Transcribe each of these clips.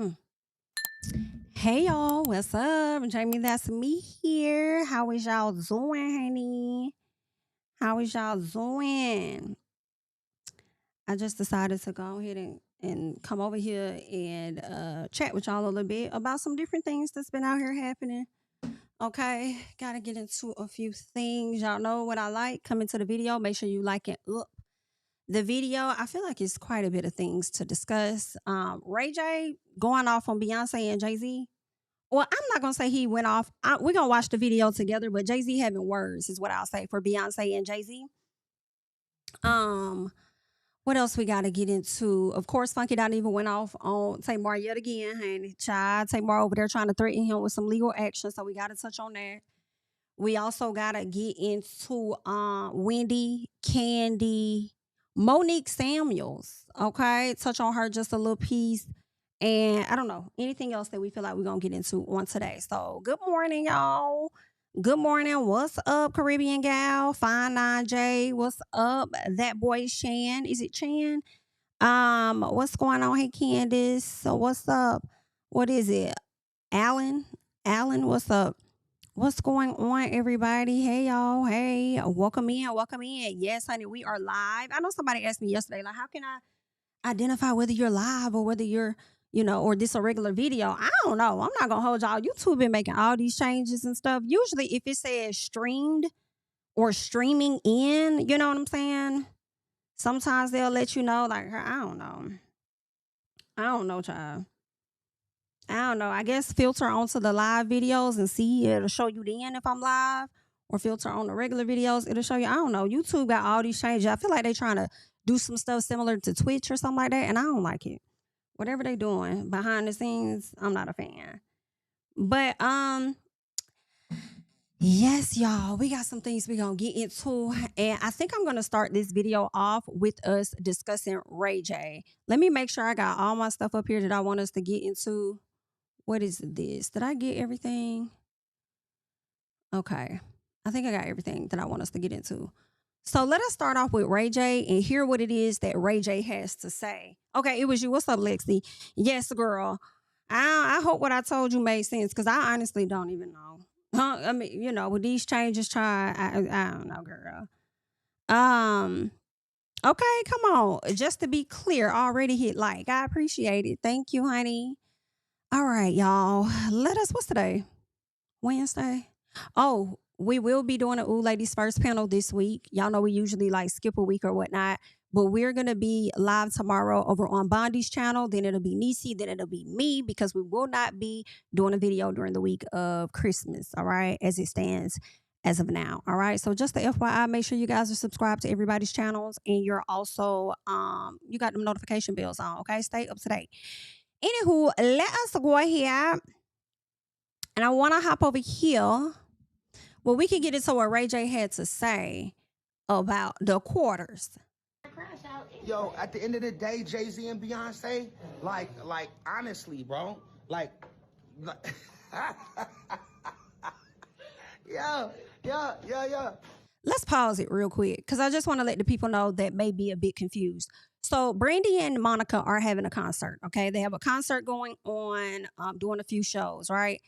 Mm. Hey y'all, what's up? JamiThatsMe here. How is y'all doing, honey? How is y'all doing? I just decided to go ahead and come over here and chat with y'all a little bit about some different things that's been out here happening. Okay, gotta get into a few things. Y'all know what I like. Come into the video. Make sure you like it up the video. I feel like it's quite a bit of things to discuss. Ray J going off on Beyonce and Jay-Z. Well, I'm not gonna say he went off. We're gonna watch the video together, but Jay Z having words is what I'll say for Beyonce and Jay Z. Um, what else we got to get into? Of course, Funky.Dineva went off on Tamar yet again, honey. Child, Tamar over there trying to threaten him with some legal action, so we got to touch on that. We also got to get into Wendy, Candy, Monique Samuels. Okay, touch on her just a little piece. And I don't know, anything else that we feel like we're going to get into on today. So, good morning, y'all. Good morning. What's up, Caribbean gal? Fine 9J. What's up? That boy Shan. Is it Chan? What's going on? Hey, Candace. So, what's up? What is it? Alan? Alan, what's up? What's going on, everybody? Hey, y'all. Hey, welcome in. Welcome in. Yes, honey, we are live. I know somebody asked me yesterday, like, how can I identify whether you're live or whether you're, or this a regular video? I don't know. I'm not gonna hold y'all. YouTube been making all these changes and stuff. Usually, if it says streamed or streaming in, you know what I'm saying? Sometimes they'll let you know. Like, I don't know. I don't know, child. I don't know. I guess filter onto the live videos and see, it'll show you then if I'm live, or filter on the regular videos, it'll show you. I don't know. YouTube got all these changes. I feel like they trying to do some stuff similar to Twitch or something like that, and I don't like it. Whatever they doing behind the scenes, I'm not a fan. But yes, y'all, we got some things we gonna get into, and I think I'm gonna start this video off with us discussing Ray J. Let me make sure I got all my stuff up here that I want us to get into. What is this? Did I get everything? Okay. I think I got everything that I want us to get into. So let us start off with Ray J and hear what it is that Ray J has to say. Okay, it was you. What's up, Lexi? Yes, girl. I hope what I told you made sense, because I honestly don't even know. I mean, with these changes, I don't know, girl. Okay, come on. Just to be clear, already hit like. I appreciate it. Thank you, honey. All right, y'all. What's today? Wednesday? Oh, we will be doing a Ooh Ladies First panel this week. Y'all know we usually like skip a week or whatnot, but we're going to be live tomorrow over on Brandy's channel. Then it'll be Nisi. Then it'll be me, because we will not be doing a video during the week of Christmas. All right. As it stands as of now. All right. So just the FYI, make sure you guys are subscribed to everybody's channels, and you're also, you got them notification bells on. Okay. Stay up to date. Anywho, let us go ahead. And I want to hop over here. Well, we can get into what Ray J had to say about the quarters. Yo, at the end of the day, Jay-Z and Beyonce, like honestly, bro, like yeah. Let's pause it real quick, because I just want to let the people know that may be a bit confused. So Brandy and Monica are having a concert, okay? They have a concert going on, doing a few shows, right?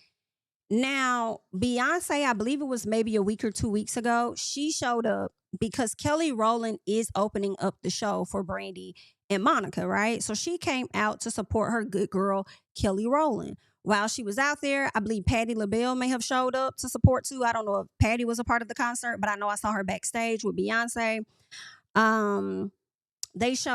Now, Beyonce, I believe it was maybe a week or 2 weeks ago, she showed up because Kelly Rowland is opening up the show for Brandy and Monica, right? So she came out to support her good girl, Kelly Rowland. While she was out there, I believe Patti LaBelle may have showed up to support too. I don't know if Patti was a part of the concert, but I know I saw her backstage with Beyonce.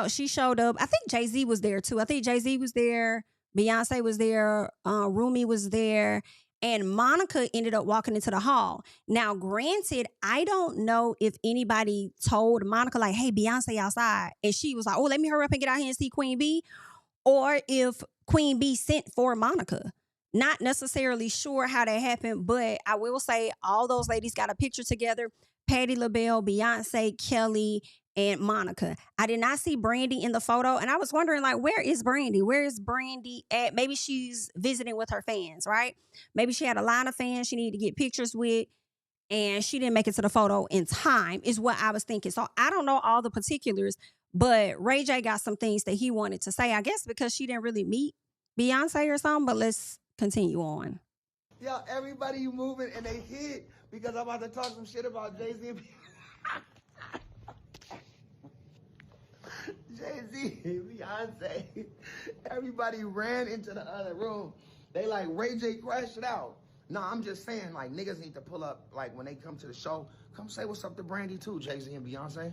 She showed up. I think Jay-Z was there too. I think Jay-Z was there. Beyonce was there. Rumi was there. And Monica ended up walking into the hall. Now, granted, I don't know if anybody told Monica, like, hey, Beyonce outside. And she was like, oh, let me hurry up and get out here and see Queen B. Or if Queen B sent for Monica. Not necessarily sure how that happened, but I will say all those ladies got a picture together. Patti LaBelle, Beyonce, Kelly, and Monica. I did not see Brandy in the photo, and I was wondering, like, where is Brandy? Where is Brandy at? Maybe she's visiting with her fans, right? Maybe she had a line of fans she needed to get pictures with, and she didn't make it to the photo in time, is what I was thinking. So I don't know all the particulars, but Ray J got some things that he wanted to say, I guess because she didn't really meet Beyonce or something, but let's continue on. Yo, everybody you moving and they hit because I'm about to talk some shit about Jay-Z and Jay-Z, Beyonce. Everybody ran into the other room. They like, Ray J crashed it out. No, I'm just saying, like, niggas need to pull up, like, when they come to the show, come say what's up to Brandy too, Jay-Z and Beyonce.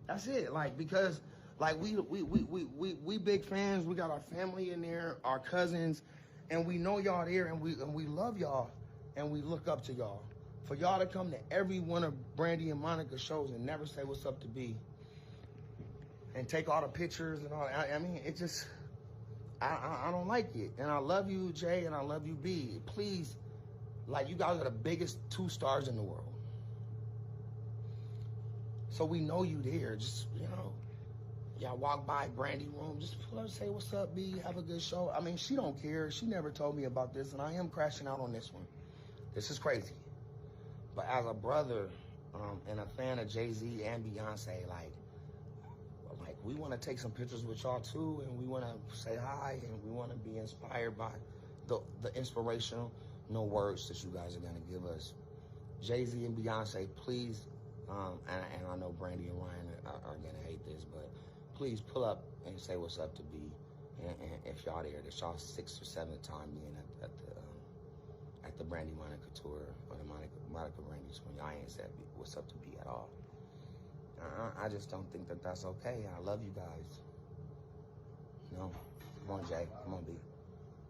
That's it, like, because, like, we big fans. We got our family in there, our cousins, and we know y'all there, and we love y'all, and we look up to y'all. For y'all to come to every one of Brandy and Monica's shows and never say what's up to B, and take all the pictures and all. I mean, it just, I don't like it. And I love you, Jay, and I love you, B. Please, like, you guys are the biggest 2 stars in the world. So we know you there. Just, you know, y'all walk by Brandy room, just pull up, say what's up, B, have a good show. I mean, she don't care. She never told me about this, and I am crashing out on this one. This is crazy. But as a brother and a fan of Jay-Z and Beyonce, like we want to take some pictures with y'all too, and we want to say hi, and we want to be inspired by the inspirational words that you guys are going to give us. Jay-Z and Beyonce, please, and I know Brandy and Ryan are going to hate this, but please pull up and say what's up to B. And if y'all there, this y'all 6th or 7th time being at the Brandy Monica tour, or the Monica Brandy tour. Y'all ain't said what's up to B at all. I just don't think that that's okay. I love you guys. No, come on, Jay. Come on, B.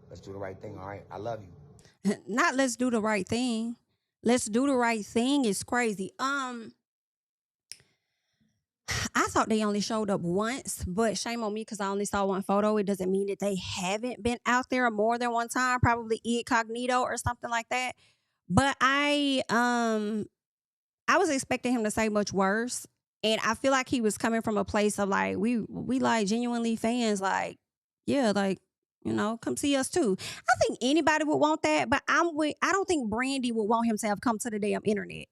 Let's do the right thing, all right? I love you. Not let's do the right thing. Let's do the right thing is crazy. I thought they only showed up once, but shame on me because I only saw one photo. It doesn't mean that they haven't been out there more than one time, probably incognito or something like that. But I was expecting him to say much worse. And I feel like he was coming from a place of like, we like genuinely fans, like, yeah, like, you know, come see us too. I think anybody would want that, but I don't think Brandy would want him to have come to the damn internet.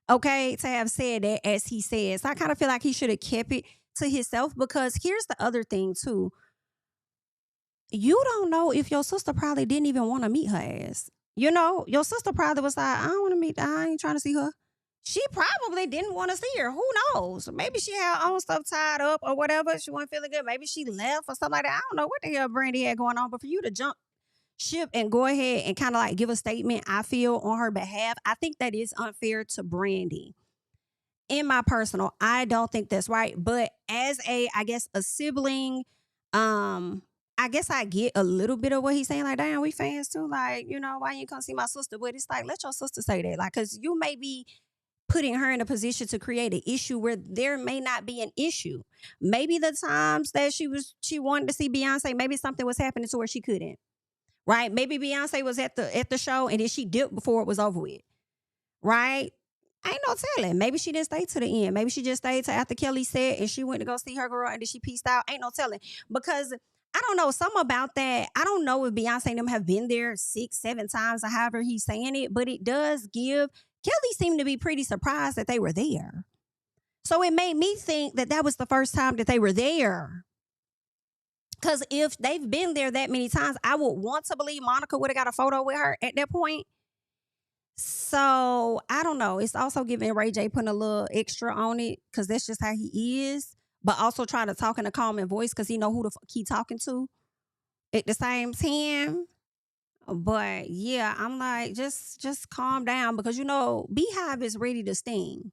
Okay, to have said that as he says. So I kind of feel like he should have kept it to himself, because here's the other thing too. You don't know if your sister probably didn't even want to meet her ass. You know, your sister probably was like, I don't want to meet her. I ain't trying to see her. She probably didn't want to see her. Who knows? Maybe she had her own stuff tied up or whatever. She wasn't feeling good. Maybe she left or something like that. I don't know what the hell Brandy had going on. But for you to jump ship and go ahead and kind of like give a statement, I feel, on her behalf, I think that is unfair to Brandy. In my personal, I don't think that's right. But as I guess, a sibling, I guess I get a little bit of what he's saying. Like, damn, we fans too. Like, you know, why you come see my sister? But it's like, let your sister say that. Like, because you may be putting her in a position to create an issue where there may not be an issue. Maybe the times that she wanted to see Beyonce, maybe something was happening to where she couldn't. Right? Maybe Beyonce was at the show and then she dipped before it was over with. Right? Ain't no telling. Maybe she didn't stay to the end. Maybe she just stayed to after Kelly said and she went to go see her girl and then she peaced out. Ain't no telling. Because I don't know, something about that. I don't know if Beyonce and them have been there 6, 7 times or however he's saying it, but it does give. Kelly seemed to be pretty surprised that they were there. So it made me think that that was the first time that they were there. Because if they've been there that many times, I would want to believe Monica would have got a photo with her at that point. So I don't know. It's also giving Ray J putting a little extra on it because that's just how he is. But also trying to talk in a calming voice because he know who the fuck he talking to at the same time. But yeah, I'm like, just calm down because, you know, Beehive is ready to sting.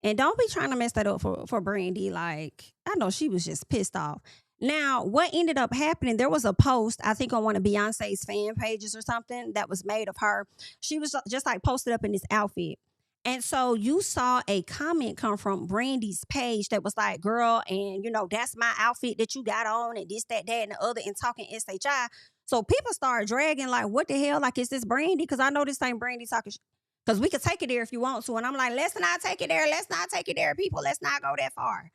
And don't be trying to mess that up for Brandy. Like, I know she was just pissed off. Now, what ended up happening, there was a post, I think on one of Beyonce's fan pages or something that was made of her. She was just like posted up in this outfit. And so you saw a comment come from Brandy's page that was like, girl, and you know, that's my outfit that you got on and this, that, and the other, and talking SHI. So people start dragging like, what the hell? Like, is this Brandy? Because I know this ain't Brandy talking because we could take it there if you want to. And I'm like, let's not take it there. Let's not take it there, people. Let's not go that far.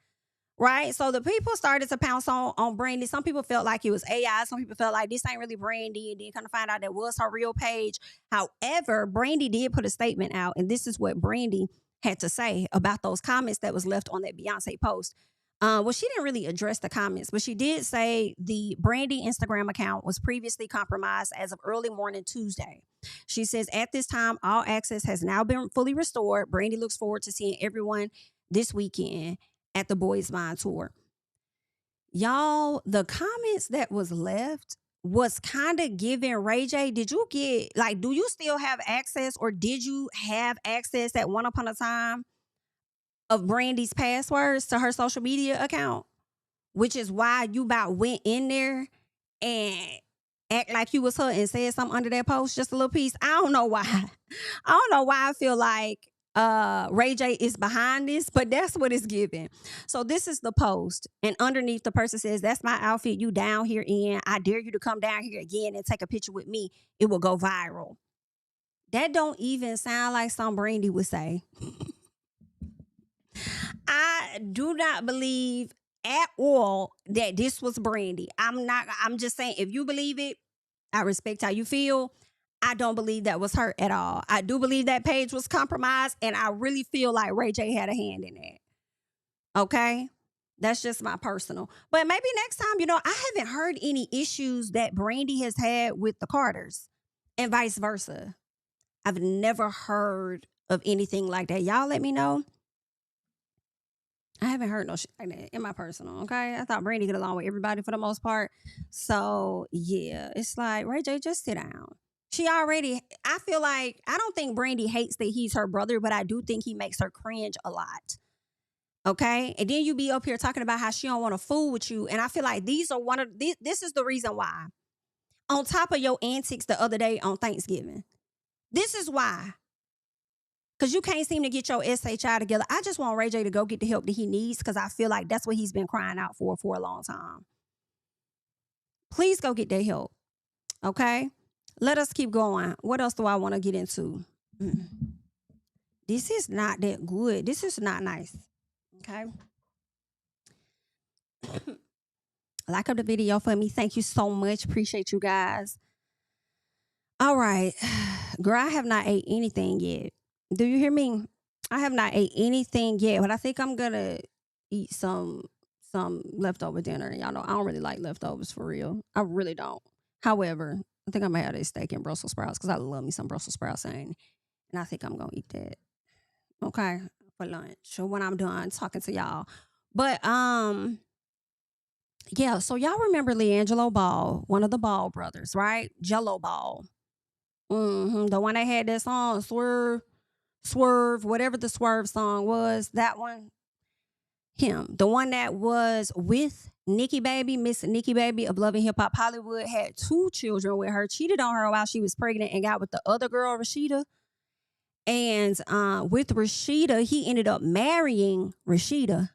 Right? So the people started to pounce on Brandy. Some people felt like it was AI. Some people felt like this ain't really Brandy. And then kind of find out that was her real page. However, Brandy did put a statement out. And this is what Brandy had to say about those comments that was left on that Beyonce post. Well, she didn't really address the comments, but she did say the Brandy Instagram account was previously compromised as of early morning Tuesday. She says, at this time, all access has now been fully restored. Brandy looks forward to seeing everyone this weekend at the Boys Mind Tour. Y'all, the comments that was left was kind of giving Ray J. Did you get, like, do you still have access, or did you have access at one upon a time of Brandy's passwords to her social media account? Which is why you about went in there and act like you was her and said something under that post, just a little piece. I don't know why. I don't know why I feel like Ray J is behind this, but that's what it's giving. So this is the post, and underneath the person says, "That's my outfit you down here in. I dare you to come down here again and take a picture with me. It will go viral." That don't even sound like some Brandy would say. I do not believe at all that this was Brandy. I'm just saying, if you believe it, I respect how you feel. I don't believe that was her at all. I do believe that page was compromised, and I really feel like Ray J had a hand in that. Okay? That's just my personal. But maybe next time, I haven't heard any issues that Brandy has had with the Carters and vice versa. I've never heard of anything like that. Y'all let me know. I haven't heard no shit like that in my personal, okay? I thought Brandy get along with everybody for the most part. So, yeah, it's like, Ray J, just sit down. I feel like, I don't think Brandy hates that he's her brother, but I do think he makes her cringe a lot. Okay? And then you be up here talking about how she don't want to fool with you. And I feel like this is the reason why. On top of your antics the other day on Thanksgiving. This is why. Because you can't seem to get your SHI together. I just want Ray J to go get the help that he needs, because I feel like that's what he's been crying out for a long time. Please go get that help. Okay? Let us keep going. What else do I want to get into? This is not that good. This is not nice. Okay? Like up the video for me. Thank you so much. Appreciate you guys. All right. Girl, I have not ate anything yet. Do you hear me? I have not ate anything yet, but I think I'm gonna eat some leftover dinner. Y'all know I don't really like leftovers for real. I really don't. However, I think I'm gonna have a steak and Brussels sprouts, because I love me some Brussels sprouts, and I think I'm gonna eat that. Okay, for lunch or when I'm done talking to y'all. But yeah. So y'all remember LiAngelo Ball, one of the Ball brothers, right? Jello Ball. The one that had that song, Swerve, whatever the Swerve song was, that one, him. The one that was with Nikki Baby, Miss Nikki Baby of Love and Hip Hop Hollywood, had 2 children with her, cheated on her while she was pregnant, and got with the other girl, Rashida. And with Rashida, he ended up marrying Rashida.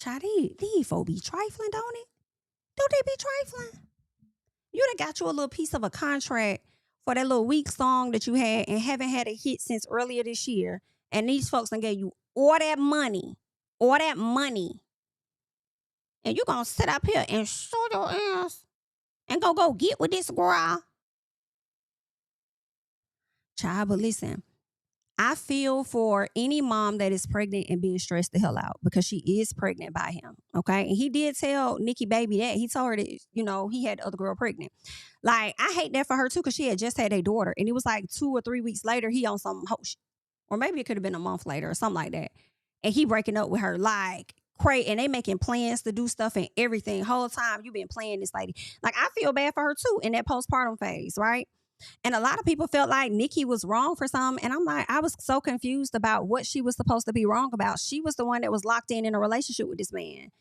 Child, these folk be trifling, don't it? Don't they be trifling? You done got you a little piece of a contract for that little weak song that you had and haven't had a hit since earlier this year. And these folks done gave you all that money. And you gonna sit up here and show your ass and go get with this girl. Child, but listen, I feel for any mom that is pregnant and being stressed the hell out, because she is pregnant by him. Okay. And he did tell Nikki Baby that. He told her that, he had the other girl pregnant. Like, I hate that for her too, because she had just had a daughter. And it was like 2 or 3 weeks later, he on some host. Or maybe it could have been a month later or something like that. And he breaking up with her like crazy. And they making plans to do stuff and everything. Whole time you been playing this lady. Like, I feel bad for her too in that postpartum phase, right? And a lot of people felt like Nikki was wrong for some. And I'm like, I was so confused about what she was supposed to be wrong about. She was the one that was locked in a relationship with this man.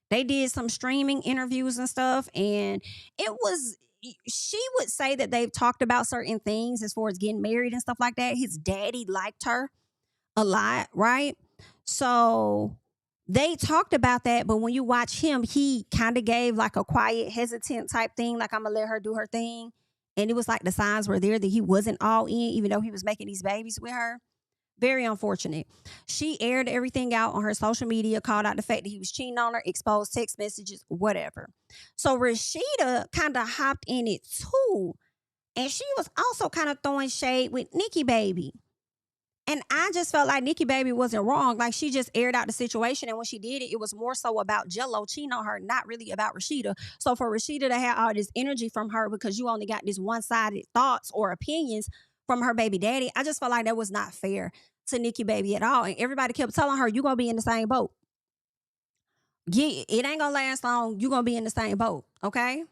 They did some streaming interviews and stuff. And she would say that they've talked about certain things as far as getting married and stuff like that. His daddy liked her a lot, right? So they talked about that. But when you watch him, he kind of gave like a quiet, hesitant type thing. Like, I'm going to let her do her thing. And it was like the signs were there that he wasn't all in, even though he was making these babies with her. Very unfortunate. She aired everything out on her social media, called out the fact that he was cheating on her, exposed text messages, whatever. So Rashida kind of hopped in it too. And she was also kind of throwing shade with Nikki Baby. And I just felt like Nikki Baby wasn't wrong. Like, she just aired out the situation. And when she did it, it was more so about Jello cheating on her, not really about Rashida. So for Rashida to have all this energy from her because you only got these one-sided thoughts or opinions from her baby daddy, I just felt like that was not fair to Nikki Baby at all. And everybody kept telling her, you're going to be in the same boat. Yeah, it ain't going to last long. You're going to be in the same boat, okay?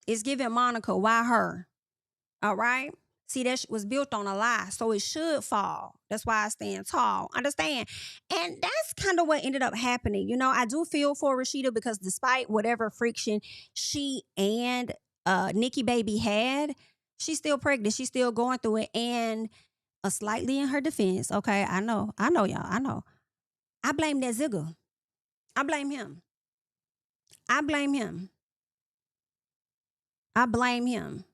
It's giving Monica, why her? All right? See, that was built on a lie, so it should fall. That's why I stand tall. Understand? And that's kind of what ended up happening. You know, I do feel for Rashida because despite whatever friction she and Nikki Baby had, she's still pregnant. She's still going through it. And slightly in her defense, okay, I know, y'all, I know. I blame that Zigga. I blame him. I blame him. I blame him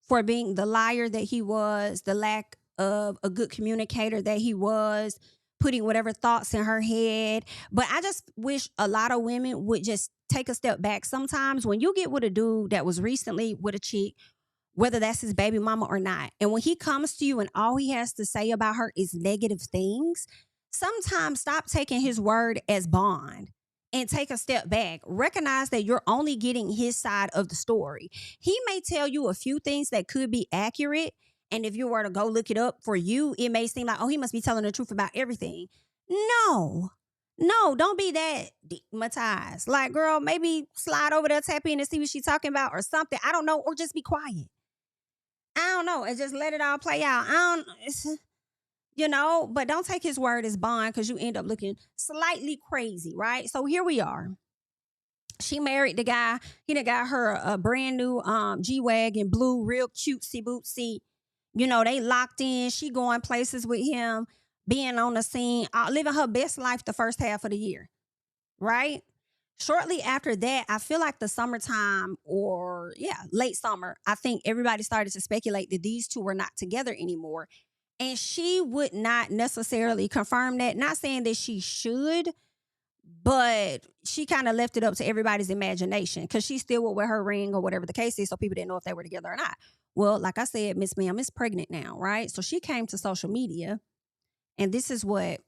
for being the liar that he was, the lack of a good communicator that he was, putting whatever thoughts in her head. But I just wish a lot of women would just take a step back. Sometimes when you get with a dude that was recently with a chick, whether that's his baby mama or not, and when he comes to you and all he has to say about her is negative things, sometimes stop taking his word as bond and take a step back. Recognize that you're only getting his side of the story. He may tell you a few things that could be accurate, and if you were to go look it up for you, it may seem like, oh, he must be telling the truth about everything. No, don't be that dematized. Like, girl, maybe slide over there, tap in and see what she's talking about or something. I don't know, or just be quiet. I don't know, and just let it all play out. But don't take his word as bond because you end up looking slightly crazy, right? So here we are. She married the guy. He done got her a brand new G-Wagon, blue, real cutesy bootsy. They locked in. She going places with him, being on the scene, living her best life the first half of the year, right? Shortly after that, I feel like the summertime or, late summer, I think everybody started to speculate that these two were not together anymore. And she would not necessarily confirm that. Not saying that she should, but she kind of left it up to everybody's imagination because she still would wear her ring or whatever the case is, so people didn't know if they were together or not. Well, like I said, Miss Ma'am is pregnant now, right? So she came to social media, and this is what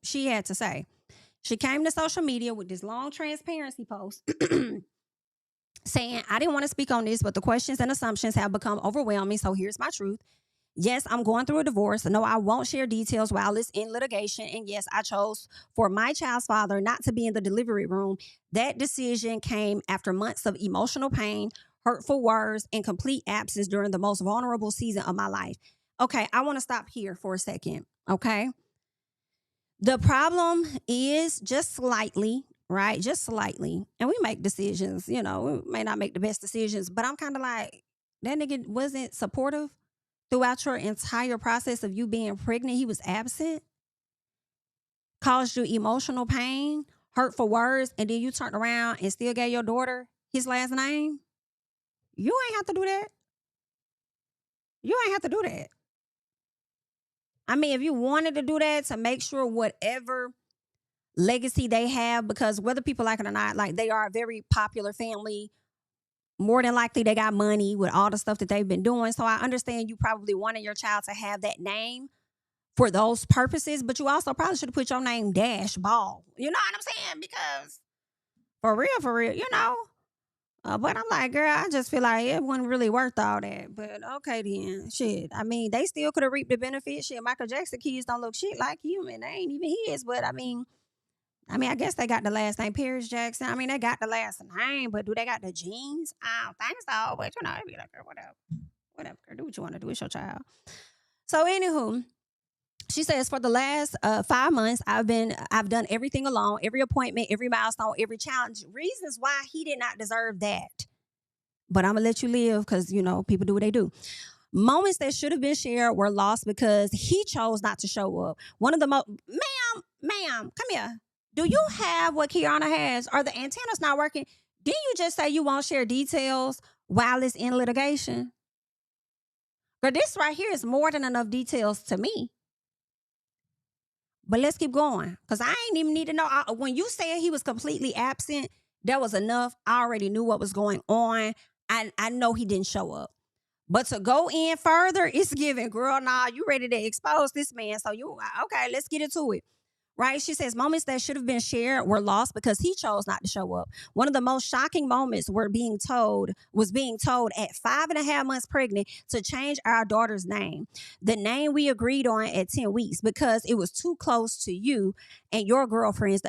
she had to say. She came to social media with this long transparency post saying, I didn't want to speak on this, but the questions and assumptions have become overwhelming, so here's my truth. Yes, I'm going through a divorce. No, I won't share details while it's in litigation. And yes, I chose for my child's father not to be in the delivery room. That decision came after months of emotional pain, hurtful words, and complete absence during the most vulnerable season of my life. Okay, I want to stop here for a second, okay? The problem is just slightly, right? Just slightly. And we make decisions, we may not make the best decisions, but I'm kind of like, that nigga wasn't supportive throughout your entire process of you being pregnant. He was absent, caused you emotional pain, hurtful words, and then you turned around and still gave your daughter his last name. You ain't have to do that. You ain't have to do that. I mean, if you wanted to do that to make sure whatever legacy they have, because whether people like it or not, like, they are a very popular family. More than likely, they got money with all the stuff that they've been doing. So I understand you probably wanted your child to have that name for those purposes, but you also probably should have put your name Dash Ball. You know what I'm saying? Because for real, but I'm like, girl, I just feel like it wasn't really worth all that. But okay then, shit. I mean, they still could have reaped the benefits. Shit, Michael Jackson kids don't look shit like human. They ain't even his. But I mean, I guess they got the last name Paris Jackson. I mean, they got the last name, but do they got the genes? I don't think so. But it'd be like, girl, whatever, girl, do what you want to do. It's your child. So anywho, she says, for the last 5 months, I've done everything alone, every appointment, every milestone, every challenge. Reasons why he did not deserve that. But I'm going to let you live because, people do what they do. Moments that should have been shared were lost because he chose not to show up. One of the ma'am, come here. Do you have what Kiana has? Are the antennas not working? Didn't you just say you won't share details while it's in litigation? But this right here is more than enough details to me. But let's keep going, because I ain't even need to know. When you said he was completely absent, that was enough. I already knew what was going on. I know he didn't show up. But to go in further, it's giving, girl, nah, you ready to expose this man. So okay, let's get into it. Right? She says moments that should have been shared were lost because he chose not to show up. One of the most shocking moments was being told at 5.5 months pregnant to change our daughter's name. The name we agreed on at 10 weeks because it was too close to you and your girlfriends.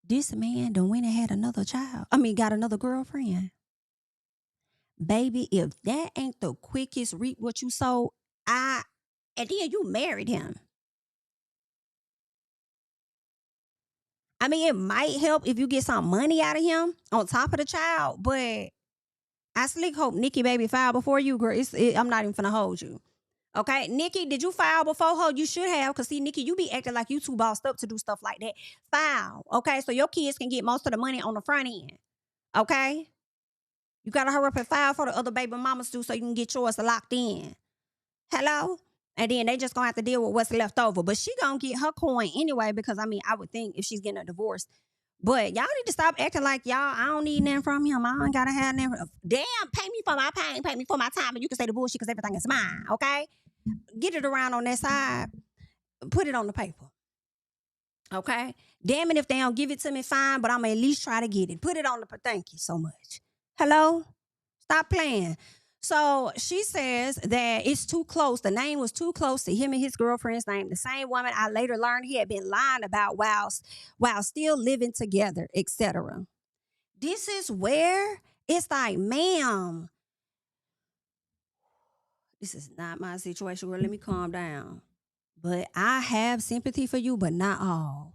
This man done went and had another child. Got another girlfriend. Baby, if that ain't the quickest reap what you sow, and then you married him. It might help if you get some money out of him on top of the child, but I slick hope Nikki baby filed before you, girl. I'm not even finna hold you. Okay, Nikki, did you file before her? You should have, because see, Nikki, you be acting like you too bossed up to do stuff like that. File, okay, so your kids can get most of the money on the front end. Okay, you gotta hurry up and file for the other baby mamas do so you can get yours locked in. Hello? And then they just gonna have to deal with what's left over. But she gonna get her coin anyway, because I would think if she's getting a divorce. But y'all need to stop acting like I don't need nothing from him. I don't gotta have nothing. Damn, pay me for my pain, pay me for my time, and you can say the bullshit because everything is mine, okay? Get it around on that side. Put it on the paper. Okay? Damn it, if they don't give it to me, fine, but I'm gonna at least try to get it. Put it on the paper. Thank you so much. Hello? Stop playing. So she says that it's too close. The name was too close to him and his girlfriend's name. The same woman I later learned he had been lying about while still living together, etc. This is where it's like, ma'am, this is not my situation. Girl, let me calm down. But I have sympathy for you, but not all.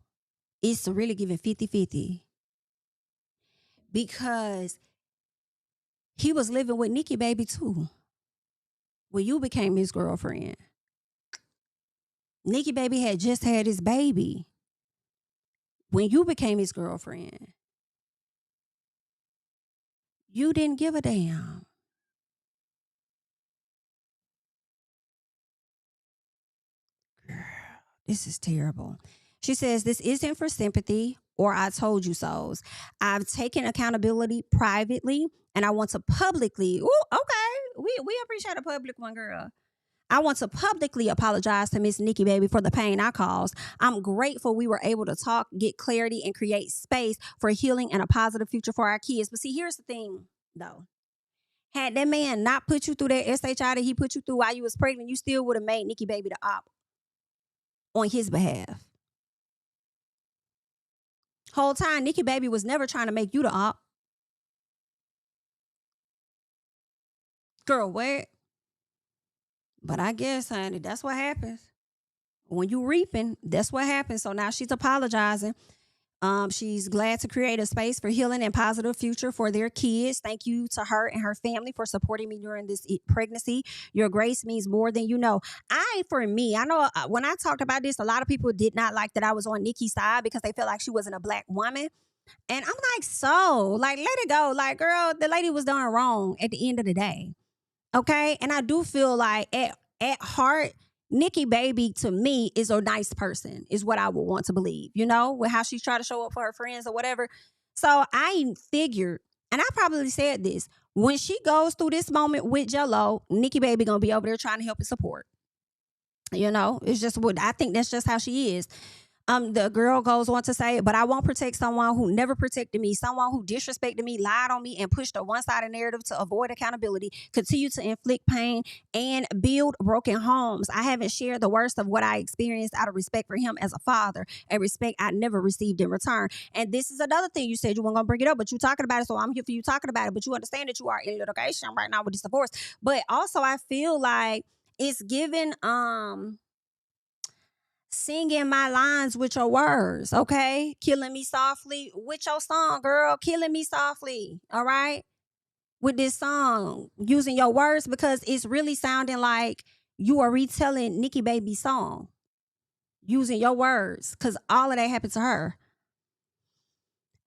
It's really giving 50-50. Because he was living with Nikki baby too when you became his girlfriend. Nikki baby had just had his baby when you became his girlfriend. You didn't give a damn. Girl, this is terrible. She says, this isn't for sympathy or I told you so's. I've taken accountability privately and I want to publicly, okay, we appreciate a public one, girl. I want to publicly apologize to Miss Nikki baby for the pain I caused. I'm grateful we were able to talk, get clarity, and create space for healing and a positive future for our kids. But see, here's the thing, though. Had that man not put you through that SHI that he put you through while you was pregnant, you still would have made Nikki baby the op on his behalf. Whole time, Nikki baby was never trying to make you the op. Girl, what? But I guess, honey, that's what happens. When you reaping, that's what happens. So now she's apologizing. She's glad to create a space for healing and positive future for their kids. Thank you to her and her family for supporting me during this pregnancy. Your grace means more than you know. For me, I know when I talked about this, a lot of people did not like that I was on Nikki's side because they felt like she wasn't a black woman. And I'm like, let it go. Like, girl, the lady was done wrong at the end of the day. Okay? And I do feel like at heart, Nikki baby to me is a nice person, is what I would want to believe, with how she tried to show up for her friends or whatever. So I figured, and I probably said this, when she goes through this moment with Jello, Nikki baby gonna be over there trying to help and support. It's just what I think. That's just how she is. The girl goes on to say, but I won't protect someone who never protected me, someone who disrespected me, lied on me, and pushed a one-sided narrative to avoid accountability, continue to inflict pain, and build broken homes. I haven't shared the worst of what I experienced out of respect for him as a father, a respect I never received in return. And this is another thing you said you weren't going to bring it up, but you talking about it, so I'm here for you talking about it. But you understand that you are in litigation right now with this divorce. But also I feel like it's given singing my lines with your words, okay? Killing me softly with your song, girl. Killing me softly, all right? With this song, using your words, because it's really sounding like you are retelling Nikki baby's song, using your words, because all of that happened to her.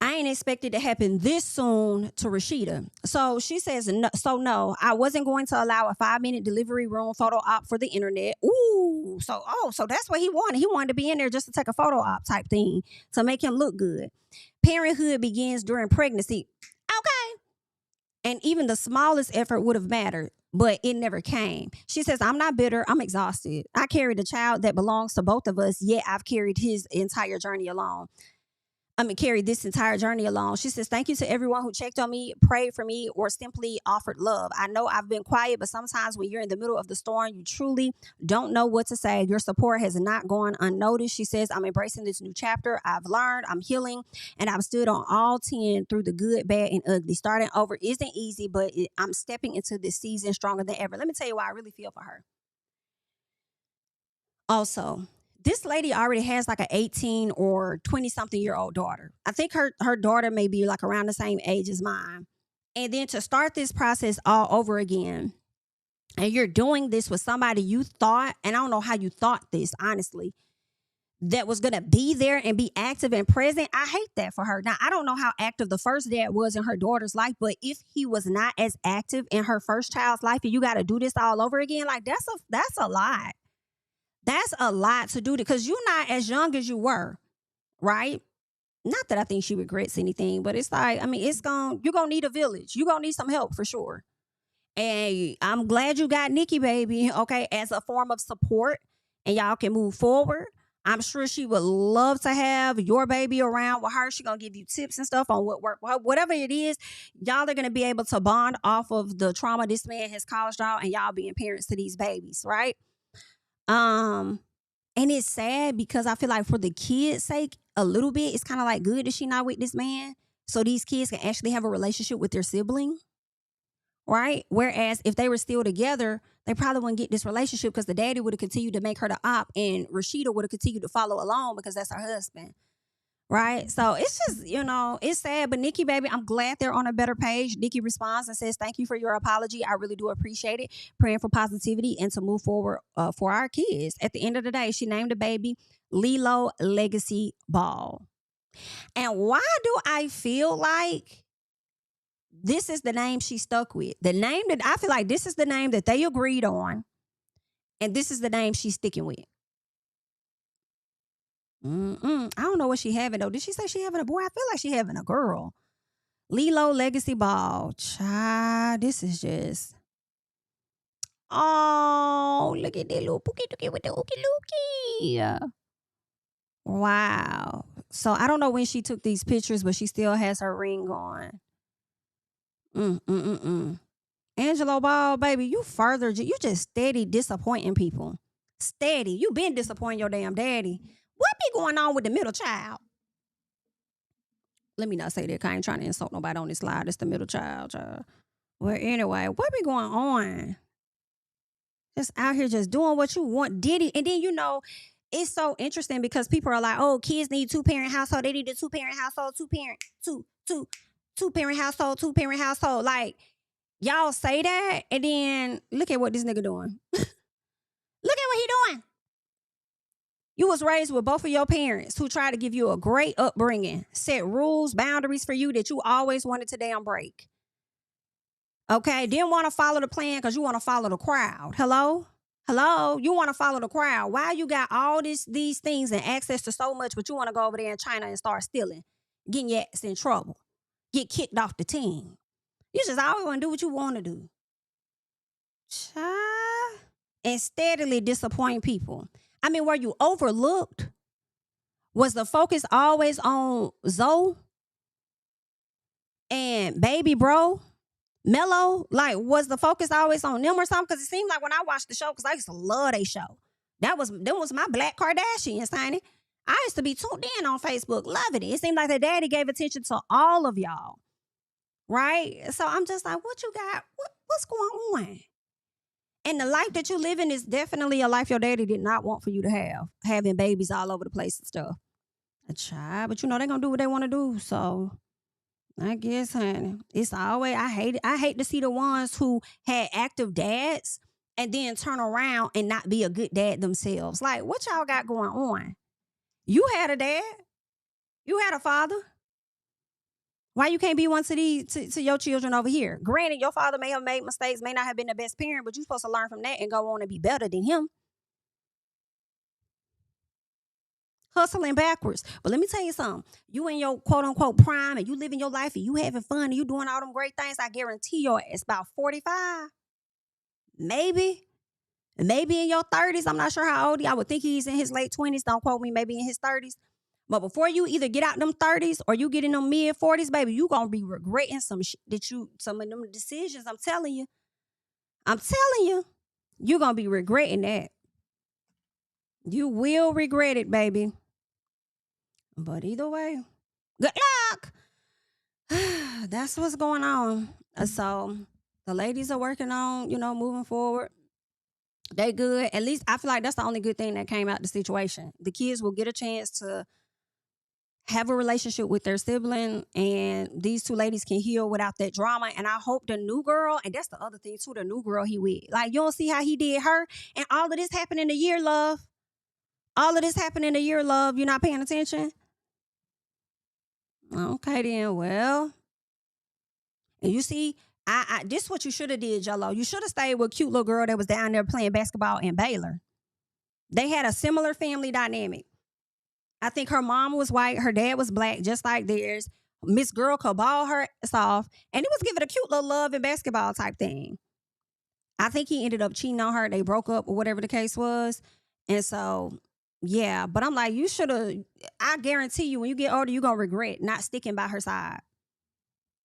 I ain't expected to happen this soon to Rashida. So she says, no, I wasn't going to allow a 5-minute delivery room photo op for the internet. Ooh, so that's what he wanted. He wanted to be in there just to take a photo op type thing to make him look good. Parenthood begins during pregnancy. Okay, And even the smallest effort would have mattered, but it never came. She says, I'm not bitter. I'm exhausted. I carried a child that belongs to both of us, yet I've carried his entire journey alone. Carried this entire journey alone. She says, thank you to everyone who checked on me, prayed for me, or simply offered love. I know I've been quiet, but sometimes when you're in the middle of the storm, you truly don't know what to say. Your support has not gone unnoticed. She says, I'm embracing this new chapter. I've learned, I'm healing, and I've stood on all 10 through the good, bad, and ugly. Starting over isn't easy, but I'm stepping into this season stronger than ever. Let me tell you why I really feel for her. Also, this lady already has like an 18 or 20 something year old daughter. I think her daughter may be like around the same age as mine. And then to start this process all over again, and you're doing this with somebody you thought, and I don't know how you thought this, honestly, that was going to be there and be active and present. I hate that for her. Now, I don't know how active the first dad was in her daughter's life, but if he was not as active in her first child's life and you got to do this all over again, like that's a lot. That's a lot to do because you're not as young as you were, right? Not that I think she regrets anything, but it's like, you're going to need a village. You're going to need some help for sure. And I'm glad you got Nikki, baby, okay, as a form of support and y'all can move forward. I'm sure she would love to have your baby around with her. She's going to give you tips and stuff on what work, whatever it is. Y'all are going to be able to bond off of the trauma this man has caused y'all and y'all being parents to these babies, right? And it's sad because I feel like for the kids' sake, a little bit, it's kind of like good that she not with this man. So these kids can actually have a relationship with their sibling. Right? Whereas if they were still together, they probably wouldn't get this relationship because the daddy would have continued to make her the op and Rashida would have continued to follow along because that's her husband. Right? So it's just, it's sad. But Nikki, baby, I'm glad they're on a better page. Nikki responds and says, thank you for your apology. I really do appreciate it. Praying for positivity and to move forward for our kids. At the end of the day, she named the baby Lilo Legacy Ball. And why do I feel like this is the name she stuck with? The name that I feel like this is the name that they agreed on. And this is the name she's sticking with. I don't know what she having though. Did she say she having a boy? I feel like she having a girl. Lilo Legacy Ball. Child, this is just. Oh, look at that little pookie dookie with the ookie lookie. Wow. So I don't know when she took these pictures, but she still has her ring on. Angelo Ball, baby, you just steady disappointing people. Steady. You been disappointing your damn daddy. What be going on with the middle child? Let me not say that. I ain't trying to insult nobody on this live. It's the middle child. Well, anyway, what be going on? Just out here just doing what you want. Diddy. And then, it's so interesting because people are like, oh, kids need 2-parent household. They need a 2-parent household, two-parent household, 2-parent household. Like, y'all say that, and then look at what this nigga doing. Look at what he doing. You was raised with both of your parents who tried to give you a great upbringing, set rules, boundaries for you that you always wanted to damn break. Okay? Didn't want to follow the plan because you want to follow the crowd. Hello? You want to follow the crowd. Why you got all these things and access to so much, but you want to go over there in China and start stealing, getting your ass in trouble, get kicked off the team. You just always want to do what you want to do. Child. And steadily disappoint people. Were you overlooked? Was the focus always on Zoe and baby bro, Mello? Like, was the focus always on them or something? Because it seemed like when I watched the show, because I used to love their show. Them was my Black Kardashians, honey. I used to be tuned in on Facebook, loving it. It seemed like their daddy gave attention to all of y'all. Right? So I'm just like, what you got? What's going on? And the life that you live in is definitely a life your daddy did not want for you to have. Having babies all over the place and stuff. A child, but they're going to do what they want to do. So I guess, honey, it's always, I hate it. I hate to see the ones who had active dads and then turn around and not be a good dad themselves. Like, what y'all got going on? You had a dad. You had a father. Why you can't be one to your children over here? Granted, your father may have made mistakes, may not have been the best parent, but you're supposed to learn from that and go on and be better than him. hustling backwards. But let me tell you something. You in your quote unquote prime and you living your life and you having fun and you doing all them great things. I guarantee you it's about 45. Maybe. Maybe in your 30s. I'm not sure how old he. I would think he's in his late 20s. Don't quote me. Maybe in his 30s. But before you either get out them 30s or you get in them mid 40s, baby, you gonna be regretting some of them decisions. I'm telling you. You gonna be regretting that. You will regret it, baby. But either way, good luck. That's what's going on. So the ladies are working on, moving forward. They good. At least I feel like that's the only good thing that came out the situation. The kids will get a chance to have a relationship with their sibling, and these two ladies can heal without that drama. And I hope the new girl, and that's the other thing too, the new girl he with. Like, you don't see how he did her, and all of this happened in a year, love. All of this happened in a year, love. You're not paying attention? Okay, then. Well, and you see, this is what you should have did, Jello. You should have stayed with cute little girl that was down there playing basketball in Baylor. They had a similar family dynamic. I think her mom was white, her dad was black, just like theirs. Miss Girl could ball her ass off, and it was giving a cute little love and basketball type thing. I think he ended up cheating on her. They broke up or whatever the case was. And so, yeah. But I'm like, you should have, I guarantee you, when you get older, you're going to regret not sticking by her side.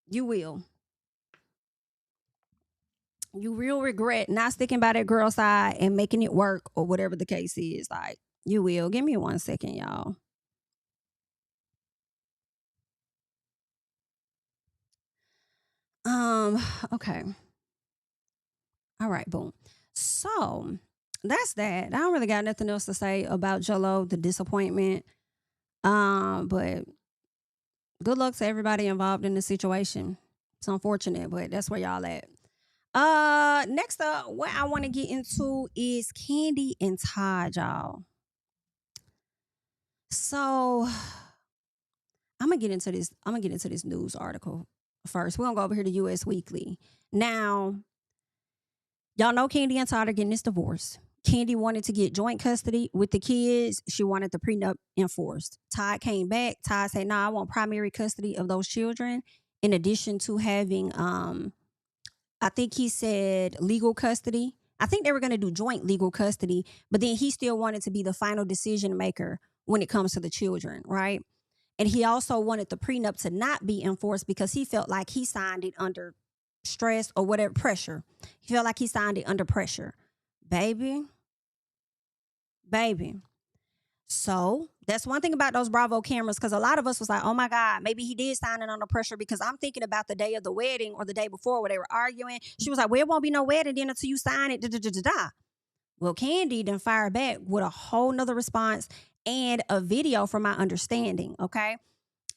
You will. You will regret not sticking by that girl's side and making it work or whatever the case is. Like, you will. Give me 1 second, y'all. Okay. All right, boom. So that's that. I don't really got nothing else to say about Jello, the disappointment. But good luck to everybody involved in the situation. It's unfortunate, but that's where y'all at. Next up, what I want to get into is Kandi and Todd, y'all. So I'm gonna get into this news article first. We're gonna go over here to US Weekly. Now, y'all know Kandi and Todd are getting this divorce. Kandi wanted to get joint custody with the kids. She wanted the prenup enforced. Todd came back. Todd said, "No, I want primary custody of those children, in addition to having, I think he said legal custody. I think they were going to do joint legal custody, but then he still wanted to be the final decision maker when it comes to the children, right? And he also wanted the prenup to not be enforced because he felt like he signed it under stress or whatever, pressure. He felt like he signed it under pressure. Baby. So that's one thing about those Bravo cameras, because a lot of us was like, oh my God, maybe he did sign it under pressure, because I'm thinking about the day of the wedding or the day before where they were arguing. She was like, well, it won't be no wedding then until you sign it. Well, Kandi then fired back with a whole nother response and a video from my understanding, okay?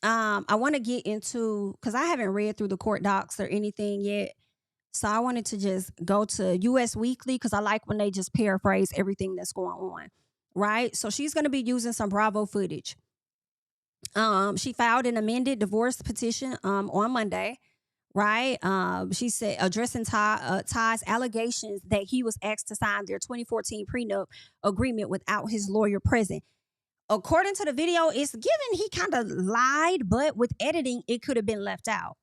I want to get into, because I haven't read through the court docs or anything yet. So I wanted to just go to US Weekly, because I like when they just paraphrase everything that's going on, right? So she's going to be using some Bravo footage. She filed an amended divorce petition on Monday, right? She said, addressing Todd's allegations that he was asked to sign their 2014 prenup agreement without his lawyer present. According to the video, it's given he kind of lied, but with editing, it could have been left out.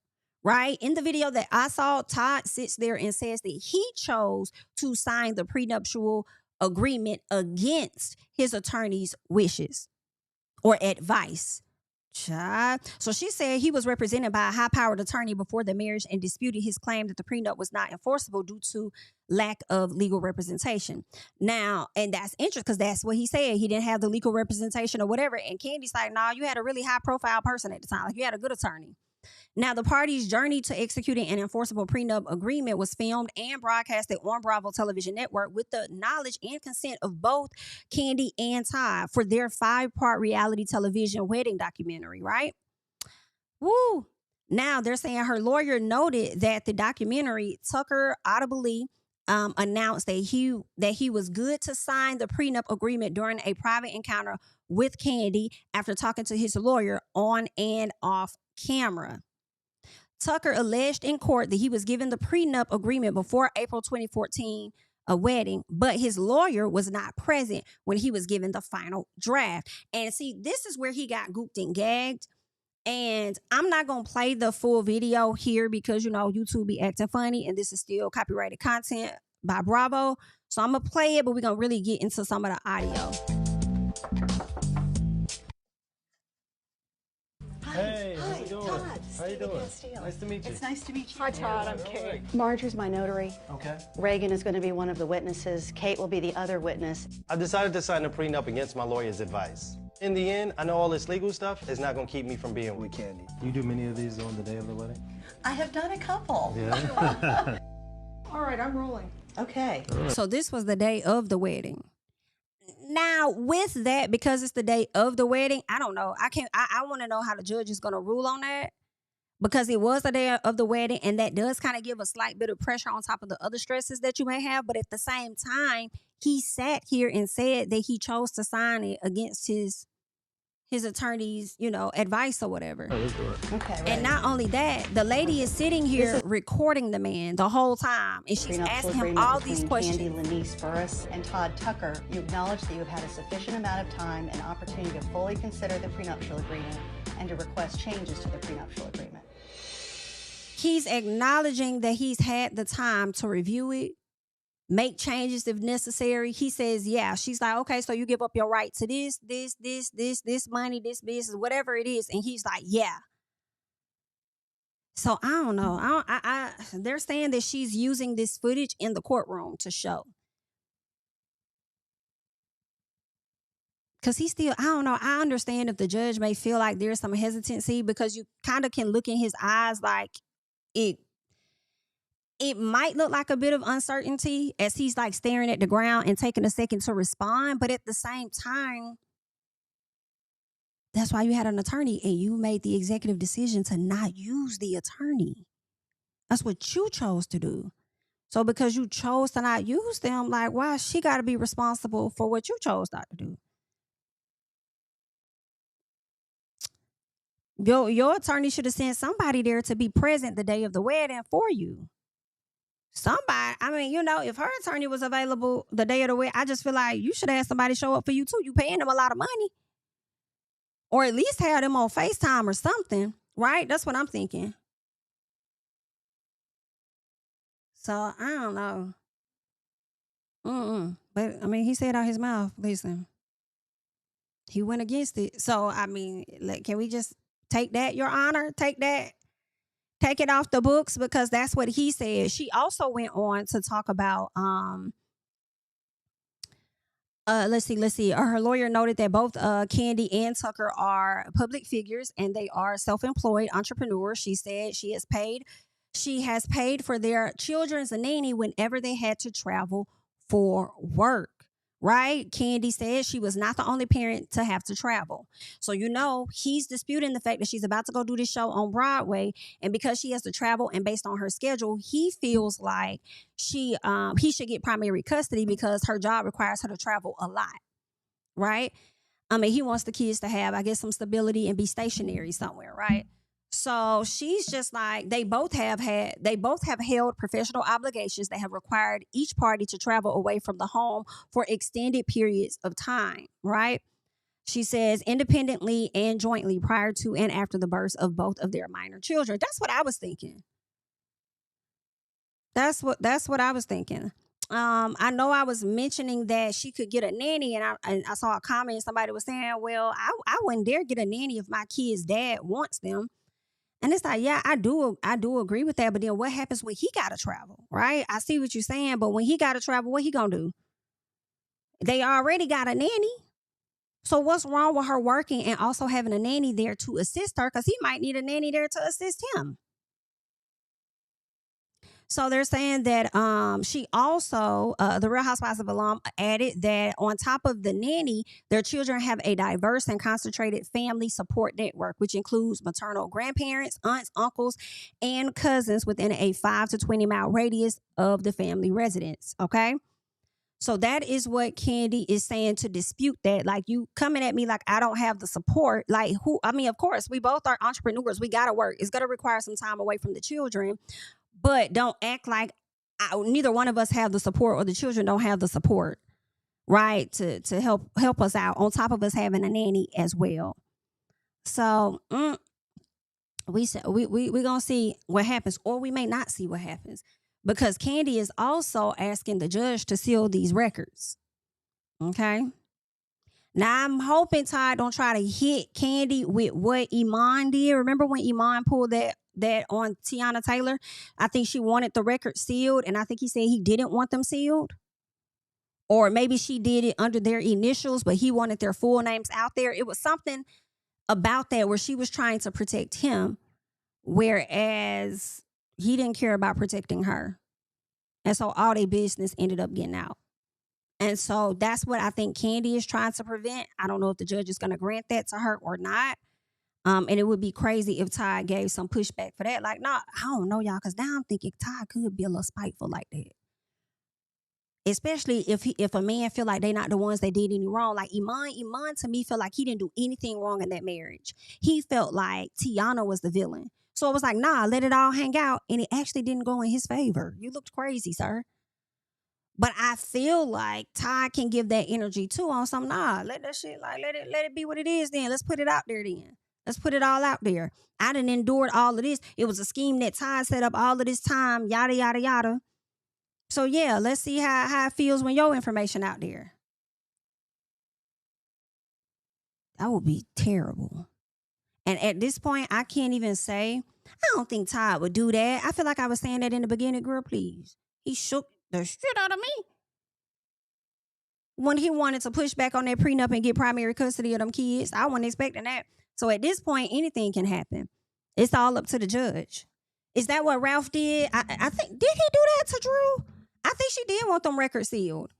Right? In the video that I saw, Todd sits there and says that he chose to sign the prenuptial agreement against his attorney's wishes or advice. So she said he was represented by a high-powered attorney before the marriage and disputed his claim that the prenup was not enforceable due to lack of legal representation. Now, and that's interesting because that's what he said. He didn't have the legal representation or whatever. And Kandi's like, no, you had a really high-profile person at the time. Like, you had a good attorney. Now, the parties' journey to executing an enforceable prenup agreement was filmed and broadcasted on Bravo Television Network with the knowledge and consent of both Kandi and Todd for their 5-part reality television wedding documentary, right? Woo! Now, they're saying her lawyer noted that the documentary, Tucker audibly announced that he was good to sign the prenup agreement during a private encounter with Kandi after talking to his lawyer on and off camera. Tucker alleged in court that he was given the prenup agreement before April 2014 a wedding, but his lawyer was not present when he was given the final draft. And see, this is where he got gooped and gagged. And I'm not going to play the full video here because, YouTube be acting funny and this is still copyrighted content by Bravo. So I'm going to play it, but we're going to really get into some of the audio. Hey, how's it going? Todd, How you doing? Castile. Nice to meet you. It's nice to meet you. Hi, Todd. I'm Kate. Marjorie's my notary. Okay. Reagan is going to be one of the witnesses. Kate will be the other witness. I've decided to sign a prenup against my lawyer's advice. In the end, I know all this legal stuff is not going to keep me from being with Candy. You do many of these on the day of the wedding? I have done a couple. Yeah. All right, I'm rolling. Okay. So this was the day of the wedding. Now, with that, because it's the day of the wedding, I don't know. I want to know how the judge is going to rule on that, because it was the day of the wedding, and that does kind of give a slight bit of pressure on top of the other stresses that you may have. But at the same time, he sat here and said that he chose to sign it against his attorney's, advice or whatever. Let's do it. Okay, right. And not only that, the lady is sitting here recording the man the whole time, and she's Prenuptial asking him agreement all these between questions. Candy Lanice Burris and Todd Tucker. You acknowledge that you have had a sufficient amount of time and opportunity to fully consider the prenuptial agreement and to request changes to the prenuptial agreement. He's acknowledging that he's had the time to review it, make changes if necessary. He says, yeah. She's like, okay, so you give up your right to this money, this business, whatever it is. And he's like, yeah. So I don't know. They're saying that she's using this footage in the courtroom to show. Because I don't know. I understand if the judge may feel like there's some hesitancy, because you kind of can look in his eyes like it might look like a bit of uncertainty as he's like staring at the ground and taking a second to respond. But at the same time, that's why you had an attorney and you made the executive decision to not use the attorney. That's what you chose to do. So because you chose to not use them, like, why she got to be responsible for what you chose not to do? Your attorney should have sent somebody there to be present the day of the wedding for you. Somebody, if her attorney was available the day of the wedding, I just feel like you should have somebody show up for you too. You paying them a lot of money. Or at least have them on FaceTime or something, right? That's what I'm thinking. So, I don't know. But, he said out his mouth, listen, he went against it. So, can we just take that, Your Honor? Take it off the books, because that's what he said. She also went on to talk about, let's see. Her lawyer noted that both Candy and Tucker are public figures and they are self-employed entrepreneurs. She said she has paid for their children's nanny whenever they had to travel for work. Right? Candy said she was not the only parent to have to travel. So, he's disputing the fact that she's about to go do this show on Broadway. And because she has to travel and based on her schedule, he feels like he should get primary custody because her job requires her to travel a lot. Right? He wants the kids to have, I guess, some stability and be stationary somewhere. Right? So she's just like, they both have held professional obligations that have required each party to travel away from the home for extended periods of time, right? She says independently and jointly prior to and after the births of both of their minor children. That's what I was thinking. That's what I was thinking. I know I was mentioning that she could get a nanny, and I saw a comment. Somebody was saying, well, I wouldn't dare get a nanny if my kid's dad wants them. And it's like, yeah, I do agree with that. But then what happens when he got to travel, right? I see what you're saying. But when he got to travel, what he going to do? They already got a nanny. So what's wrong with her working and also having a nanny there to assist her? Because he might need a nanny there to assist him. So they're saying that she also, the Real Housewives of Alum, added that on top of the nanny, their children have a diverse and concentrated family support network, which includes maternal grandparents, aunts, uncles, and cousins within a 5 to 20 mile radius of the family residence. Okay. So that is what Candy is saying to dispute that. Like, you coming at me like I don't have the support. Like, of course, we both are entrepreneurs. We got to work. It's going to require some time away from the children. But don't act like neither one of us have the support, or the children don't have the support, right, to help us out, on top of us having a nanny as well. So we gonna see what happens, or we may not see what happens, because Kandi is also asking the judge to seal these records. Okay. Now I'm hoping Todd don't try to hit Kandi with what Iman did. Remember when Iman pulled that on Tiana Taylor? I think she wanted the record sealed, and I think he said he didn't want them sealed. Or maybe she did it under their initials, but he wanted their full names out there. It was something about that where she was trying to protect him, whereas he didn't care about protecting her. And so all their business ended up getting out. And so that's what I think Kandi is trying to prevent. I don't know if the judge is going to grant that to her or not. And it would be crazy if Todd gave some pushback for that. Like, nah, I don't know, y'all, because now I'm thinking Todd could be a little spiteful like that. Especially if a man feel like they not the ones that did any wrong. Like Iman to me felt like he didn't do anything wrong in that marriage. He felt like Tiana was the villain. So it was like, nah, let it all hang out. And it actually didn't go in his favor. You looked crazy, sir. But I feel like Todd can give that energy too on some, nah, let that shit, like, let it be what it is then. Let's put it out there then. Let's put it all out there. I done endured all of this. It was a scheme that Todd set up all of this time, yada, yada, yada. So yeah, let's see how it feels when your information out there. That would be terrible. And at this point, I can't even say, I don't think Todd would do that. I feel like I was saying that in the beginning, girl, please. He shook the shit out of me when he wanted to push back on that prenup and get primary custody of them kids. I wasn't expecting that. So at this point, anything can happen. It's all up to the judge. Is that what Ralph did? I think, did he do that to Drew? I think she did want them records sealed.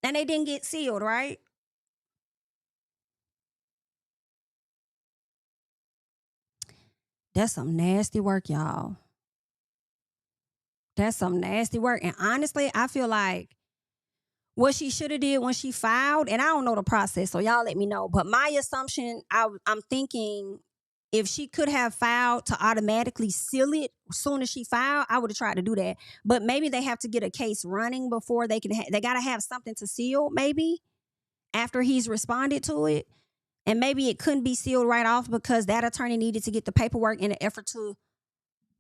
And they didn't get sealed, right? That's some nasty work, y'all. That's some nasty work. And honestly, I feel like what she should have did when she filed, and I don't know the process, so y'all let me know. But my assumption, I'm thinking if she could have filed to automatically seal it as soon as she filed, I would have tried to do that. But maybe they have to get a case running before they can. They got to have something to seal, maybe, after he's responded to it. And maybe it couldn't be sealed right off because that attorney needed to get the paperwork in an effort to,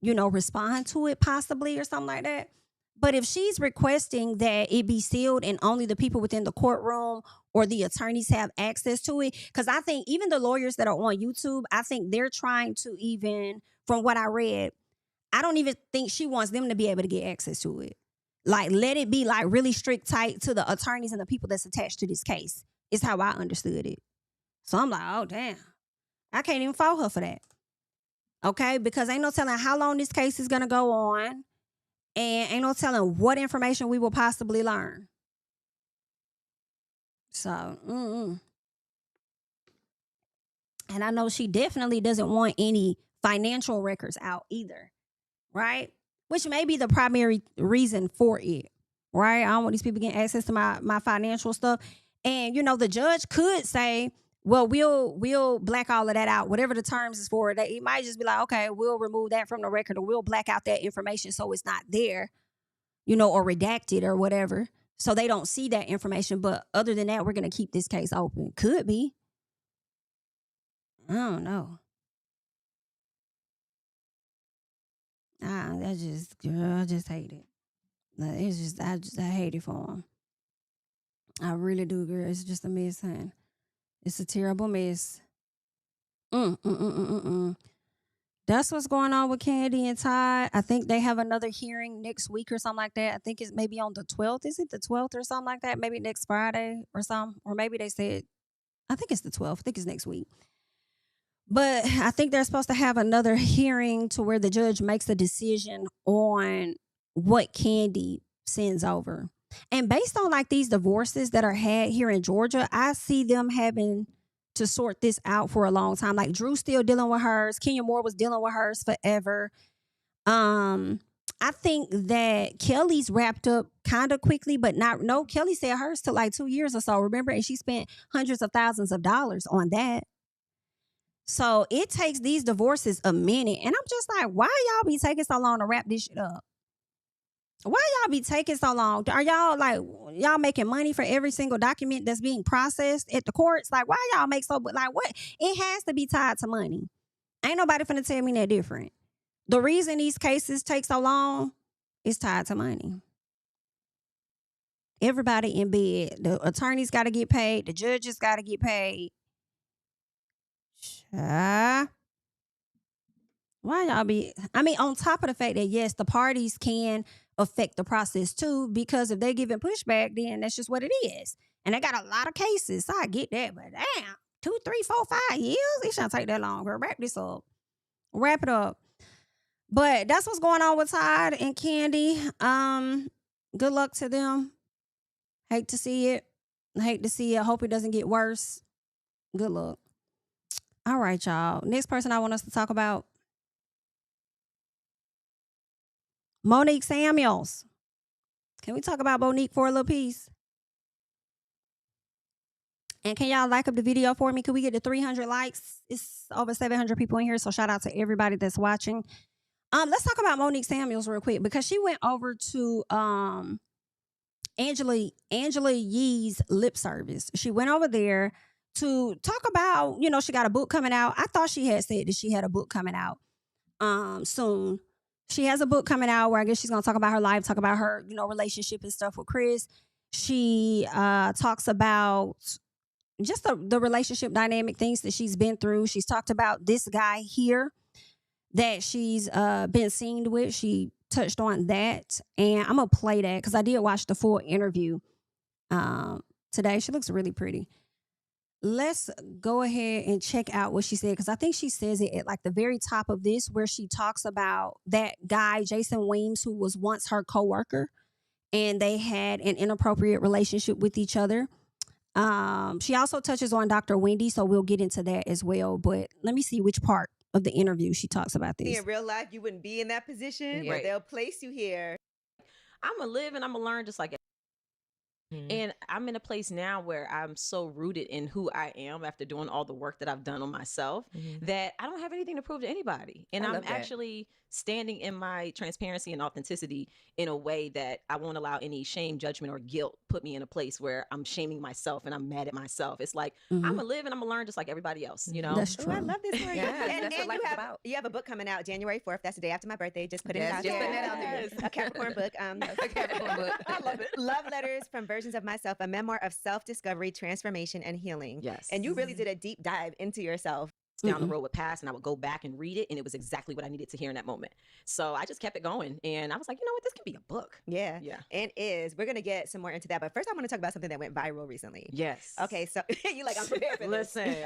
respond to it possibly or something like that. But if she's requesting that it be sealed and only the people within the courtroom or the attorneys have access to it, because I think even the lawyers that are on YouTube, I think they're trying to even, from what I read, I don't even think she wants them to be able to get access to it. Like, let it be like really strict tight to the attorneys and the people that's attached to this case, is how I understood it. So I'm like, oh, damn. I can't even fault her for that. Okay? Because ain't no telling how long this case is going to go on. And ain't no telling what information we will possibly learn. So, And I know she definitely doesn't want any financial records out either. Right? Which may be the primary reason for it. Right? I don't want these people getting access to my financial stuff. And, the judge could say, well, we'll black all of that out, whatever the terms is for it. He might just be like, okay, we'll remove that from the record, or we'll black out that information so it's not there, or redacted or whatever, so they don't see that information. But other than that, we're going to keep this case open. Could be. I don't know. I just hate it. It's just, I hate it for him. I really do, girl. It's just a mess, honey. It's a terrible mess. That's what's going on with Kandi and Todd. I think they have another hearing next week or something like that. I think it's maybe on the 12th. Is it the 12th or something like that? Maybe next Friday or something. Or maybe they said, I think it's the 12th. I think it's next week. But I think they're supposed to have another hearing to where the judge makes a decision on what Kandi sends over. And based on like these divorces that are had here in Georgia, I see them having to sort this out for a long time. Like Drew's still dealing with hers. Kenya Moore was dealing with hers forever. I think that Kelly's wrapped up kind of quickly, but no, Kelly said hers took like 2 years or so, remember? And she spent hundreds of thousands of dollars on that. So it takes these divorces a minute. And I'm just like, why y'all be taking so long to wrap this shit up? Why y'all be taking so long? Are y'all like y'all making money for every single document that's being processed at the courts? Like, why y'all make so like what? It has to be tied to money. Ain't nobody finna tell me that different. The reason these cases take so long is tied to money. Everybody in bed. The attorneys got to get paid. The judges got to get paid. Why y'all be... I mean, on top of the fact that, yes, the parties can affect the process too, because if they're giving pushback, then that's just what it is. And they got a lot of cases, so I get that. But damn, 2, 3, 4, 5 years? It shouldn't take that long, girl. Wrap this up. Wrap it up. But that's what's going on with Todd and Candy. Good luck to them. Hate to see it. Hope it doesn't get worse. Good luck. All right, y'all. Next person I want us to talk about. Monique Samuels. Can we talk about Monique for a little piece? And can y'all like up the video for me? Can we get to 300 likes? It's over 700 people in here, so shout out to everybody that's watching. Let's talk about Monique Samuels real quick because she went over to Angela Yee's lip service. She went over there to talk about, she got a book coming out. I thought she had said that she had a book coming out soon. She has a book coming out where I guess she's going to talk about her life, talk about her, relationship and stuff with Chris. She talks about just the relationship dynamic, things that she's been through. She's talked about this guy here that she's been seen with. She touched on that. And I'm going to play that because I did watch the full interview today. She looks really pretty. Let's go ahead and check out what she said because I think she says it at like the very top of this where she talks about that guy, Jason Weems, who was once her coworker, and they had an inappropriate relationship with each other. She also touches on Dr. Wendy, so we'll get into that as well. But let me see which part of the interview she talks about this. In real life, you wouldn't be in that position, Yeah. but they'll place you here. I'm going to live and I'm going to learn just like And I'm in a place now where I'm so rooted in who I am after doing all the work that I've done on myself that I don't have anything to prove to anybody. And I'm actually standing in my transparency and authenticity in a way that I won't allow any shame, judgment, or guilt put me in a place where I'm shaming myself and I'm mad at myself. It's like, I'm going to live and I'm going to learn just like everybody else, That's true. I love this one. Yeah, and that's what life's about. you have a book coming out January 4th. That's the day after my birthday. Just put it out Just there. putting that out there. A Capricorn book. A Capricorn book. I love it. Love Letters from Versions of Myself, a memoir of self-discovery, transformation, and healing. Yes. And you really did a deep dive into yourself. Down the road would pass and I would go back and read it and it was exactly what I needed to hear in that moment. So I just kept it going and I was like, you know what, this can be a book. Yeah. Yeah. And we're going to get some more into that. But first I want to talk about something that went viral recently. Yes. Okay, so you like, I'm prepared for this. Listen,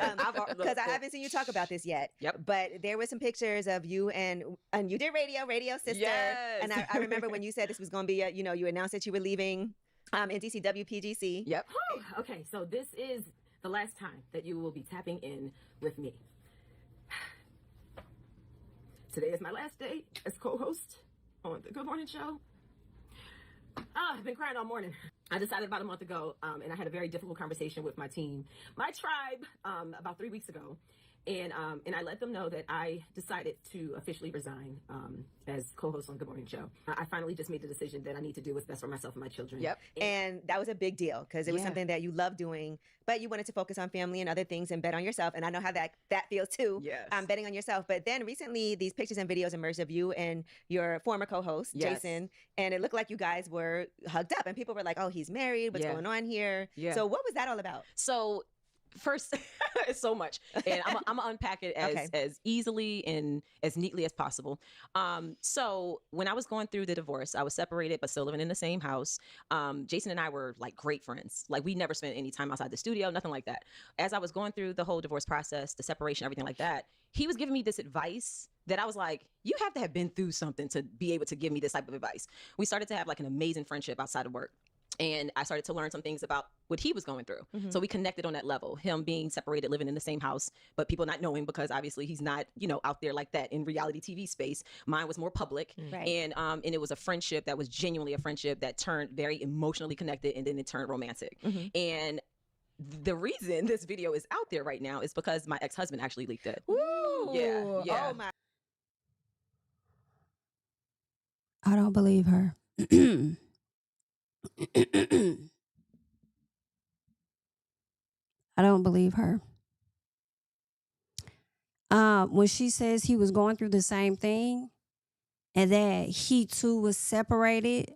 because I haven't seen you talk about this yet. Yep. But there were some pictures of you and you did Radio Sister. Yes. And I remember when you said this was going to be, you announced that you were leaving NDCW PGC. Yep. Okay, so this is the last time that you will be tapping in with me. Today is my last day as co-host on the Good Morning Show. I've been crying all morning. I decided about a month ago, and I had a very difficult conversation with my team, my tribe, about 3 weeks ago. And I let them know that I decided to officially resign as co-host on Good Morning Show. I finally just made the decision that I need to do what's best for myself and my children. Yep. And that was a big deal because it was something that you love doing, but you wanted to focus on family and other things and bet on yourself. And I know how that feels too. Yes. Betting on yourself. But then recently these pictures and videos emerged of you and your former co-host, Jason. And it looked like you guys were hugged up and people were like, oh, he's married. What's going on here? Yeah. So what was that all about? So first, it's so much, and I'm gonna unpack it as easily and as neatly as possible. So when I was going through the divorce, I was separated but still living in the same house. Jason and I were like great friends. Like we never spent any time outside the studio, nothing like that. As I was going through the whole divorce process, the separation, everything like that, he was giving me this advice that I was like, you have to have been through something to be able to give me this type of advice. We started to have like an amazing friendship outside of work. And I started to learn some things about what he was going through. So we connected on that level, him being separated, living in the same house, but people not knowing because obviously he's not, out there like that in reality TV space. Mine was more public. Right. And it was a friendship that was genuinely a friendship that turned very emotionally connected and then it turned romantic. And the reason this video is out there right now is because my ex-husband actually leaked it. Ooh. Yeah. Oh my. I don't believe her. I don't believe her. When she says he was going through the same thing and that he too was separated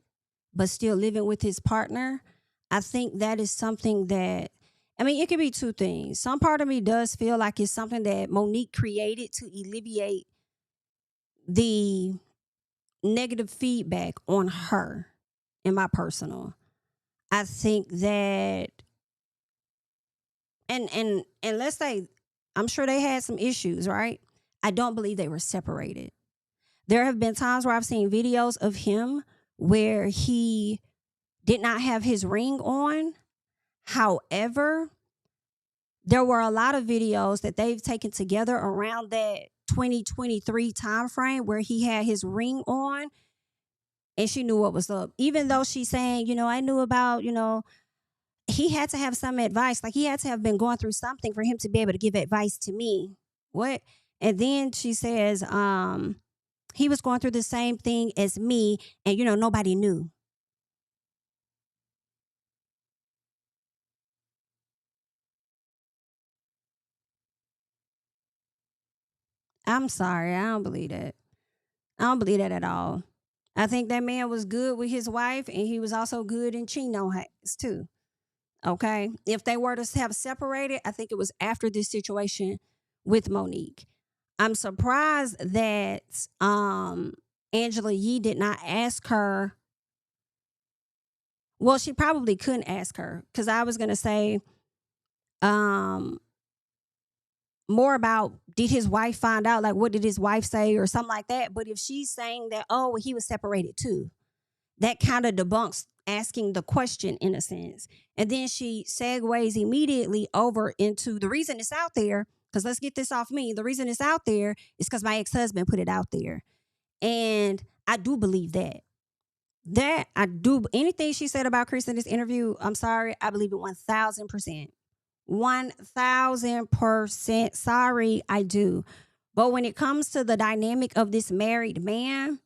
but still living with his partner, I think that is something that, I mean, it could be two things. Some part of me does feel like it's something that Monique created to alleviate the negative feedback on her, in my personal. I think that, and let's say, I'm sure they had some issues, right? I don't believe they were separated. There have been times where I've seen videos of him where he did not have his ring on. However, there were a lot of videos that they've taken together around that 2023 time frame where he had his ring on and she knew what was up. Even though she's saying, I knew about, he had to have some advice. Like he had to have been going through something for him to be able to give advice to me. What? And then she says, he was going through the same thing as me and, nobody knew. I'm sorry. I don't believe that. I don't believe that at all. I think that man was good with his wife and he was also good in cheating on her too. Okay. If they were to have separated, I think it was after this situation with Monique. I'm surprised that Angela Yee did not ask her. Well, she probably couldn't ask her because I was going to say more about, did his wife find out? Like, what did his wife say or something like that? But if she's saying that, oh, well, he was separated too, that kind of debunks asking the question in a sense. And then she segues immediately over into the reason it's out there, because let's get this off me. The reason it's out there is because my ex-husband put it out there. And I do believe that. That I do. Anything she said about Chris in this interview, I'm sorry, I believe it 1,000%. 1,000%. Sorry, I do. But when it comes to the dynamic of this married man,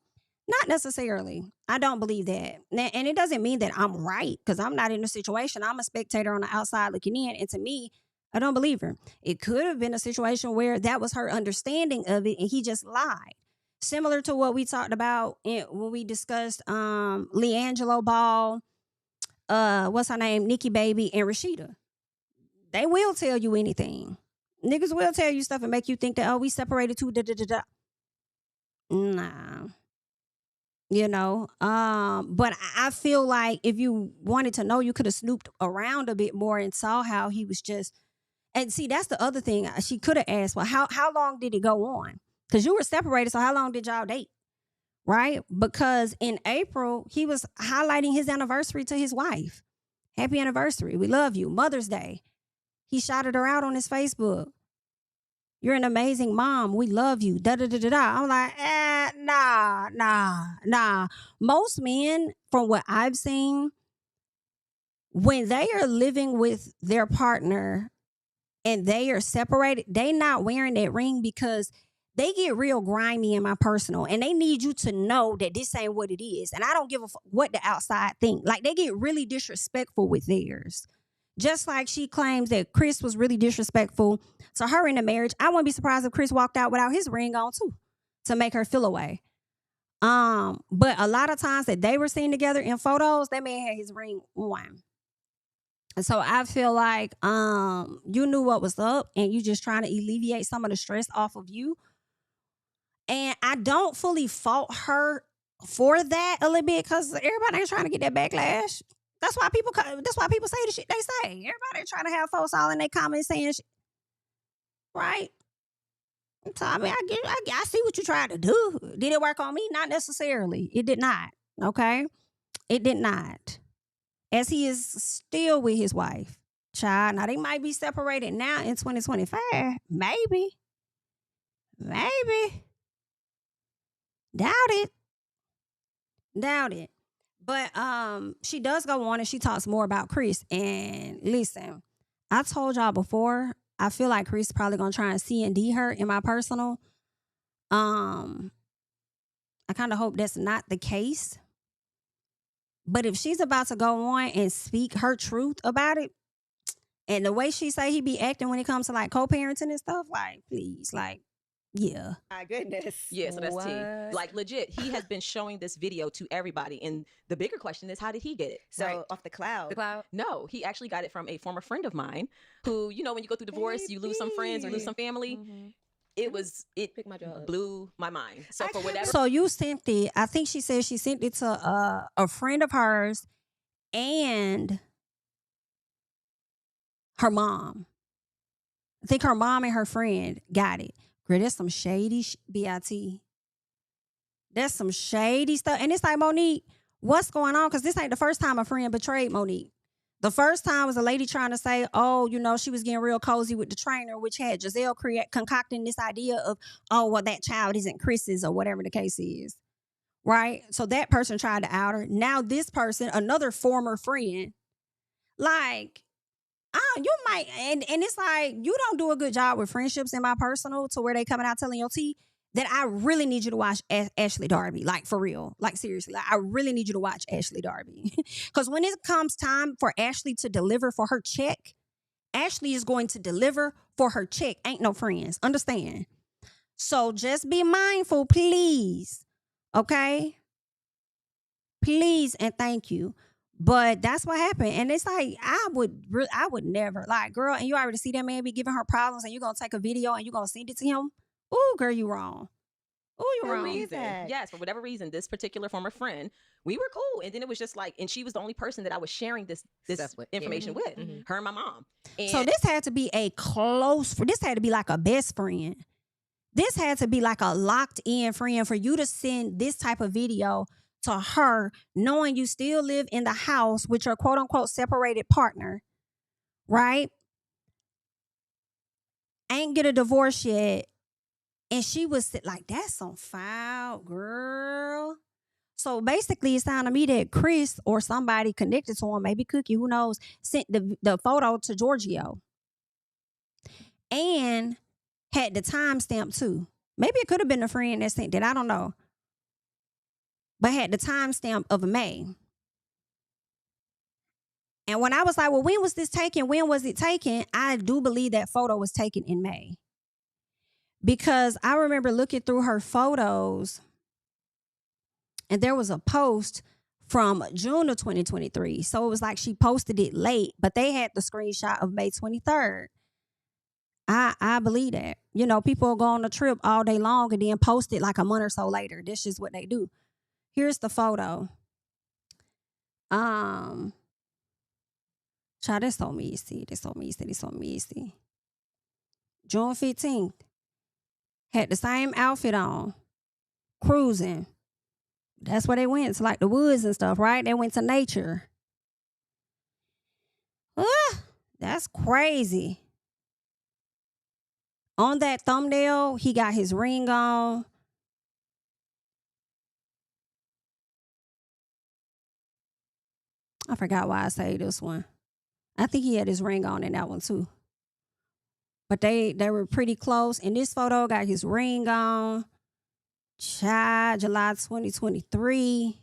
not necessarily. I don't believe that. And it doesn't mean that I'm right because I'm not in the situation. I'm a spectator on the outside looking in. And to me, I don't believe her. It could have been a situation where that was her understanding of it and he just lied. Similar to what we talked about when we discussed LiAngelo Ball, what's her name? Nikki Baby and Rashida. They will tell you anything. Niggas will tell you stuff and make you think that, oh, we separated too. Nah. But I feel like if you wanted to know, you could have snooped around a bit more and saw how he was just. And see, that's the other thing. She could have asked, well, how long did it go on? Because you were separated, so how long did y'all date? Right? Because in April, he was highlighting his anniversary to his wife. Happy anniversary. We love you. Mother's Day. He shouted her out on his Facebook. You're an amazing mom. We love you. Da-da-da-da-da. I'm like, nah. Most men, from what I've seen, when they are living with their partner and they are separated, they not wearing that ring because they get real grimy in my personal and they need you to know that this ain't what it is. And I don't give a fuck what the outside think. Like they get really disrespectful with theirs. Just like she claims that Chris was really disrespectful to her in the marriage, I wouldn't be surprised if Chris walked out without his ring on too, to make her feel away. But a lot of times that they were seen together in photos, that man had his ring on. And so I feel like you knew what was up and you just trying to alleviate some of the stress off of you. And I don't fully fault her for that a little bit because everybody ain't trying to get that backlash. That's why people say the shit they say. Everybody trying to have folks all in their comments saying shit. Right? So, I mean, I see what you tried to do. Did it work on me? Not necessarily. It did not. Okay? It did not. As he is still with his wife. Child, now they might be separated now in 2025. Maybe. Doubt it. But she does go on and she talks more about Chris. And listen, I told y'all before, I feel like Chris is probably gonna try and C&D her in my personal. I kind of hope that's not the case. But if she's about to go on and speak her truth about it, and the way she say he be acting when it comes to like co-parenting and stuff, like, please, like, yeah. My goodness. Yeah, so that's T. Like, legit, he has been showing this video to everybody. And the bigger question is, how did he get it? So off the cloud. No, he actually got it from a former friend of mine who, you know, when you go through divorce, you lose some friends or lose some family. It blew my mind. So for whatever. So you sent it, I think she said she sent it to a friend of hers and her mom. I think her mom and her friend got it. Girl, that's some shady BIT. That's some shady stuff. And it's like, Monique, what's going on? Because this ain't the first time a friend betrayed Monique. The first time was a lady trying to say, oh, you know, she was getting real cozy with the trainer, which had Giselle concocting this idea of, oh, well, that child isn't Chris's or whatever the case is. Right? So that person tried to out her. Now this person, another former friend, like, you might, and it's like, you don't do a good job with friendships in my personal to where they coming out telling your tea that I really need you to watch Ashley Darby. Like, for real. Like, seriously. Like, I really need you to watch Ashley Darby. Because when it comes time for Ashley to deliver for her check, Ashley is going to deliver for her check. Ain't no friends. Understand? So just be mindful, please. Okay? Please and thank you. But that's what happened. And it's like, I would never. Like, girl, and you already see that man be giving her problems and you're going to take a video and you're going to send it to him? Ooh, girl, you wrong. Ooh, you wrong. Yes, for whatever reason, this particular former friend, we were cool. And then it was just like, and she was the only person that I was sharing this information with, her and my mom. And so this had to be this had to be like a best friend. This had to be like a locked in friend for you to send this type of video to her, knowing you still live in the house with your quote unquote separated partner, right? Ain't get a divorce yet. And she was like, that's on file, girl. So basically, it sounded to me that Chris or somebody connected to him, maybe Cookie, who knows, sent the photo to Giorgio. And had the timestamp too. Maybe it could have been a friend that sent it. I don't know. But had the timestamp of May. And when I was like, well, when was this taken? When was it taken? I do believe that photo was taken in May. Because I remember looking through her photos and there was a post from June of 2023. So it was like she posted it late, but they had the screenshot of May 23rd. I believe that. You know, people go on a trip all day long and then post it like a month or so later. This is what they do. Here's the photo. Child, that's so messy. That's so messy. That's so messy. June 15th. Had the same outfit on. Cruising. That's where they went. To like the woods and stuff, right? They went to nature. That's crazy. On that thumbnail, he got his ring on. I forgot why I say this one. I think he had his ring on in that one too. But they were pretty close. In this photo, got his ring on. Child, July 2023.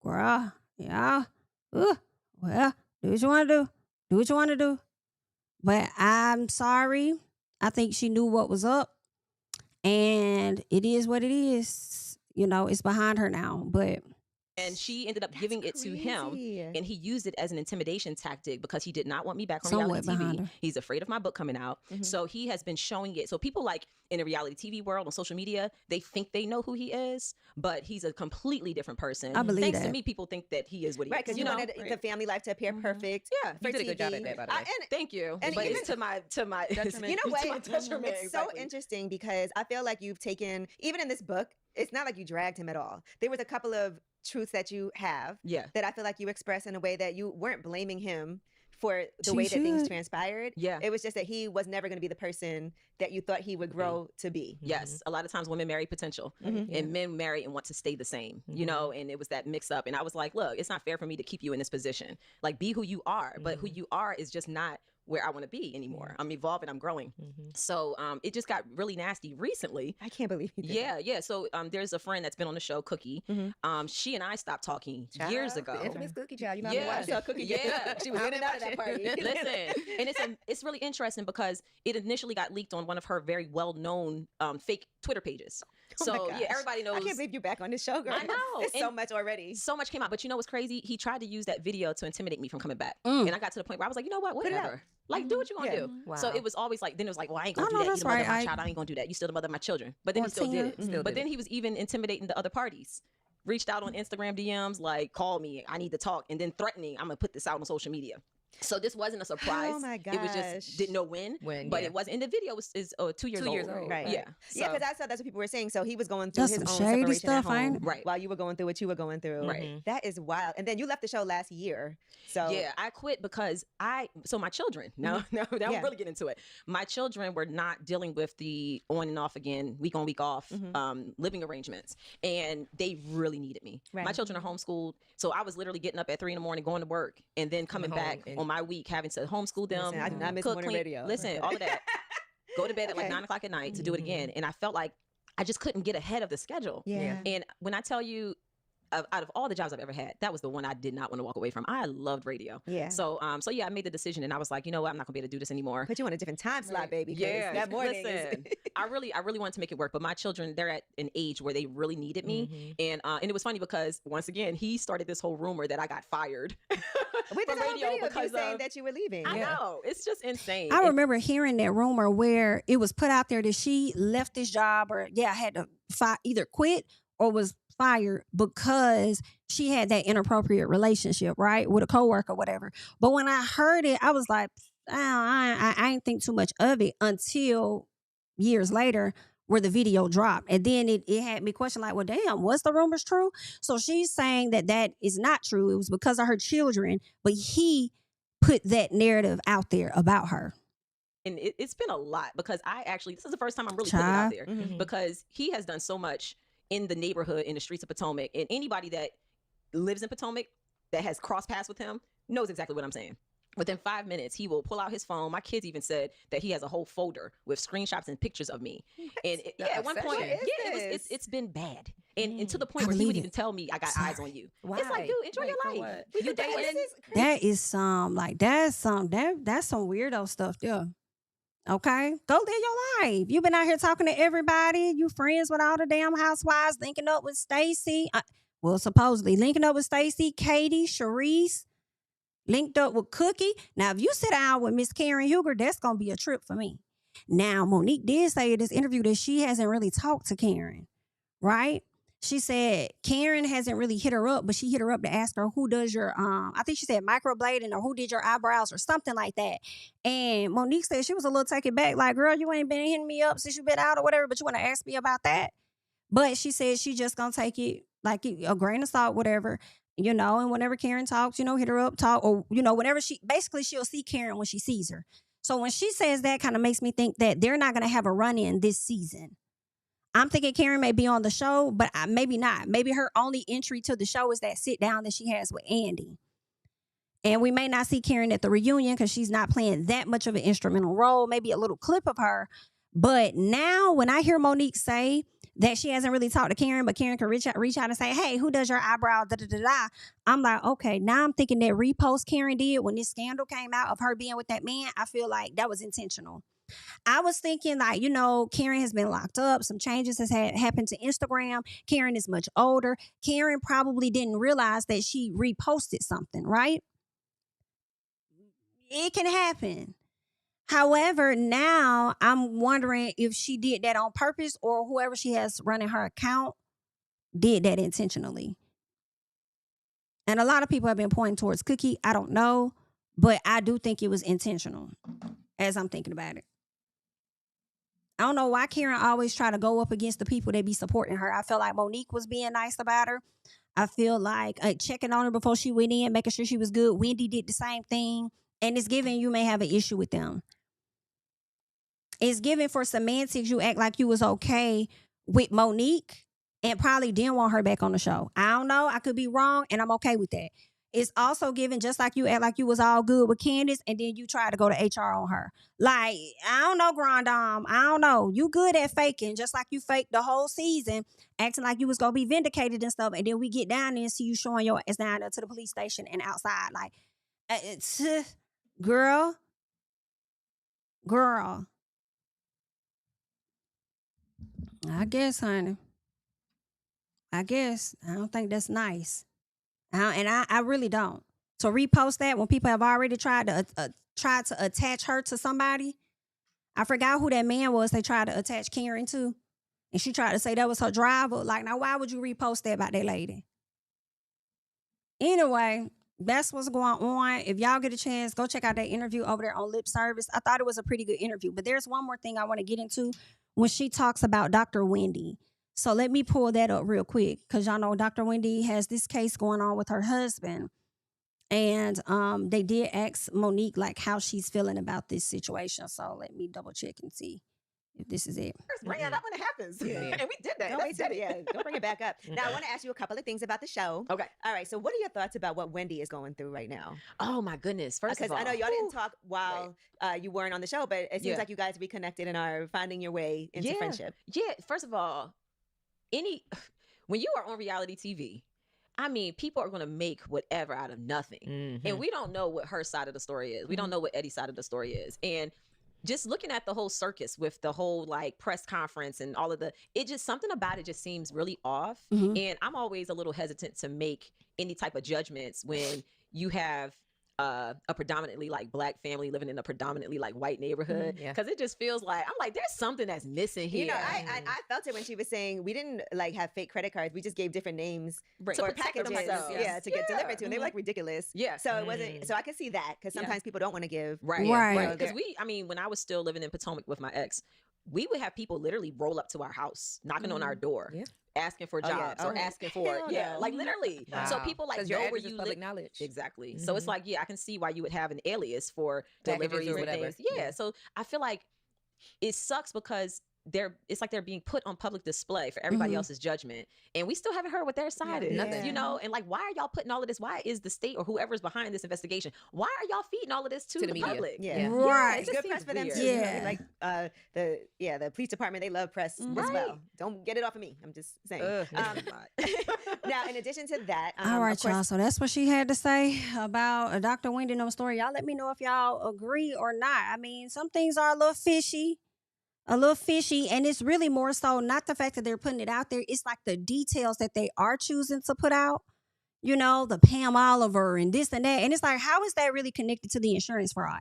Girl, yeah. Well, do what you want to do. Do what you want to do. But I'm sorry. I think she knew what was up. And it is what it is. You know, it's behind her now. But... And she ended up giving it to him, and he used it as an intimidation tactic because he did not want me back on reality TV. He's afraid of my book coming out. So he has been showing it. So people like in the reality TV world, on social media, they think they know who he is, but he's a completely different person. I believe Thanks to me, people think that he is what he is. Right, because you wanted the family life to appear perfect. Yeah, you did a good job at that, by the way. Thank you. And but it's to my detriment. You know what? It's so interesting because I feel like you've taken, even in this book, it's not like you dragged him at all. There was a couple of truths that you have that I feel like you express in a way that you weren't blaming him for the way that things transpired. Yeah. It was just that he was never going to be the person that you thought he would grow to be. Yes. A lot of times women marry potential and men marry and want to stay the same, you know, and it was that mix up. And I was like, look, it's not fair for me to keep you in this position. Like, be who you are, but who you are is just not where I want to be anymore. I'm evolving, I'm growing. So it just got really nasty recently. I can't believe you did that. Yeah. So there's a friend that's been on the show, Cookie. She and I stopped talking years ago. The infamous Cookie child. You know, Yeah. I saw Cookie. Yeah. She was in and out of that party. Listen, and it's really interesting because it initially got leaked on one of her very well-known fake Twitter pages. So yeah, everybody knows. I can't believe you're back on this show, girl. I know. It's so much already. So much came out. But you know what's crazy? He tried to use that video to intimidate me from coming back. And I got to the point where I was like, you know what? Whatever. Like, do what you gonna do. Wow. So it was always like, then it was like, well, I ain't gonna do that. You're the mother of my child. I ain't gonna do that. You still the mother of my children. But then he still did it. But then he was even intimidating the other parties. Reached out on Instagram DMs, like, call me, I need to talk, and then threatening, I'm gonna put this out on social media. So this wasn't a surprise. Oh my gosh. It was just didn't know when but it wasn't. And the video is 2 years old. Right. Yeah. Yeah, because I saw that's what people were saying. So he was going through his own shady separation stuff, at home, right? While you were going through what you were going through. Right. That is wild. And then you left the show last year. So yeah, I quit because my children. Now I'm really getting into it. My children were not dealing with the on and off again, week on, week off, living arrangements, and they really needed me. Right. My children are homeschooled, so I was literally getting up at 3 a.m, going to work, and then coming back on my week having to homeschool them. Listen, I do not miss cook, morning clean, radio. Listen, all of that. Go to bed at like 9 o'clock at night to do it again, and I felt like I just couldn't get ahead of the schedule. Yeah. And when I tell you, out of all the jobs I've ever had, that was the one I did not want to walk away from. I loved radio. Yeah. So yeah, I made the decision, and I was like, you know what, I'm not gonna be able to do this anymore. Put you on a different time slot, baby. Yeah. That morning. Listen, I really wanted to make it work, but my children, they're at an age where they really needed me, and it was funny because once again, he started this whole rumor that I got fired. With from the whole radio video of you because saying that you were leaving. I know, it's just insane. I remember hearing that rumor where it was put out there that she left this job or had to either quit or was fired because she had that inappropriate relationship, right, with a coworker or whatever. But when I heard it, I was like, I ain't think too much of it until years later where the video dropped. And then it had me question like, well, damn, was the rumors true? So she's saying that is not true. It was because of her children, but he put that narrative out there about her. And it's been a lot because this is the first time I'm really putting it out there because he has done so much in the neighborhood, in the streets of Potomac, and anybody that lives in Potomac that has crossed paths with him knows exactly what I'm saying. Within 5 minutes, he will pull out his phone. My kids even said that he has a whole folder with screenshots and pictures of me. And at one point, it's been bad. And to the point where he would even tell me, I got eyes on you. Why? It's like, dude, enjoy your life. You dating? That is that's some weirdo stuff there. Okay, go live your life. You been out here talking to everybody. You friends with all the damn housewives, linking up with Stacy. Supposedly linking up with Stacy, Katie, Sharice, linked up with Cookie. Now, if you sit down with Miss Karen Huger, that's gonna be a trip for me. Now, Monique did say in this interview that she hasn't really talked to Karen, right? She said Karen hasn't really hit her up, but she hit her up to ask her who does your, I think she said microblading or who did your eyebrows or something like that. And Monique said she was a little taken back, like, girl, you ain't been hitting me up since you been out or whatever, but you want to ask me about that? But she said she just gonna take it like a grain of salt, whatever, and whenever Karen talks, hit her up, talk, or, whenever she'll see Karen when she sees her. So when she says that, kind of makes me think that they're not going to have a run-in this season. I'm thinking Karen may be on the show, but maybe not. Maybe her only entry to the show is that sit down that she has with Andy. And we may not see Karen at the reunion because she's not playing that much of an instrumental role, maybe a little clip of her. But now when I hear Monique say that she hasn't really talked to Karen, but Karen can reach out and say, hey, who does your eyebrow? I'm like, okay, now I'm thinking that repost Karen did when this scandal came out of her being with that man, I feel like that was intentional. I was thinking like, Karen has been locked up. Some changes has happened to Instagram. Karen is much older. Karen probably didn't realize that she reposted something, right? It can happen. However, now I'm wondering if she did that on purpose or whoever she has running her account did that intentionally. And a lot of people have been pointing towards Cookie. I don't know, but I do think it was intentional as I'm thinking about it. I don't know why Karen always try to go up against the people that be supporting her. I feel like Monique was being nice about her. I feel like checking on her before she went in, making sure she was good. Wendy did the same thing. And it's given you may have an issue with them. It's given for semantics. You act like you was okay with Monique and probably didn't want her back on the show. I don't know. I could be wrong, and I'm okay with that. It's also given just like you act like you was all good with Candace and then you try to go to HR on her. Like, I don't know, Grand Dame. I don't know. You good at faking, just like you faked the whole season, acting like you was going to be vindicated and stuff. And then we get down there and see you showing your ass down there to the police station and outside. Like, it's, girl. I guess, honey. I guess. I don't think that's nice. I really don't. To repost that when people have already tried to attach her to somebody. I forgot who that man was they tried to attach Karen to. And she tried to say that was her driver. Like, now why would you repost that about that lady? Anyway, that's what's going on. If y'all get a chance, go check out that interview over there on Lip Service. I thought it was a pretty good interview. But there's one more thing I want to get into when she talks about Dr. Wendy. So let me pull that up real quick because y'all know Dr. Wendy has this case going on with her husband. And they did ask Monique like how she's feeling about this situation. So let me double check and see if this is it. First, bring it up when it happens. Yeah. And we did that. Don't bring it back up. Now, I want to ask you a couple of things about the show. Okay. All right. So what are your thoughts about what Wendy is going through right now? Oh, my goodness. First of all. Because I know y'all didn't talk while you weren't on the show, but it seems like you guys reconnected and are finding your way into friendship. Yeah. First of all, when you are on reality TV, I mean, people are going to make whatever out of nothing. Mm-hmm. And we don't know what her side of the story is. We don't know what Eddie's side of the story is. And just looking at the whole circus with the whole like press conference and all of something about it just seems really off. Mm-hmm. And I'm always a little hesitant to make any type of judgments when you have a predominantly like Black family living in a predominantly like white neighborhood, because it just feels like I'm like there's something that's missing here. You know, I felt it when she was saying we didn't like have fake credit cards. We just gave different names for packages, to get delivered to, and they were like ridiculous. Yeah, so it wasn't. So I could see that because sometimes people don't want to give right. Because when I was still living in Potomac with my ex, we would have people literally roll up to our house, knocking on our door. Yeah. Asking for jobs or asking for like literally. Wow. So people like know where you live. Public knowledge. Exactly. Mm-hmm. So it's like I can see why you would have an alias for deliveries or whatever. Yeah. So I feel like it sucks because it's like they're being put on public display for everybody else's judgment, and we still haven't heard what their side is. Nothing. You know, and like why are y'all putting all of this? Why is the state or whoever's behind this investigation? Why are y'all feeding all of this to the public? Yeah. Right. It's good press for them too. Yeah. Like the police department, they love press as well. Don't get it off of me. I'm just saying. Now, in addition to that, all right, y'all. So that's what she had to say about Dr. Wendy No story. Y'all let me know if y'all agree or not. I mean, some things are a little fishy, and it's really more so not the fact that they're putting it out there. It's like the details that they are choosing to put out, you know, the Pam Oliver and this and that. And it's like, how is that really connected to the insurance fraud?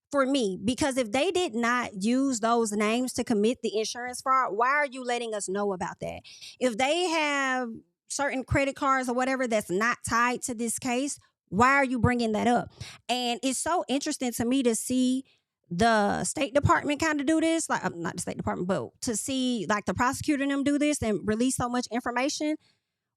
For me, because if they did not use those names to commit the insurance fraud, why are you letting us know about that? If they have certain credit cards or whatever that's not tied to this case, why are you bringing that up? And it's so interesting to me to see the State Department kind of do this, like not the State Department, but to see like the prosecutor and them do this and release so much information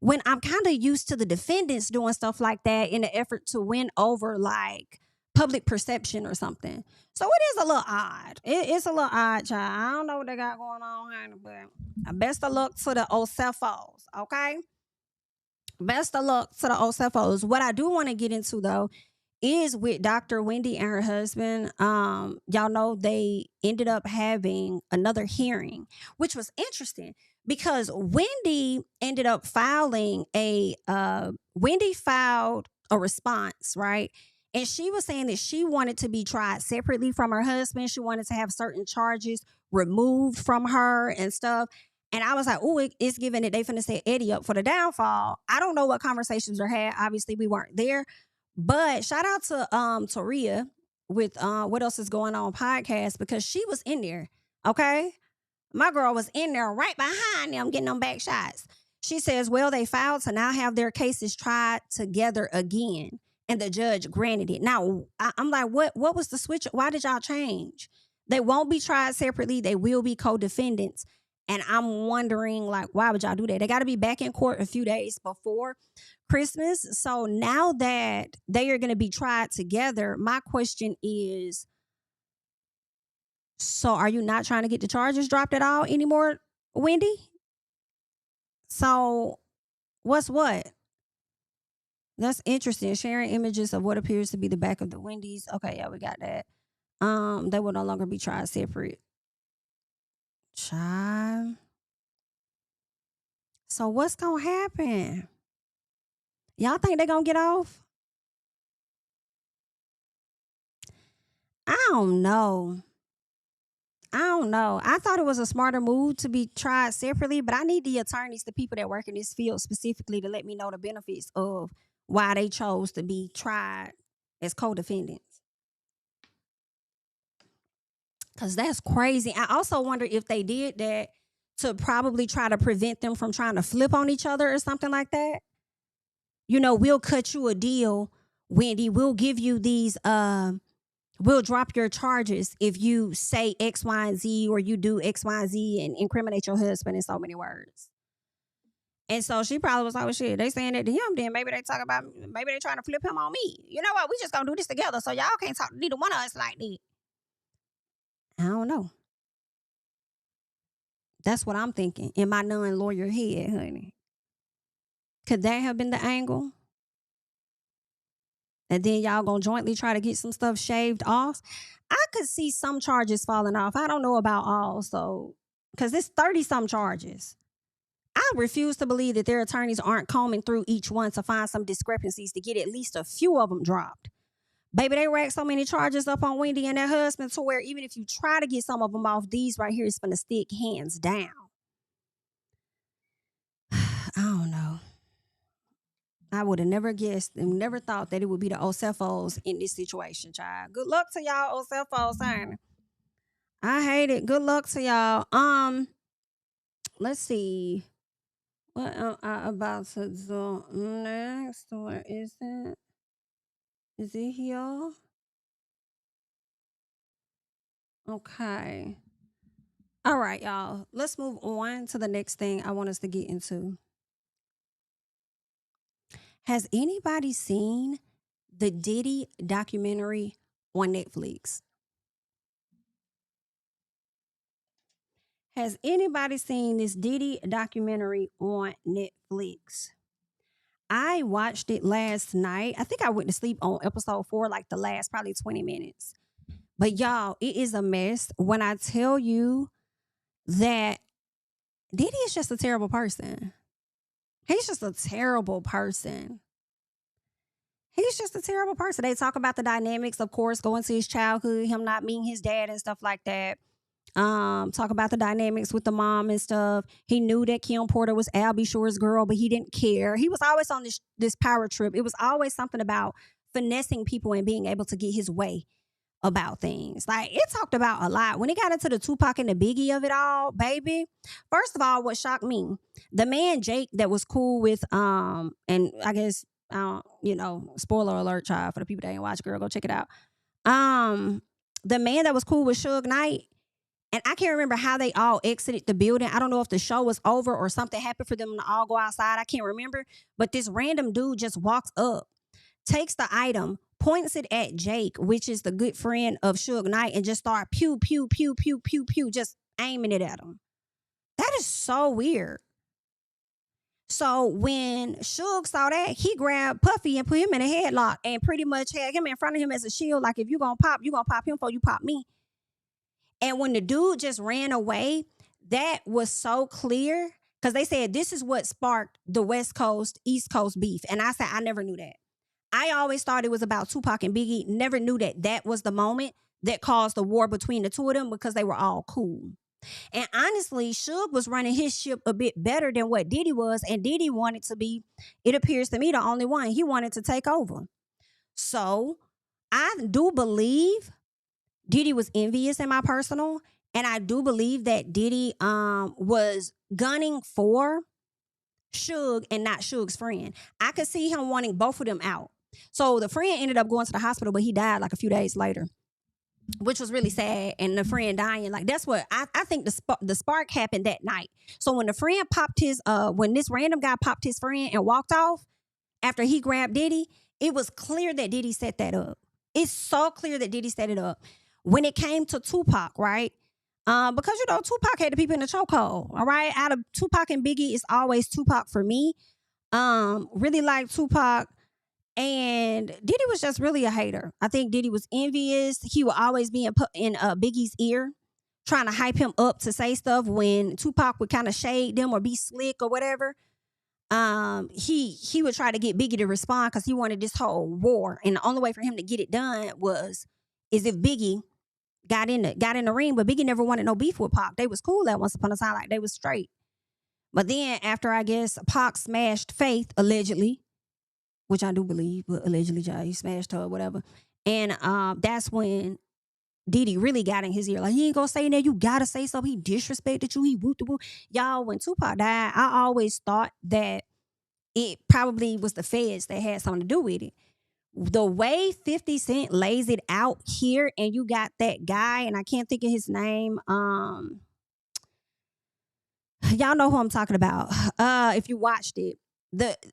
when I'm kind of used to the defendants doing stuff like that in an effort to win over like public perception or something. So it is a little odd. It's a little odd, child. I don't know what they got going on, honey, but best of luck to the Ocephos, okay? Best of luck to the Ocephos. What I do want to get into though is with Dr. Wendy and her husband. Y'all know they ended up having another hearing, which was interesting because Wendy ended up filing Wendy filed a response, right? And she was saying that she wanted to be tried separately from her husband. She wanted to have certain charges removed from her and stuff. And I was like, oh, it's given that they finna set Eddie up for the downfall. I don't know what conversations were had. Obviously, we weren't there. But shout out to Taria with What Else Is Going On podcast because she was in there, okay? My girl was in there right behind them getting them back shots. She says, well, they filed to now have their cases tried together again. And the judge granted it. Now, I'm like, what was the switch? Why did y'all change? They won't be tried separately. They will be co-defendants. And I'm wondering, like, why would y'all do that? They got to be back in court a few days before Christmas. So now that they are going to be tried together, my question is, so are you not trying to get the charges dropped at all anymore, Wendy? So what's what? That's interesting. Sharing images of what appears to be the back of the Wendy's. Okay, yeah, we got that. They will no longer be tried separate. Child. So what's gonna happen? Y'all think they're gonna get off? I don't know. I thought it was a smarter move to be tried separately, but I need the attorneys, the people that work in this field specifically, to let me know the benefits of why they chose to be tried as co-defendants. Because that's crazy. I also wonder if they did that to probably try to prevent them from trying to flip on each other or something like that. You know, we'll cut you a deal, Wendy. We'll give you these we'll drop your charges if you say X, Y, and Z, or you do X, Y, and Z and incriminate your husband in so many words. And so she probably was like, oh, shit, they saying that to him, then maybe they trying to flip him on me. You know what? We just gonna do this together, so y'all can't talk to neither one of us like that. I don't know. That's what I'm thinking in my non-lawyer head, honey. Could that have been the angle? And then y'all gonna jointly try to get some stuff shaved off? I could see some charges falling off. I don't know about all, so, because it's 30-some charges. I refuse to believe that their attorneys aren't combing through each one to find some discrepancies to get at least a few of them dropped. Baby, they racked so many charges up on Wendy and her husband to where even if you try to get some of them off, these right here is going to stick hands down. I don't know. I would have never guessed and never thought that it would be the Ocephos in this situation, child. Good luck to y'all, Ocephos, honey. I hate it. Good luck to y'all. Let's see. What am I about to do next? Where is it? Is it here? Okay. All right, y'all. Let's move on to the next thing I want us to get into. Has anybody seen the Diddy documentary on Netflix? Has anybody seen this Diddy documentary on Netflix? I watched it last night. I think I went to sleep on episode 4, like the last probably 20 minutes. But y'all, it is a mess when I tell you that Diddy is just a terrible person. He's just a terrible person. He's just a terrible person. They talk about the dynamics, of course, going to his childhood, him not meeting his dad and stuff like that. Talk about the dynamics with the mom and stuff. He knew that Kim Porter was Albie Shore's girl, but he didn't care. He was always on this power trip. It was always something about finessing people and being able to get his way about things. Like, it talked about a lot. When it got into the Tupac and the Biggie of it all, baby, first of all, what shocked me, the man Jake that was cool with, and I guess, spoiler alert, child, for the people that ain't watch, girl, go check it out. The man that was cool with Suge Knight, and I can't remember how they all exited the building. I don't know if the show was over or something happened for them to all go outside. I can't remember. But this random dude just walks up, takes the item, points it at Jake, which is the good friend of Suge Knight, and just start pew, pew, pew, pew, pew, pew, just aiming it at him. That is so weird. So when Suge saw that, he grabbed Puffy and put him in a headlock and pretty much had him in front of him as a shield. Like, if you're going to pop him before you pop me. And when the dude just ran away, that was so clear because they said this is what sparked the West Coast, East Coast beef. And I said, I never knew that. I always thought it was about Tupac and Biggie. Never knew that that was the moment that caused the war between the two of them because they were all cool. And honestly, Suge was running his ship a bit better than what Diddy was. And Diddy wanted to be, it appears to me, the only one. He wanted to take over. So I do believe Diddy was envious in my personal, and I do believe that Diddy was gunning for Suge and not Suge's friend. I could see him wanting both of them out. So the friend ended up going to the hospital, but he died like a few days later, which was really sad. And the friend dying, like, that's what I think the spark happened that night. So when the friend popped his, when this random guy popped his friend and walked off after he grabbed Diddy, it was clear that Diddy set that up. It's so clear that Diddy set it up. When it came to Tupac, right? Because, Tupac had the people in the chokehold, all right? Out of Tupac and Biggie, it's always Tupac for me. Really like Tupac. And Diddy was just really a hater. I think Diddy was envious. He would always be in Biggie's ear, trying to hype him up to say stuff when Tupac would kind of shade them or be slick or whatever. He would try to get Biggie to respond because he wanted this whole war, and the only way for him to get it done is if Biggie got in the ring. But Biggie never wanted no beef with Pac. They was cool at once upon a time, like they was straight. But then after, I guess, Pac smashed Faith allegedly, which I do believe, but allegedly, he smashed her or whatever, and that's when Diddy really got in his ear. Like, you ain't gonna say that. You gotta say something. He disrespected you. He woo. Y'all, when Tupac died, I always thought that it probably was the feds that had something to do with it. The way 50 Cent lays it out here, and you got that guy, and I can't think of his name. Y'all know who I'm talking about. If you watched it.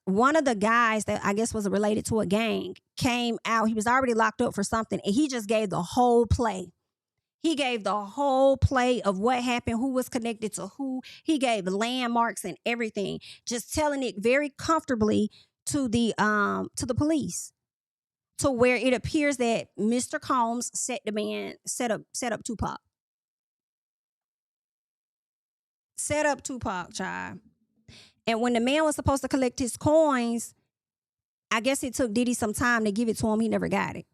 One of the guys that I guess was related to a gang came out. He was already locked up for something, and he just gave the whole play. He gave the whole play of what happened, who was connected to who. He gave landmarks and everything, just telling it very comfortably to the police, to where it appears that Mr. Combs set up Tupac. Set up Tupac, child. And when the man was supposed to collect his coins, I guess it took Diddy some time to give it to him. He never got it.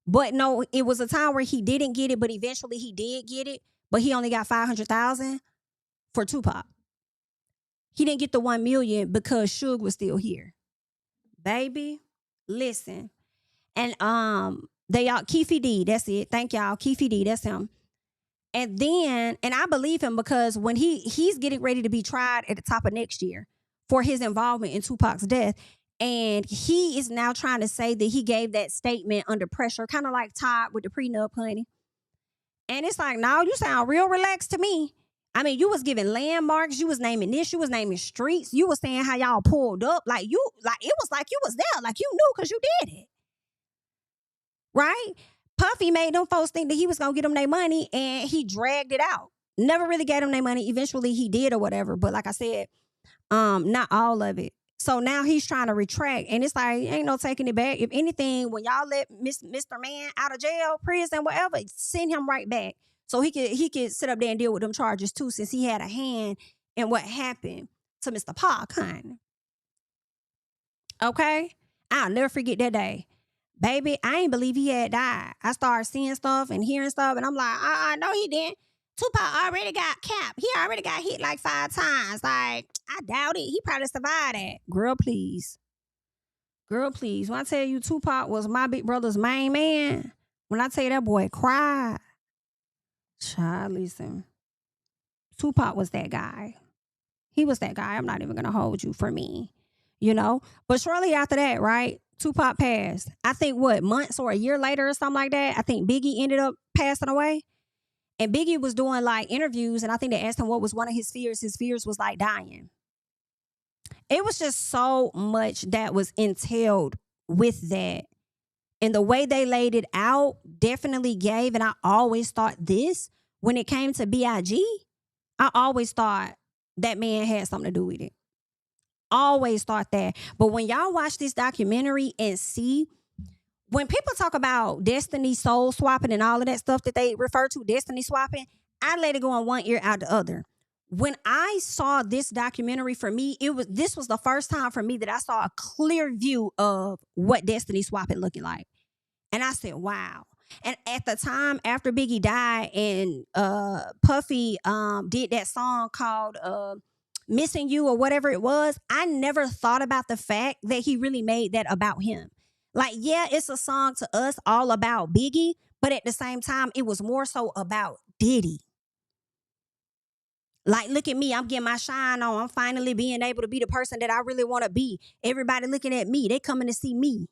But no, it was a time where he didn't get it, but eventually he did get it. But he only got $500,000 for Tupac. He didn't get the $1 million because Suge was still here. Baby, listen. And Keefy D, that's it. Thank y'all. Keefy D, that's him. And then, and I believe him because when he's getting ready to be tried at the top of next year for his involvement in Tupac's death. And he is now trying to say that he gave that statement under pressure, kind of like Todd with the prenup, honey. And it's like, no, you sound real relaxed to me. I mean, you was giving landmarks, you was naming this, you was naming streets, you was saying how y'all pulled up, it was like you was there, like you knew because you did it. Right? Puffy made them folks think that he was gonna get them their money, and he dragged it out. Never really gave them their money. Eventually he did or whatever. But like I said, not all of it. So now he's trying to retract, and it's like, ain't no taking it back. If anything, when y'all let Mr. Man out of jail, prison, whatever, send him right back. So he could sit up there and deal with them charges too, since he had a hand in what happened to Mr. Pac, honey. Okay? I'll never forget that day. Baby, I ain't believe he had died. I started seeing stuff and hearing stuff, and I'm like, no, he didn't. Tupac already got capped. He already got hit like 5 times. Like, I doubt it. He probably survived that. Girl, please. Girl, please. When I tell you Tupac was my big brother's main man, when I tell you that boy cried, child, listen. Tupac was that guy. He was that guy. I'm not even going to hold you for me. You know? But shortly after that, right, Tupac passed. I think, months or a year later or something like that, I think Biggie ended up passing away. And Biggie was doing like interviews, and I think they asked him what was one of his fears. His fears was like dying. It was just so much that was entailed with that. And the way they laid it out definitely gave, and I always thought this, when it came to B.I.G., I always thought that man had something to do with it. Always thought that. But when y'all watch this documentary and see, when people talk about destiny, soul swapping, and all of that stuff that they refer to, destiny swapping, I let it go in one ear out the other. When I saw this documentary, for me, this was the first time for me that I saw a clear view of what destiny swapping looking like. And I said, wow. And at the time after Biggie died and Puffy did that song called Missing You or whatever it was, I never thought about the fact that he really made that about him. Like, yeah, it's a song to us all about Biggie, but at the same time, it was more so about Diddy. Like, look at me. I'm getting my shine on. I'm finally being able to be the person that I really want to be. Everybody looking at me. They coming to see me.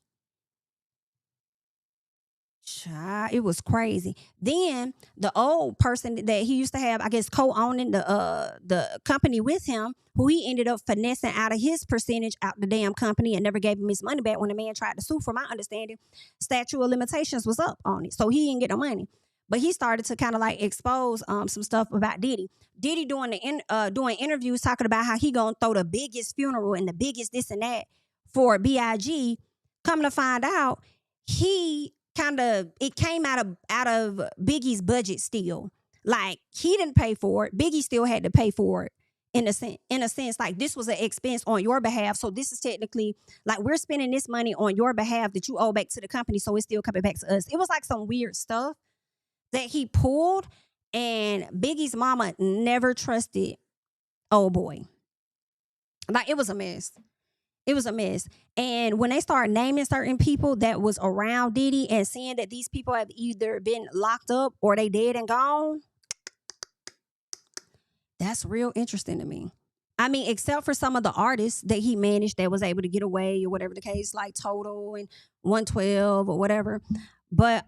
Child, it was crazy. Then the old person that he used to have, I guess, co-owning the company with him, who he ended up finessing out of his percentage out the damn company and never gave him his money back when the man tried to sue. From my understanding, statute of limitations was up on it, so he didn't get no money. But he started to kind of like expose some stuff about Diddy. Diddy doing interviews talking about how he gonna throw the biggest funeral and the biggest this and that for B.I.G. Come to find out, it came out of Biggie's budget still. Like, he didn't pay for it. Biggie still had to pay for it in a sense. Like, this was an expense on your behalf. So this is technically like we're spending this money on your behalf that you owe back to the company. So it's still coming back to us. It was like some weird stuff that he pulled, and Biggie's mama never trusted old boy. Like, it was a mess. It was a mess. And when they started naming certain people that was around Diddy and seeing that these people have either been locked up or they dead and gone, that's real interesting to me. I mean, except for some of the artists that he managed that was able to get away or whatever the case, like Total and 112 or whatever. But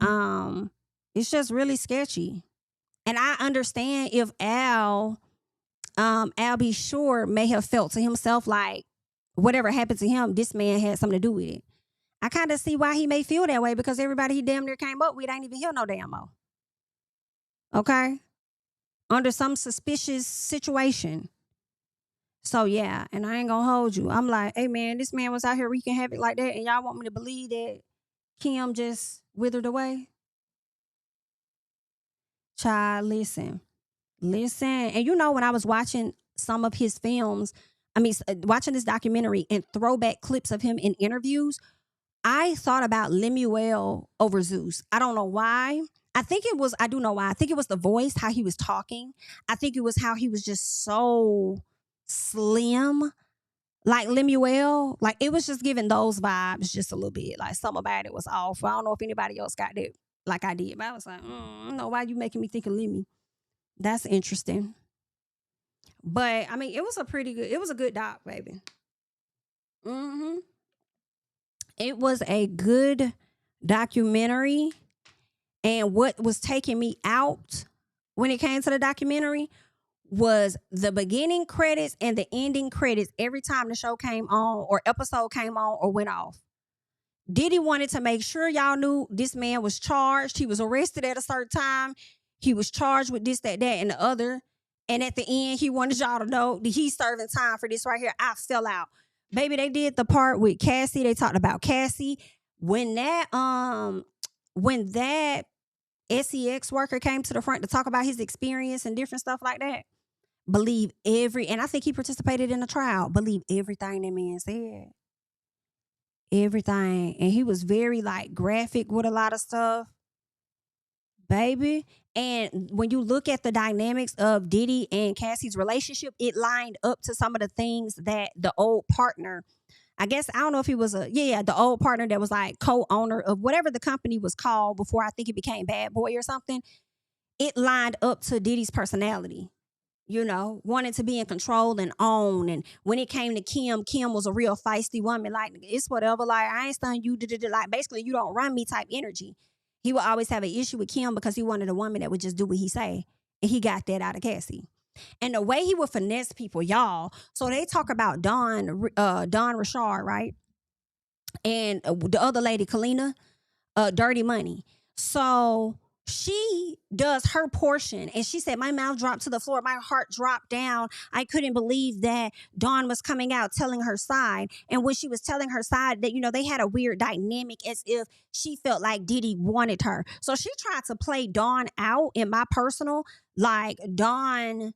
it's just really sketchy. And I understand if Al B. Sure may have felt to himself like whatever happened to him, this man had something to do with it. I kind of see why he may feel that way, because everybody he damn near came up with ain't even here no damn more. Okay? Under some suspicious situation. So yeah, and I ain't gonna hold you. I'm like, hey man, this man was out here wreaking havoc like that, and y'all want me to believe that Kim just withered away? Child, listen. And you know, when I was watching some of his films, watching this documentary and throwback clips of him in interviews, I thought about Lemuel over Zeus. I don't know why. I do know why. I think it was the voice, how he was talking. I think it was how he was just so slim. Like Lemuel, like it was just giving those vibes just a little bit. Like something about it was off. I don't know if anybody else got that like I did. But I was like, I don't know why you making me think of Lemmy. That's interesting. But I mean, it was a good doc, baby. It was a good documentary. And what was taking me out when it came to the documentary was the beginning credits and the ending credits every time the show came on or episode came on or went off. Diddy wanted to make sure y'all knew this man was charged. He was arrested at a certain time. He was charged with this, that, and the other. And at the end, he wanted y'all to know that he's serving time for this right here. I fell out. Baby, they did the part with Cassie. They talked about Cassie. When that SEX worker came to the front to talk about his experience and different stuff like that, and I think he participated in the trial, believe everything that man said. Everything. And he was very like graphic with a lot of stuff. Baby. And when you look at the dynamics of Diddy and Cassie's relationship, it lined up to some of the things that the old partner, I guess, I don't know if he was the old partner that was like co-owner of whatever the company was called before I think it became Bad Boy or something. It lined up to Diddy's personality, you know, wanting to be in control and own. And when it came to Kim was a real feisty woman. Like, it's whatever. Like, I ain't stunned you. Like, basically, you don't run me type energy. He would always have an issue with Kim because he wanted a woman that would just do what he say. And he got that out of Cassie. And the way he would finesse people, y'all. So they talk about Dawn Richard, right? And the other lady, Kalina, Dirty Money. So she does her portion. And she said, my mouth dropped to the floor. My heart dropped down. I couldn't believe that Dawn was coming out telling her side. And when she was telling her side, that, you know, they had a weird dynamic as if she felt like Diddy wanted her. So she tried to play Dawn out in my personal, like Dawn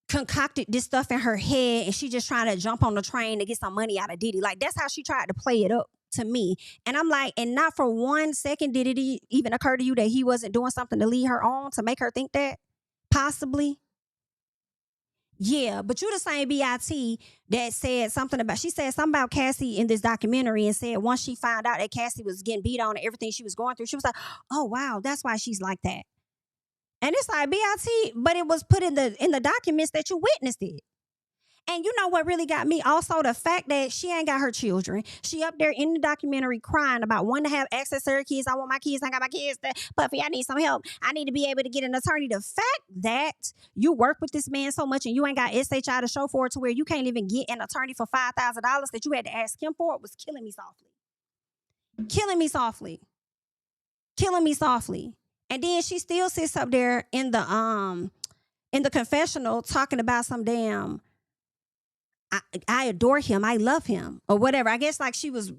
concocted this stuff in her head and she just trying to jump on the train to get some money out of Diddy. Like, that's how she tried to play it up to me. And I'm like, and not for 1 second did it even occur to you that he wasn't doing something to lead her on, to make her think that? Possibly. Yeah, but you the same BIT that said something about, she said something about Cassie in this documentary and said once she found out that Cassie was getting beat on and everything she was going through, she was like, oh wow, that's why she's like that. And it's like BIT, but it was put in the documents that you witnessed it. And you know what really got me? Also, the fact that she ain't got her children. She up there in the documentary crying about wanting to have access to her kids. I want my kids. I got my kids. Puffy, I need some help. I need to be able to get an attorney. The fact that you work with this man so much and you ain't got SHI to show for it to where you can't even get an attorney for $5,000 that you had to ask him for, it was killing me softly. Killing me softly. Killing me softly. And then she still sits up there in the confessional talking about some damn, I adore him, I love him, or whatever. I guess like she was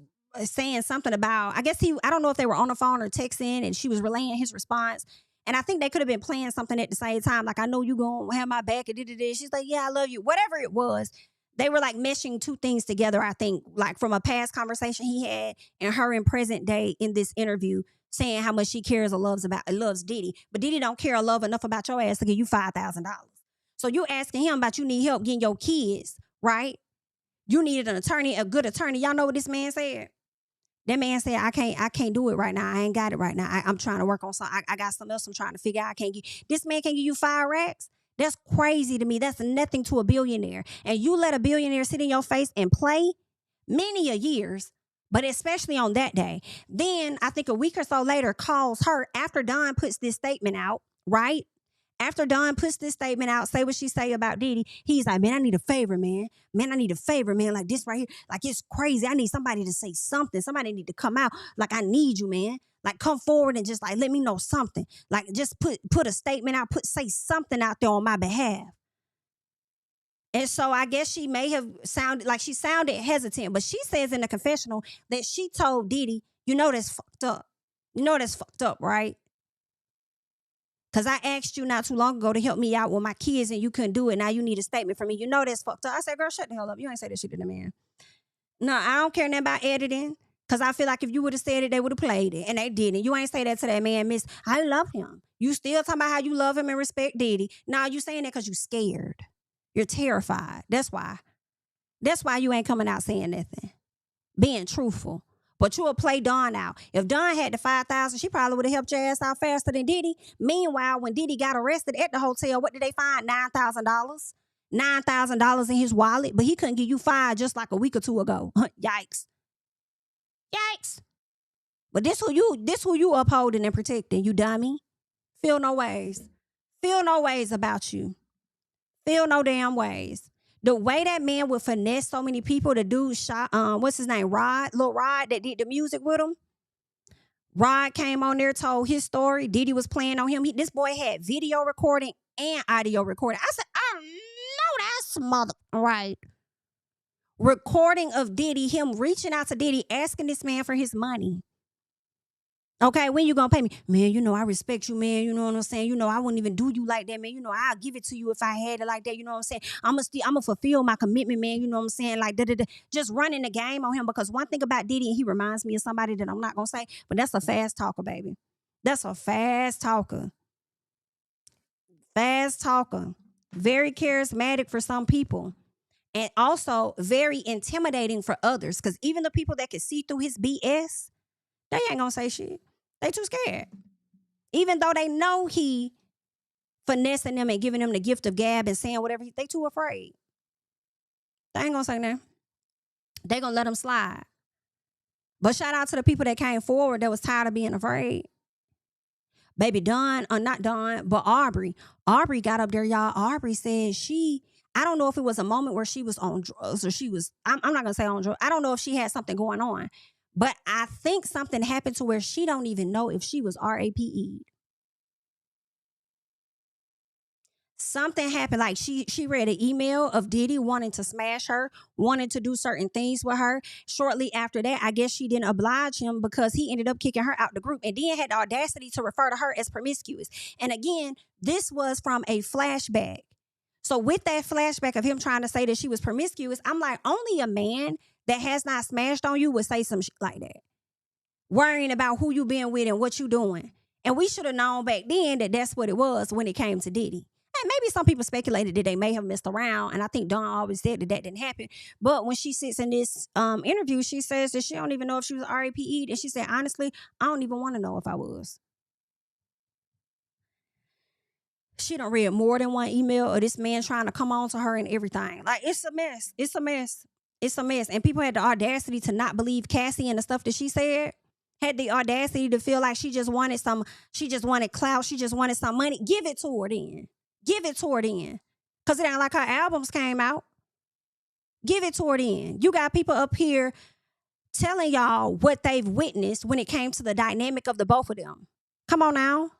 saying something about, I guess I don't know if they were on the phone or texting, and she was relaying his response. And I think they could have been playing something at the same time. Like, I know you going to have my back. And she's like, yeah, I love you. Whatever it was. They were like meshing two things together, I think, like from a past conversation he had and her in present day in this interview, saying how much she cares or loves Diddy. But Diddy don't care or love enough about your ass to give you $5,000. So you asking him about you need help getting your kids, right? You needed an attorney, a good attorney. Y'all know what this man said? That man said, I can't do it right now. I ain't got it right now. I'm trying to work on something. I got something else I'm trying to figure out. This man can't give you 5 racks. That's crazy to me. That's nothing to a billionaire. And you let a billionaire sit in your face and play many a years, but especially on that day. Then I think a week or so later calls her after Don puts this statement out, right? After Don puts this statement out, say what she say about Diddy, he's like, man, I need a favor, man. Man, I need a favor, man. Like this right here. Like, it's crazy. I need somebody to say something. Somebody need to come out. Like, I need you, man. Like, come forward and just like, let me know something. Like, just put a statement out, say something out there on my behalf. And so I guess she may have sounded hesitant, but she says in the confessional that she told Diddy, you know that's fucked up. You know that's fucked up, right? Because I asked you not too long ago to help me out with my kids and you couldn't do it. Now you need a statement from me. You know that's fucked up. I said, girl, shut the hell up. You ain't say that shit to the man. No, I don't care nothing about editing. Because I feel like if you would have said it, they would have played it. And they didn't. You ain't say that to that man, miss. I love him. You still talking about how you love him and respect Diddy. Now you saying that because you scared. You're terrified. That's why. That's why you ain't coming out saying nothing. Being truthful. But you will play Dawn out. If Dawn had the 5,000, she probably would have helped your ass out faster than Diddy. Meanwhile, when Diddy got arrested at the hotel, what did they find? $9,000. $9,000 in his wallet, but he couldn't give you 5 just like a week or two ago. Yikes. Yikes. But this who you upholding and protecting, you dummy. Feel no ways. Feel no ways about you. Feel no damn ways. The way that man would finesse so many people, the dude shot, what's his name? Lil Rod that did the music with him. Rod came on there, told his story. Diddy was playing on him. This boy had video recording and audio recording. I said, I know that's mother, right? Recording of Diddy, him reaching out to Diddy, asking this man for his money. Okay, when you gonna pay me? Man, you know, I respect you, man. You know what I'm saying? You know, I wouldn't even do you like that, man. You know, I'll give it to you if I had it like that. You know what I'm saying? I'm gonna fulfill my commitment, man. You know what I'm saying? Like, just running the game on him. Because one thing about Diddy, and he reminds me of somebody that I'm not gonna say, but that's a fast talker, baby. That's a fast talker. Fast talker. Very charismatic for some people. And also very intimidating for others. Because even the people that can see through his BS, they ain't gonna say shit. They too scared. Even though they know he finessing them and giving them the gift of gab and saying whatever, they too afraid. They ain't gonna say nothing. They gonna let them slide. But shout out to the people that came forward that was tired of being afraid. Baby Dawn, not Dawn, but Aubrey. Aubrey got up there, y'all. Aubrey said I don't know if it was a moment where she was on drugs or I'm not gonna say on drugs. I don't know if she had something going on. But I think something happened to where she don't even know if she was RAPE'd. Something happened, like she read an email of Diddy wanting to smash her, wanting to do certain things with her. Shortly after that, I guess she didn't oblige him because he ended up kicking her out the group and then had the audacity to refer to her as promiscuous. And again, this was from a flashback. So with that flashback of him trying to say that she was promiscuous, I'm like, only a man that has not smashed on you would say some shit like that. Worrying about who you been with and what you doing. And we should have known back then that that's what it was when it came to Diddy. And maybe some people speculated that they may have messed around. And I think Dawn always said that didn't happen. But when she sits in this interview, she says that she don't even know if she was RAPE'd. And she said, honestly, I don't even want to know if I was. She done read more than one email of this man trying to come on to her and everything. Like, it's a mess. It's a mess. It's a mess. And people had the audacity to not believe Cassie and the stuff that she said. Had the audacity to feel like she just wanted clout. She just wanted some money. Give it to her then. Give it to her then. Because it ain't like her albums came out. Give it to her then. You got people up here telling y'all what they've witnessed when it came to the dynamic of the both of them. Come on now.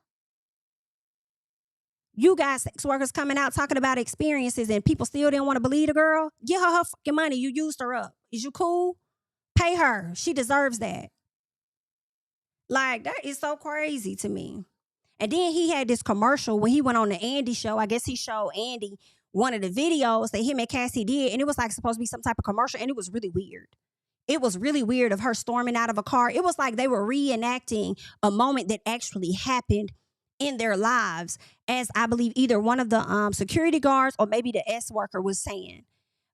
You got sex workers coming out talking about experiences and people still didn't want to believe the girl. Give her fucking money. You used her up. Is you cool? Pay her. She deserves that. Like, that is so crazy to me. And then he had this commercial when he went on the Andy show. I guess he showed Andy one of the videos that him and Cassie did, and it was like supposed to be some type of commercial, and it was really weird. It was really weird of her storming out of a car. It was like they were reenacting a moment that actually happened in their lives, as I believe either one of the security guards or maybe the S worker was saying.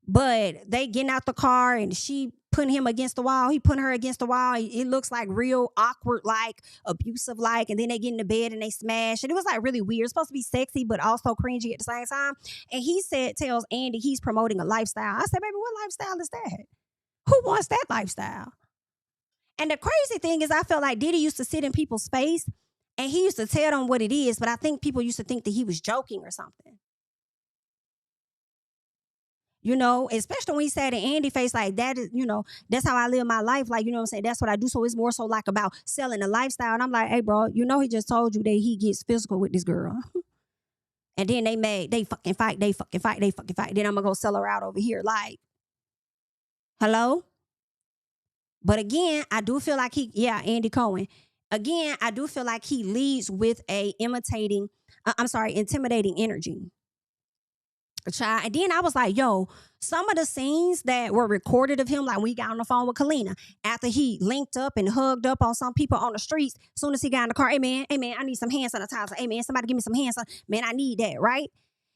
But they getting out the car and she putting him against the wall. He putting her against the wall. It looks like real awkward, like abusive, like, and then they get in the bed and they smash. And it was like really weird. It's supposed to be sexy, but also cringy at the same time. And he tells Andy he's promoting a lifestyle. I said, baby, what lifestyle is that? Who wants that lifestyle? And the crazy thing is, I felt like Diddy used to sit in people's face and he used to tell them what it is, but I think people used to think that he was joking or something. You know, especially when he said in Andy's face, like, that is, you know, that's how I live my life. Like, you know what I'm saying? That's what I do. So it's more so like about selling a lifestyle. And I'm like, hey, bro, you know, he just told you that he gets physical with this girl. And then they fucking fight. Then I'm going to go sell her out over here. Like, hello? But again, I do feel like Andy Cohen. Again, I do feel like he leads with intimidating energy. Child. And then I was like, yo, some of the scenes that were recorded of him, like we got on the phone with Kalina, after he linked up and hugged up on some people on the streets, as soon as he got in the car, hey man, I need some hand sanitizer. Hey man, somebody give me some hand sanitizer. Man, I need that, right?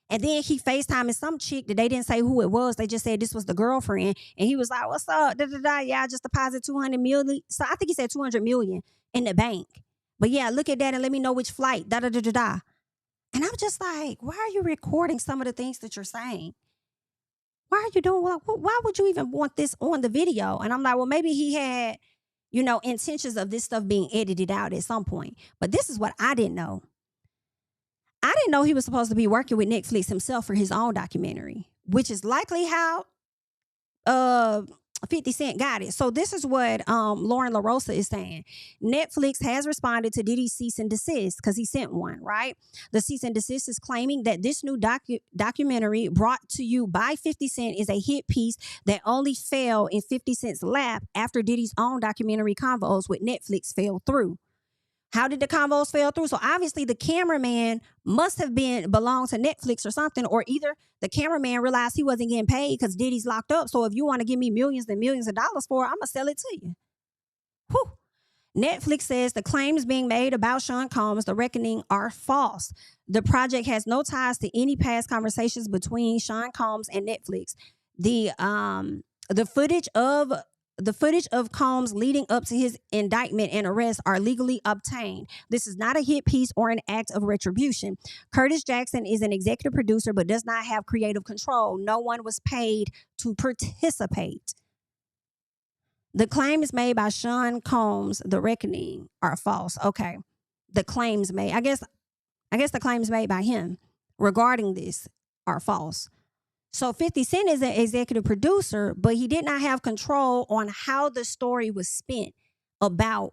And then he FaceTiming some chick that they didn't say who it was. They just said this was the girlfriend. And he was like, what's up? Yeah, I just deposited $200 million. So I think he said $200 million in the bank. But yeah, look at that and let me know which flight. And I'm just like, why are you recording some of the things that you're saying? Why are you doing, why would you even want this on the video? And I'm like, well, maybe he had, you know, intentions of this stuff being edited out at some point. But this is what I didn't know. I didn't know he was supposed to be working with Netflix himself for his own documentary, which is likely how 50 Cent got it. So this is what Lauren LaRosa is saying. Netflix has responded to Diddy's cease and desist because he sent one, right? The cease and desist is claiming that this new documentary brought to you by 50 Cent is a hit piece that only fell in 50 Cent's lap after Diddy's own documentary convos with Netflix fell through. How did the convos fall through? So obviously the cameraman must have belonged to Netflix or something, or either the cameraman realized he wasn't getting paid because Diddy's locked up. So if you want to give me millions and millions of dollars for it, I'm going to sell it to you. Whew. Netflix says the claims being made about Sean Combs, The Reckoning, are false. The project has no ties to any past conversations between Sean Combs and Netflix. The footage of Combs leading up to his indictment and arrest are legally obtained. This is not a hit piece or an act of retribution. Curtis Jackson is an executive producer but does not have creative control. No one was paid to participate. The claims made by Sean Combs, The Reckoning, are false. Okay. The claims made, I guess the claims made by him regarding this are false. So 50 Cent is an executive producer, but he did not have control on how the story was spent about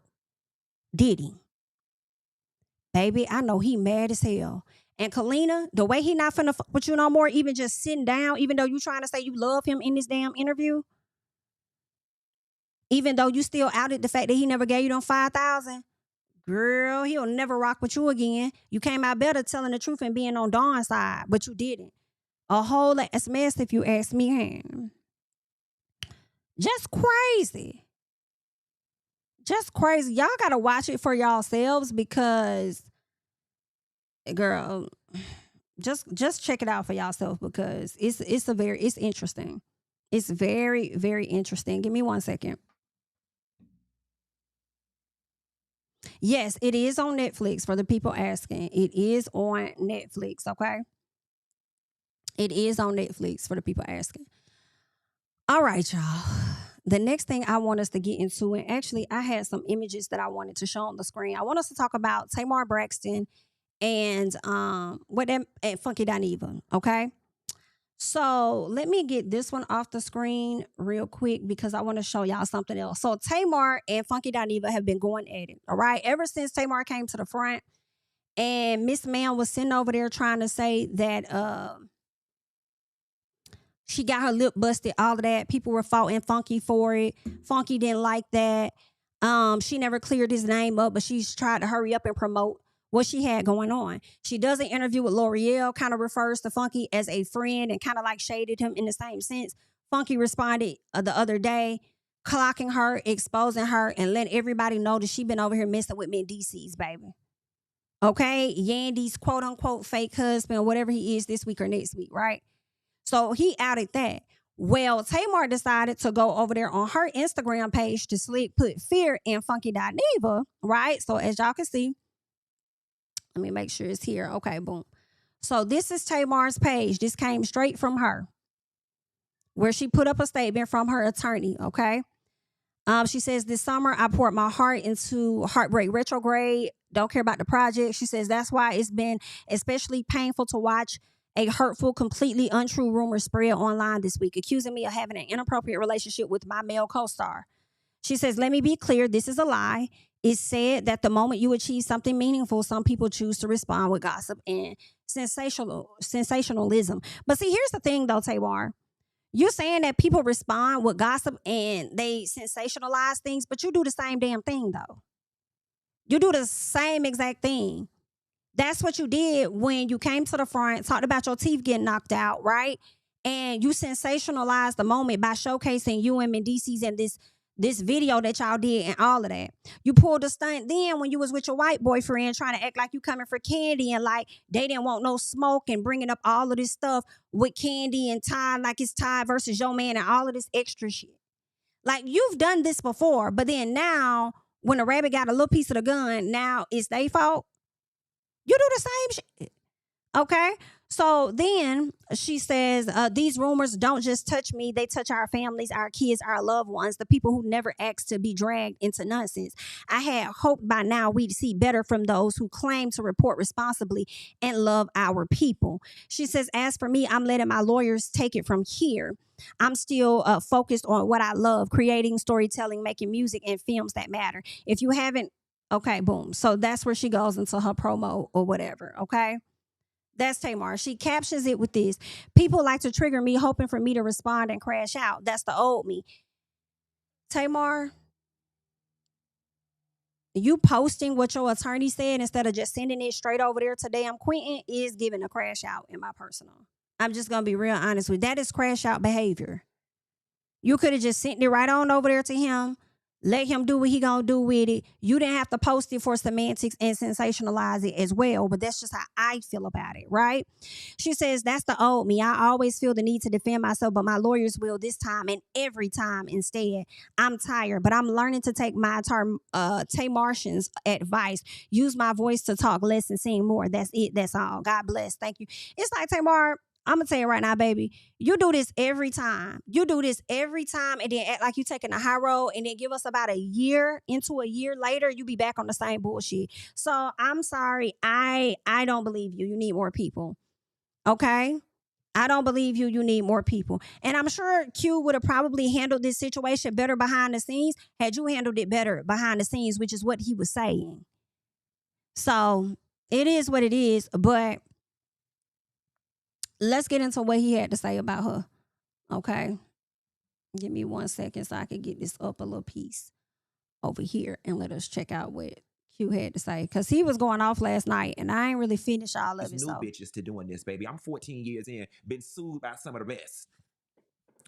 Diddy. Baby, I know he mad as hell. And Kalina, the way he not finna fuck with you no more, even just sitting down, even though you trying to say you love him in this damn interview, even though you still outed the fact that he never gave you them 5,000, girl, he'll never rock with you again. You came out better telling the truth and being on Dawn's side, but you didn't. A whole ass mess, if you ask me. Just crazy. Just crazy. Y'all gotta watch it for yourselves because, girl, just check it out for yourself because it's interesting. It's very, very interesting. Give me 1 second. Yes, it is on Netflix for the people asking. It is on Netflix, okay? It is on Netflix for the people asking. All right, y'all. The next thing I want us to get into, and actually I had some images that I wanted to show on the screen. I want us to talk about Tamar Braxton and Funky DIneva, okay? So let me get this one off the screen real quick because I want to show y'all something else. So Tamar and Funky DIneva have been going at it, all right? Ever since Tamar came to the front and Miss Man was sitting over there trying to say that She got her lip busted, all of that. People were faulting Funky for it. Funky didn't like that. She never cleared his name up, but she's tried to hurry up and promote what she had going on. She does an interview with L'Oreal, kind of refers to Funky as a friend and kind of like shaded him in the same sense. Funky responded the other day, clocking her, exposing her, and letting everybody know that she been over here messing with Mendices, baby. Okay? Yandy's quote-unquote fake husband, whatever he is this week or next week, right? So he outed that. Well, Tamar decided to go over there on her Instagram page to slick put fear in Funky.Neva, right? So as y'all can see, let me make sure it's here. Okay, boom. So this is Tamar's page. This came straight from her, where she put up a statement from her attorney, okay? She says, this summer, I poured my heart into Heartbreak Retrograde. Don't care about the project. She says, that's why it's been especially painful to watch a hurtful, completely untrue rumor spread online this week, accusing me of having an inappropriate relationship with my male co-star. She says, let me be clear, this is a lie. It's said that the moment you achieve something meaningful, some people choose to respond with gossip and sensationalism. But see, here's the thing though, Tamar. You're saying that people respond with gossip and they sensationalize things, but you do the same damn thing though. You do the same exact thing. That's what you did when you came to the front, talked about your teeth getting knocked out, right? And you sensationalized the moment by showcasing you and Mendices and this video that y'all did and all of that. You pulled a stunt then when you was with your white boyfriend trying to act like you coming for Candy and like they didn't want no smoke and bringing up all of this stuff with Candy and Ty, like it's Ty versus your man and all of this extra shit. Like you've done this before, but then now when the rabbit got a little piece of the gun, now it's their fault. You do the same shit. Okay? So then she says, these rumors don't just touch me. They touch our families, our kids, our loved ones, the people who never asked to be dragged into nonsense. I had hoped by now we'd see better from those who claim to report responsibly and love our people. She says, as for me, I'm letting my lawyers take it from here. I'm still focused on what I love, creating, storytelling, making music and films that matter. If you haven't, okay, boom. So that's where she goes into her promo or whatever, okay? That's Tamar. She captions it with this. People like to trigger me, hoping for me to respond and crash out. That's the old me. Tamar, you posting what your attorney said instead of just sending it straight over there to damn Quentin is giving a crash out in my personal. I'm just going to be real honest with you. That is crash out behavior. You could have just sent it right on over there to him. Let him do what he gonna do with it. You didn't have to post it for semantics and sensationalize it as well, but that's just how I feel about it, right? She says, that's the old me. I always feel the need to defend myself, but my lawyers will this time and every time instead. I'm tired, but I'm learning to take my Tamartian's advice. Use my voice to talk less and sing more. That's it. That's all. God bless. Thank you. It's like, Tamar, I'm going to tell you right now, baby, you do this every time. You do this every time and then act like you taking a high road and then give us about a year later, you be back on the same bullshit. So I'm sorry. I don't believe you. You need more people. Okay? I don't believe you. You need more people. And I'm sure Q would have probably handled this situation better behind the scenes had you handled it better behind the scenes, which is what he was saying. So it is what it is, but let's get into what he had to say about her. Okay. Give me 1 second so I can get this up a little piece over here and let us check out what Q had to say. Because he was going off last night and I ain't really finished all of it. New bitches to doing this, baby. I'm 14 years in, been sued by some of the best.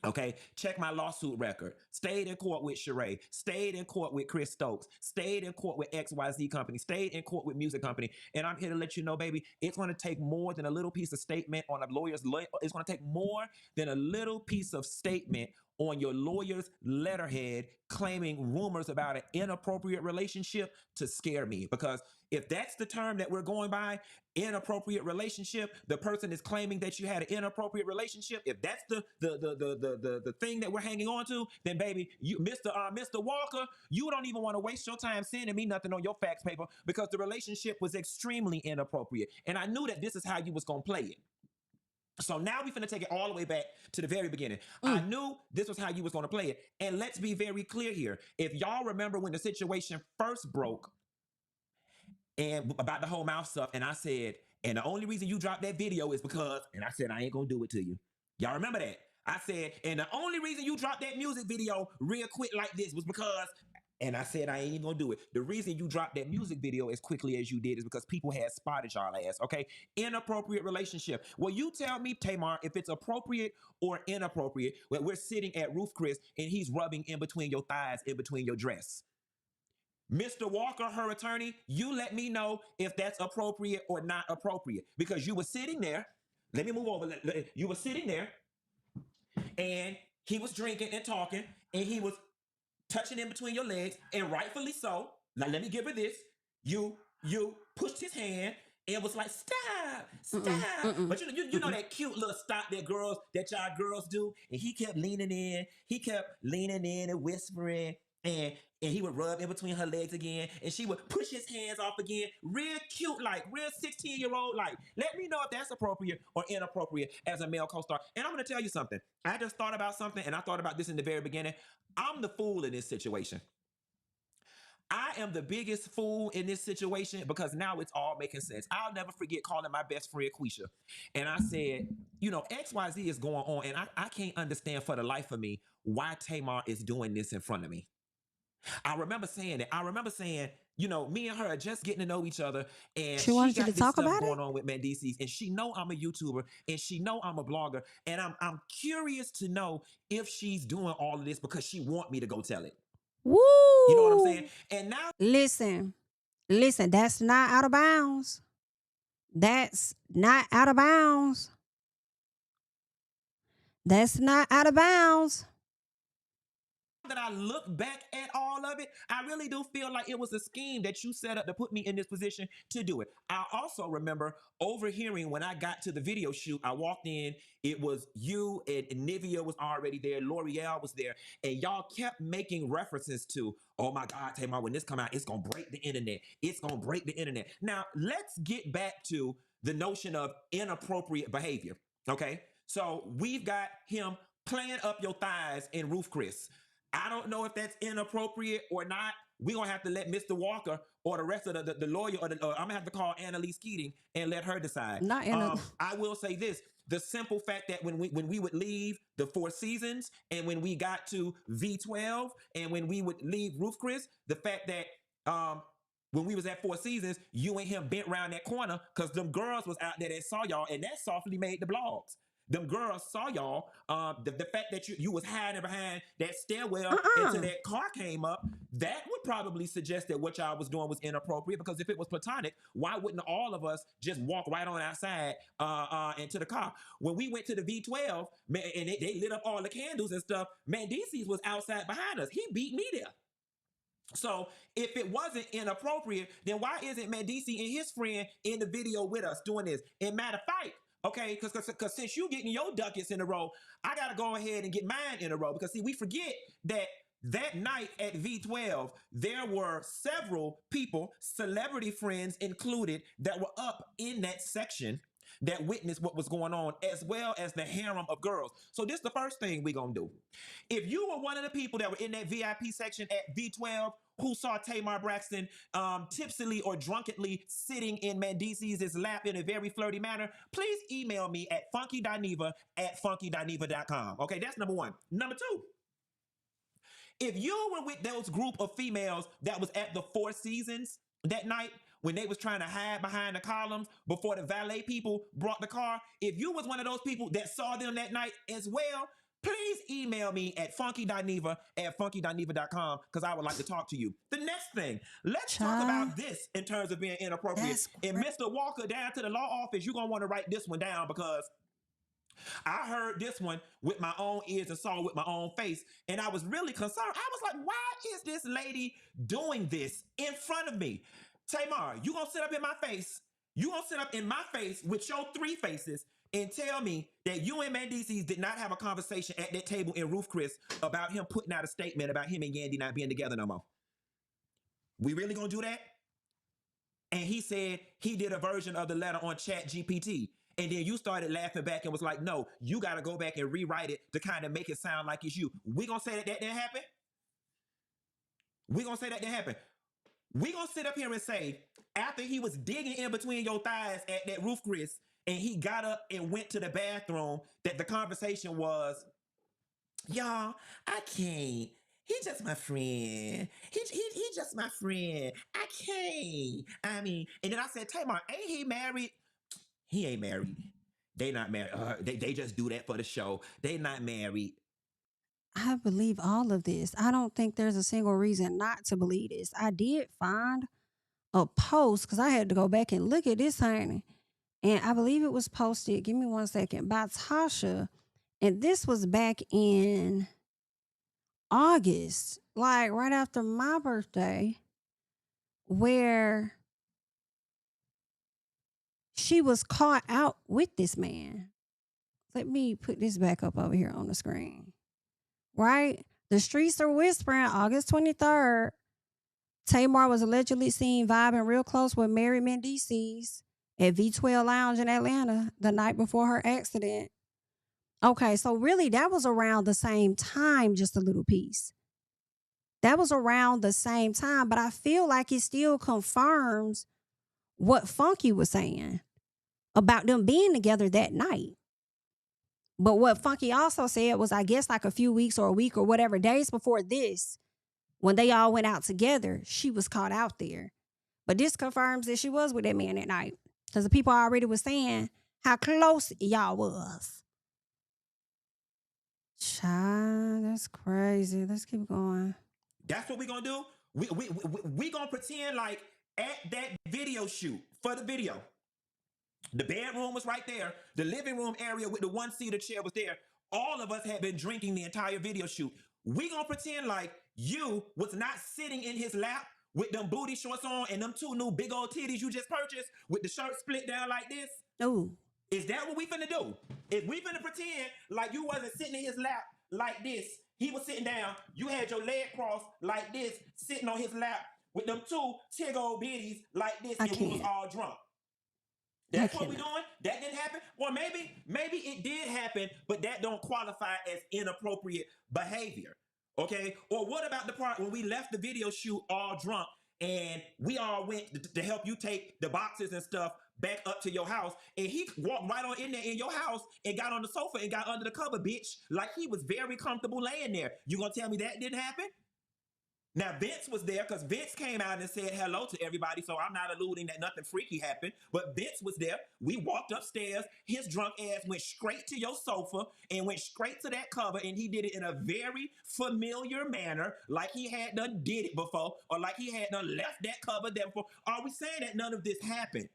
Okay, check my lawsuit record. Stayed in court with Sheree, stayed in court with Chris Stokes, stayed in court with XYZ Company, stayed in court with Music Company. And I'm here to let you know, baby, it's going to take more than a little piece of statement on a lawyer's it's going to take more than a little piece of statement on your lawyer's letterhead claiming rumors about an inappropriate relationship to scare me. Because if that's the term that we're going by, inappropriate relationship, the person is claiming that you had an inappropriate relationship. If that's the thing that we're hanging on to, then baby, you Mr. Walker, you don't even want to waste your time sending me nothing on your fax paper because the relationship was extremely inappropriate. And I knew that this is how you was going to play it. So now we're finna take it all the way back to the very beginning. I knew this was how you was going to play it. And let's be very clear here. If y'all remember when the situation first broke and about the whole mouth stuff, and I said, and the only reason you dropped that video is because, and I said, I ain't going to do it to you. Y'all remember that? I said, and the only reason you dropped that music video real quick like this was because, and I said I ain't even gonna do it. The reason you dropped that music video as quickly as you did is because people had spotted y'all ass, okay? Inappropriate relationship. Well, you tell me, Tamar, if it's appropriate or inappropriate when we're sitting at Roof Chris and he's rubbing in between your thighs, in between your dress. Mr. Walker, her attorney, you let me know if that's appropriate or not appropriate. Because you were sitting there. Let me move over. You were sitting there and he was drinking and talking and he was touching in between your legs, and rightfully so. Now let me give her this. You pushed his hand and was like, stop. But you know that cute little stop that y'all girls do? And he kept leaning in. He kept leaning in and whispering. And he would rub in between her legs again. And she would push his hands off again. Real cute, like real 16-year-old. Like, let me know if that's appropriate or inappropriate as a male co-star. And I'm going to tell you something. I just thought about something, and I thought about this in the very beginning. I'm the fool in this situation. I am the biggest fool in this situation because now it's all making sense. I'll never forget calling my best friend Quisha. And I said, you know, XYZ is going on, and I can't understand for the life of me why Tamar is doing this in front of me. I remember saying it. I remember saying, you know, me and her are just getting to know each other, and She wanted got you to this talk stuff about going it? on with Mendices, and she know I'm a YouTuber, and she know I'm a blogger, and I'm curious to know if she's doing all of this because she want me to go tell it. Woo! You know what I'm saying? And now, Listen, that's not out of bounds. That's not out of bounds. That's not out of bounds. that I look back at all of it, I really do feel like it was a scheme that you set up to put me in this position to do it. I also remember overhearing when I got to the video shoot, I walked in, it was you and Nivea was already there, L'Oreal was there, and y'all kept making references to, oh my God, Tamar, when this come out, it's gonna break the internet. It's gonna break the internet. Now, let's get back to the notion of inappropriate behavior, okay? So we've got him playing up your thighs in Roof Chris. I don't know if that's inappropriate or not. We're going to have to let Mr. Walker or the rest of the lawyer, or I'm going to have to call Annalise Keating and let her decide. I will say this. The simple fact that when we would leave the Four Seasons and when we got to V12 and when we would leave Roof Chris, the fact that when we was at Four Seasons, you and him bent around that corner because them girls was out there that saw y'all, and that softly made the blogs. Them girls saw y'all. The fact that you was hiding behind that stairwell until that car came up, that would probably suggest that what y'all was doing was inappropriate, because if it was platonic, why wouldn't all of us just walk right on outside into the car? When we went to the V12, man, and they lit up all the candles and stuff, Mendices was outside behind us. He beat me there. So if it wasn't inappropriate, then why isn't Mendici and his friend in the video with us doing this? And matter of fact, okay, because since you getting your ducats in a row, I got to go ahead and get mine in a row. Because see, we forget that night at V12, there were several people, celebrity friends included, that were up in that section that witnessed what was going on, as well as the harem of girls. So this is the first thing we're going to do. If you were one of the people that were in that VIP section at V12 who saw Tamar Braxton tipsily or drunkenly sitting in Mendices' lap in a very flirty manner, please email me at funky.neva@funky.neva.com. Okay, that's number one. Number two, if you were with those group of females that was at the Four Seasons that night, when they was trying to hide behind the columns before the valet people brought the car, if you was one of those people that saw them that night as well, please email me at funky.neva@funky.neva.com, because I would like to talk to you. The next thing, let's talk about this in terms of being inappropriate. And Mr. Walker, down to the law office, you're going to want to write this one down, because I heard this one with my own ears and saw it with my own face, and I was really concerned. I was like, why is this lady doing this in front of me? Tamar, you gonna sit up in my face? You gonna sit up in my face with your three faces and tell me that you and Mendices did not have a conversation at that table in Roof Chris about him putting out a statement about him and Yandy not being together no more? We really gonna do that? And he said he did a version of the letter on Chat GPT. And then you started laughing back and was like, no, you got to go back and rewrite it to kind of make it sound like it's you. We going to say that didn't happen? We going to say that didn't happen? We going to sit up here and say, after he was digging in between your thighs at that Roof Chris, and he got up and went to the bathroom, that the conversation was, Y'all, I can't. He just my friend. He just my friend. I can't. I mean, and then I said, Tamar, ain't he married? He ain't married. They not married. They just do that for the show. They not married. I believe all of this. I don't think there's a single reason not to believe this. I did find a post because I had to go back and look at this, honey. And I believe it was posted, give me 1 second, by Tasha. And this was back in August, like right after my birthday, where she was caught out with this man. Let me put this back up over here on the screen. Right? The streets are whispering August 23rd. Tamar was allegedly seen vibing real close with Mary Mendices at V12 Lounge in Atlanta the night before her accident. Okay, so really that was around the same time, just a little piece. That was around the same time, but I feel like it still confirms what Funky was saying about them being together that night. But what Funky also said was, I guess like a few weeks or a week or whatever days before this, when they all went out together, she was caught out there. But this confirms that she was with that man that night. Because the people already was saying how close y'all was. Child, that's crazy. Let's keep going. That's what we gonna do. We gonna pretend like at that video shoot for the video, the bedroom was right there. The living room area with the one-seater chair was there. All of us had been drinking the entire video shoot. We gonna pretend like you was not sitting in his lap with them booty shorts on and them 2 new big old titties you just purchased with the shirt split down like this. Ooh. Is that what we finna do? If we finna pretend like you wasn't sitting in his lap like this, he was sitting down, you had your leg crossed like this, sitting on his lap with them 2 tig old bitties like this, and we was all drunk. That's what we doing? That didn't happen? Or maybe it did happen, but that don't qualify as inappropriate behavior. Okay? Or what about the part when we left the video shoot all drunk and we all went to help you take the boxes and stuff back up to your house, and he walked right on in there in your house and got on the sofa and got under the cover, bitch, like he was very comfortable laying there. You gonna tell me that didn't happen? Now, Vince was there because Vince came out and said hello to everybody, so I'm not alluding that nothing freaky happened, but Vince was there. We walked upstairs. His drunk ass went straight to your sofa and went straight to that cover, and he did it in a very familiar manner, like he had done did it before, or like he had done left that cover there before. Are we saying that none of this happened?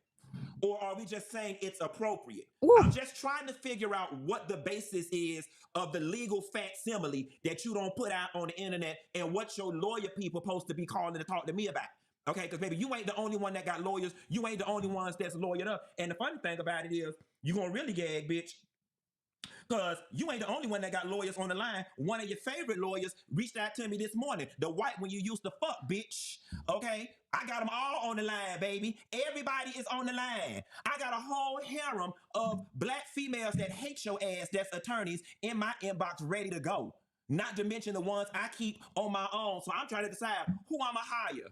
Or are we just saying it's appropriate? Ooh. I'm just trying to figure out what the basis is of the legal facsimile that you don't put out on the internet and what your lawyer people supposed to be calling to talk to me about. Okay, because baby, you ain't the only one that got lawyers. You ain't the only ones that's lawyered up. And the funny thing about it is, you gonna really gag, bitch. Because you ain't the only one that got lawyers on the line. One of your favorite lawyers reached out to me this morning. The white one you used to fuck, bitch. Okay? I got them all on the line, baby. Everybody is on the line. I got a whole harem of black females that hate your ass that's attorneys in my inbox ready to go. Not to mention the ones I keep on my own. So I'm trying to decide who I'ma hire.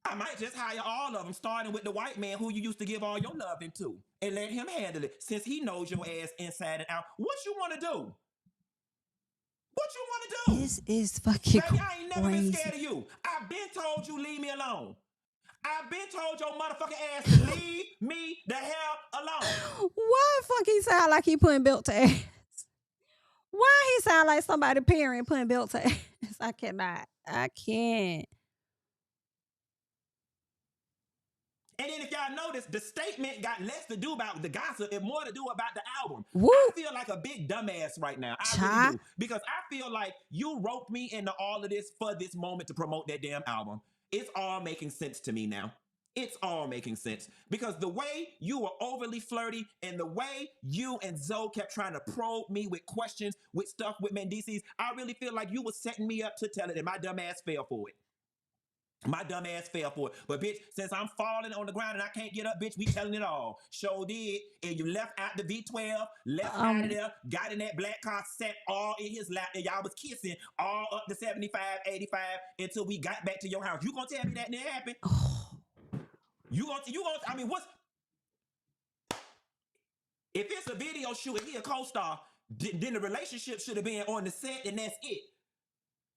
I might just hire all of them, starting with the white man who you used to give all your loving to, and let him handle it, since he knows your ass inside and out. What you want to do? What you want to do? This is fucking baby, I ain't never been scared of you. I've been told you leave me alone. I've been told your motherfucking ass to leave me the hell alone. Why fucking sound like he putting belt to ass? Why he sound like somebody parent putting belt to ass? I cannot. I can't. And then if y'all notice, the statement got less to do about the gossip and more to do about the album. Woo. I feel like a big dumbass right now. I really do. Because I feel like you roped me into all of this for this moment to promote that damn album. It's all making sense to me now. It's all making sense. Because the way you were overly flirty and the way you and Zoe kept trying to probe me with questions, with stuff with Mendices, I really feel like you were setting me up to tell it and my dumb ass fell for it. My dumb ass fell for it. But bitch, since I'm falling on the ground and I can't get up, bitch, we telling it all. Sure did. And you left out the V12, left out of there, got in that black car, sat all in his lap, and y'all was kissing all up to 75, 85 until we got back to your house. You gonna tell me that didn't happen? You gonna, if it's a video shoot and he a co-star, then the relationship should have been on the set, and that's it.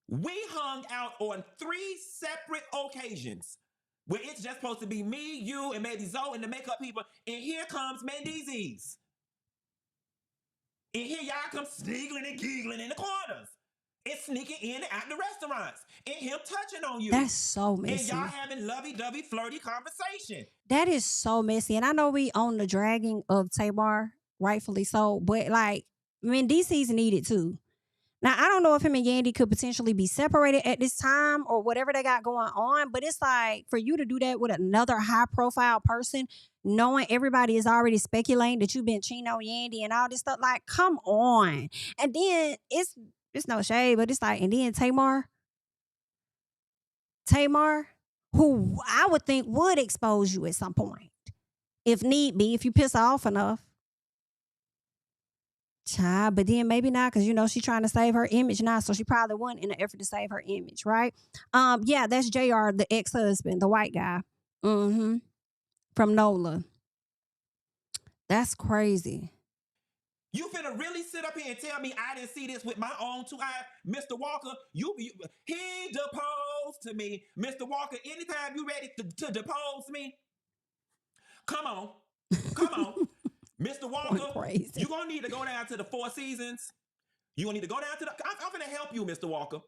We hung out on 3 separate occasions where it's just supposed to be me, you, and maybe Zoe and the makeup people, and here comes Mendeezies. And here y'all come sneagling and giggling in the corners. And sneaking in and out the restaurants. And him touching on you. That's so messy. And y'all having lovey-dovey, flirty conversation. That is so messy. And I know we own the dragging of Tamar, rightfully so, but like, DC's needed too. Now, I don't know if him and Yandy could potentially be separated at this time or whatever they got going on, but it's like for you to do that with another high-profile person, knowing everybody is already speculating that you've been cheating on Yandy and all this stuff, like, come on. And then it's no shade, but it's like, and then Tamar, who I would think would expose you at some point, if need be, if you piss her off enough. Child, but then maybe not, because she's trying to save her image now, so she probably wouldn't in an effort to save her image, right? Yeah, that's JR, the ex-husband, the white guy, from NOLA. That's crazy. You finna really sit up here and tell me I didn't see this with my own 2 eyes? Mr. Walker, he deposed to me. Mr. Walker, anytime you ready to depose me, come on. Mr. Walker, you're going to need to go down to the 4 Seasons. You're going to need to go down to I'm going to help you, Mr. Walker.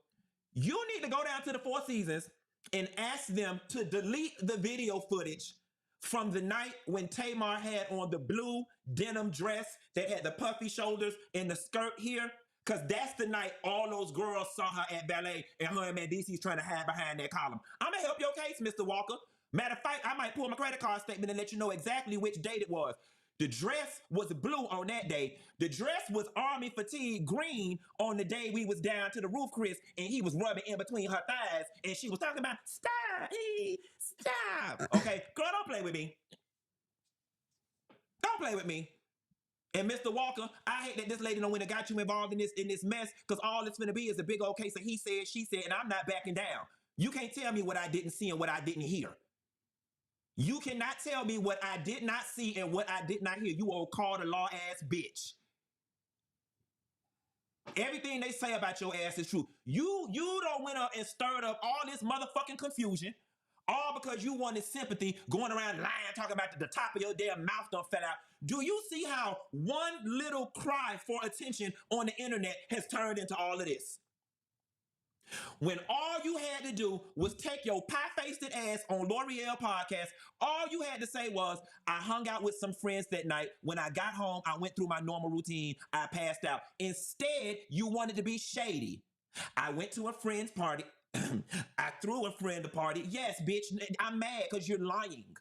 You need to go down to the 4 Seasons and ask them to delete the video footage from the night when Tamar had on the blue denim dress that had the puffy shoulders and the skirt here. Because that's the night all those girls saw her at ballet and her and DC's trying to hide behind that column. I'm going to help your case, Mr. Walker. Matter of fact, I might pull my credit card statement and let you know exactly which date it was. The dress was blue on that day. The dress was army fatigue green on the day we was down to the roof, Chris, and he was rubbing in between her thighs, and she was talking about, stop. Okay, girl, don't play with me. Don't play with me. And Mr. Walker, I hate that this lady done went and got you involved in this mess, because all it's gonna be is a big old case of he said, she said, and I'm not backing down. You can't tell me what I didn't see and what I didn't hear. You cannot tell me what I did not see and what I did not hear. You old call the law ass bitch. Everything they say about your ass is true. You don't went up and stirred up all this motherfucking confusion, all because you wanted sympathy, going around lying, talking about the top of your damn mouth done fell out. Do you see how one little cry for attention on the internet has turned into all of this? When all you had to do was take your pie-faced ass on L'Oreal podcast, all you had to say was, I hung out with some friends that night. When I got home, I went through my normal routine. I passed out. Instead, you wanted to be shady. I went to a friend's party. I threw a friend a party. Yes, bitch, I'm mad because you're lying.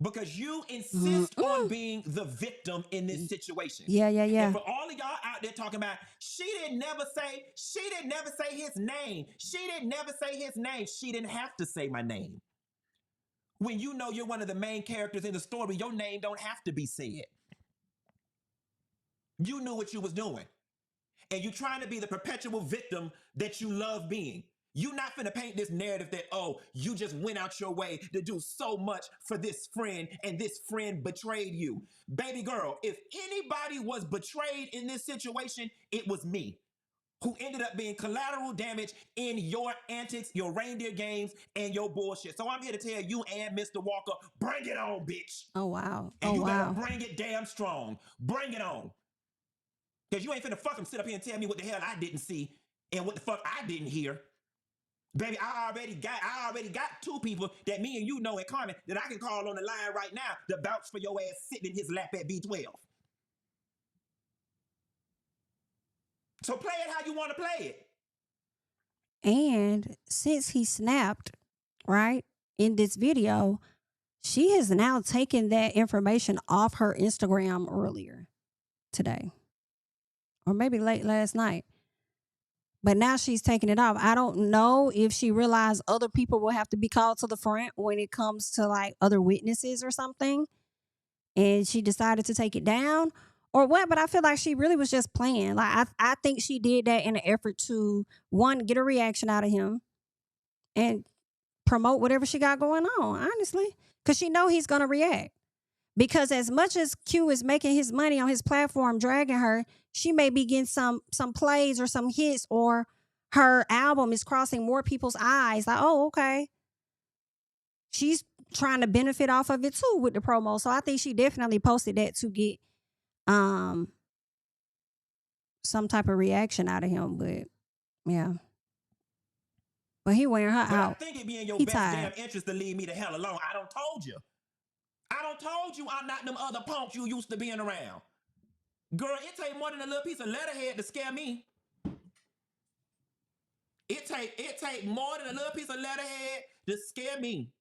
Because you insist on being the victim in this situation. Yeah. And for all of y'all out there talking about, she didn't never say his name. She didn't never say his name. She didn't have to say my name. When you know you're one of the main characters in the story, your name don't have to be said. You knew what you was doing. And you're trying to be the perpetual victim that you love being. You're not finna paint this narrative that, oh, you just went out your way to do so much for this friend and this friend betrayed you. Baby girl, if anybody was betrayed in this situation, it was me, who ended up being collateral damage in your antics, your reindeer games, and your bullshit. So I'm here to tell you and Mr. Walker, bring it on, bitch. Oh, wow. And you better bring it damn strong. Bring it on. Because you ain't finna fucking sit up here and tell me what the hell I didn't see and what the fuck I didn't hear. Baby, I already got 2 people that me and you know in common that I can call on the line right now to vouch for your ass sitting in his lap at B12. So play it how you want to play it. And since he snapped, right, in this video, she has now taken that information off her Instagram earlier today. Or maybe late last night. But now she's taking it off. I don't know if she realized other people will have to be called to the front when it comes to like other witnesses or something. And she decided to take it down or what. But I feel like she really was just playing. Like I think she did that in an effort to, one, get a reaction out of him and promote whatever she got going on, honestly. Because she know he's going to react. Because as much as Q is making his money on his platform, dragging her, she may be getting some plays or some hits, or her album is crossing more people's eyes. Like, oh, okay. She's trying to benefit off of it too with the promo. So I think she definitely posted that to get some type of reaction out of him. But yeah. But he wearing her but out. I think it be in your He best tired. damn interest to leave me the hell alone. I don't told you. I'm not them other punks you used to being around. Girl, it take more than a little piece of letterhead to scare me. It take more than a little piece of letterhead to scare me.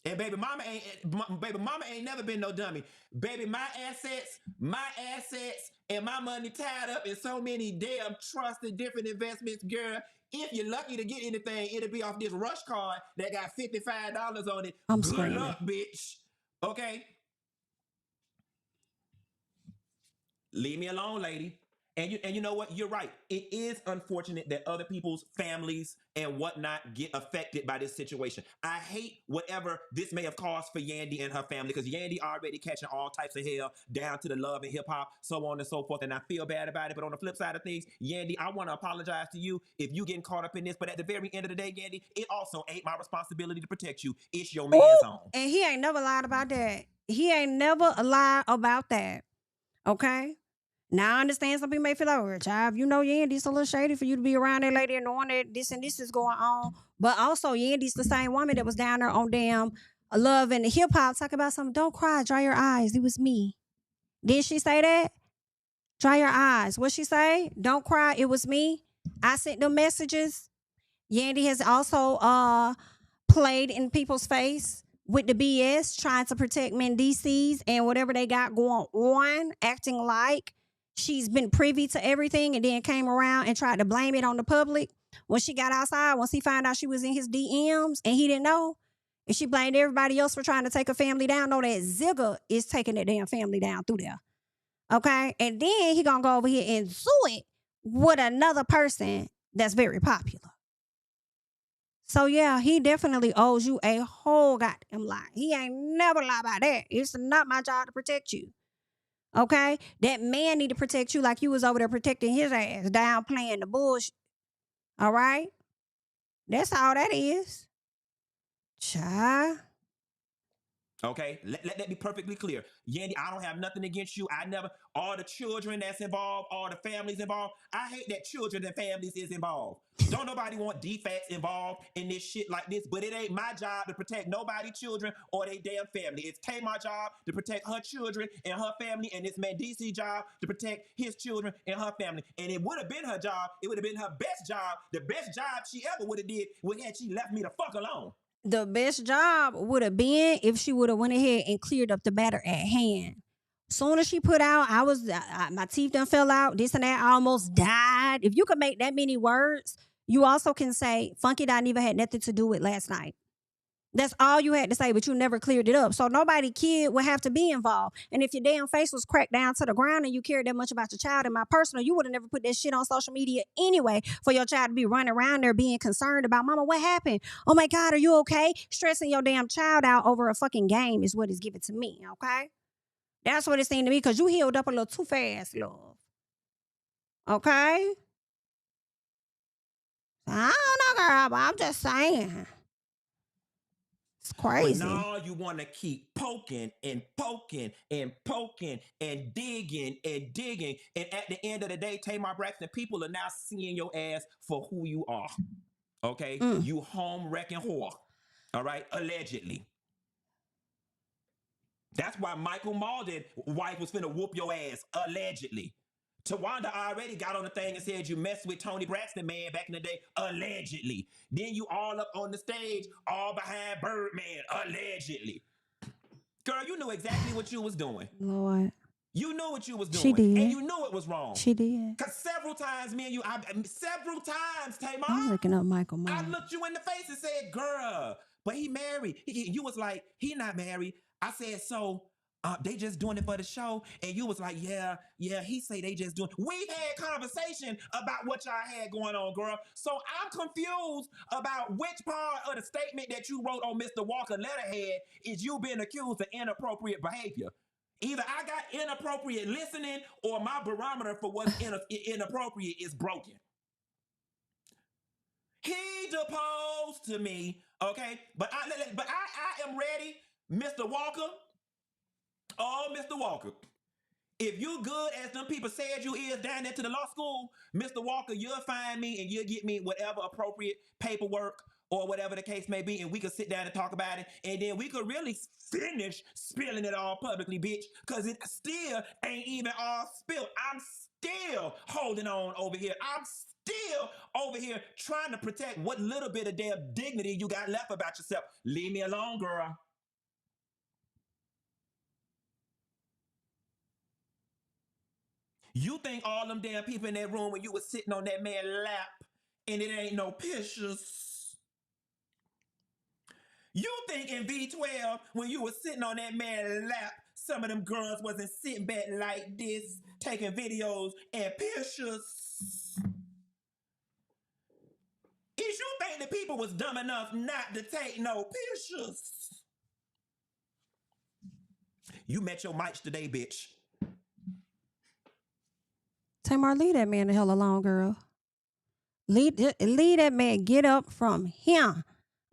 And baby mama ain't never been no dummy. Baby, my assets, and my money tied up in so many damn trusts and different investments, girl. If you're lucky to get anything, it'll be off this rush card that got $55 on it. I'm Good screaming. luck, bitch. Okay? Leave me alone, lady. And you know what? You're right. It is unfortunate that other people's families and whatnot get affected by this situation. I hate whatever this may have caused for Yandy and her family, because Yandy already catching all types of hell down to the love and hip hop, so on and so forth. And I feel bad about it. But on the flip side of things, Yandy, I want to apologize to you if you getting caught up in this. But at the very end of the day, Yandy, it also ain't my responsibility to protect you. It's your man's own. And he ain't never lied about that. He ain't never lied about that. Okay? Now I understand some people may feel like, well, child, you know Yandy's a little shady for you to be around that lady and knowing that this and this is going on. But also Yandy's the same woman that was down there on damn Love and the Hip Hop talking about something. Don't cry, dry your eyes. It was me. Didn't she say that? Dry your eyes. What she say? Don't cry, it was me. I sent them messages. Yandy has also played in people's face with the BS, trying to protect Mendices and whatever they got going on, acting like she's been privy to everything, and then came around and tried to blame it on the public. When she got outside, once he found out she was in his DMs and he didn't know, and she blamed everybody else for trying to take her family down. Know that Zigga is taking that damn family down through there. Okay? And then he gonna go over here and sue it with another person that's very popular. So yeah, he definitely owes you a whole goddamn lot. He ain't never lied about that. It's not my job to protect you. Okay? That man need to protect you like you was over there protecting his ass, downplaying the bullshit. All right? That's all that is. Child. Okay, let that be perfectly clear. Yandy, I don't have nothing against you. All the children that's involved, all the families involved. I hate that children and families is involved. Don't nobody want defects involved in this shit like this, but it ain't my job to protect nobody's children or their damn family. It's Tamar's job to protect her children and her family, and it's Mendice's job to protect his children and her family. And it would have been her job. It would have been her best job. The best job she ever would have did had she left me the fuck alone. The best job would have been if she would have went ahead and cleared up the matter at hand. Soon as she put out, my teeth done fell out, this and that, I almost died. If you could make that many words, you also can say, Funky DIneva had nothing to do with last night. That's all you had to say, but you never cleared it up. So nobody kid would have to be involved. And if your damn face was cracked down to the ground and you cared that much about your child and my personal, you would have never put that shit on social media anyway for your child to be running around there being concerned about, Mama, what happened? Oh my God, are you okay? Stressing your damn child out over a fucking game is what is given to me, okay? That's what it seemed to me, because you healed up a little too fast, love. Okay? I don't know, girl, but I'm just saying. It's crazy. But now you want to keep poking and poking and poking and digging and digging. And at the end of the day, Tamar Braxton, people are now seeing your ass for who you are. Okay? You home wrecking whore. All right? Allegedly. That's why Michael Malden's wife was finna whoop your ass. Allegedly. Tawanda already got on the thing and said you messed with Tony Braxton, man, back in the day. Allegedly. Then you all up on the stage, all behind Birdman. Allegedly. Girl, you knew exactly what you was doing. Lord. You knew what you was doing. She did. And you knew it was wrong. She did. Because several times, me and you, several times, Tamar, I'm looking up Michael Myers. I looked you in the face and said, girl, but he married. You was like, he not married. I said, so They just doing it for the show. And you was like, yeah, he say they just doing. We've had conversation about what y'all had going on, girl. So I'm confused about which part of the statement that you wrote on Mr. Walker letterhead is you being accused of inappropriate behavior. Either I got inappropriate listening or my barometer for what's inappropriate is broken. He deposed to me, okay? But I am ready, Mr. Walker. Oh, Mr. Walker, if you good as them people said you is down there to the law school, Mr. Walker, you'll find me and you'll get me whatever appropriate paperwork or whatever the case may be, and we could sit down and talk about it, and then we could really finish spilling it all publicly, bitch, because it still ain't even all spilled. I'm still holding on over here. I'm still over here trying to protect what little bit of damn dignity you got left about yourself. Leave me alone, girl. You think all them damn people in that room when you was sitting on that man's lap and it ain't no pictures? You think in V12 when you was sitting on that man's lap, some of them girls wasn't sitting back like this, taking videos and pictures? Is you think the people was dumb enough not to take no pictures? You met your mics today, bitch. Tamar, leave that man the hell alone, girl. Leave that man. Get up from him,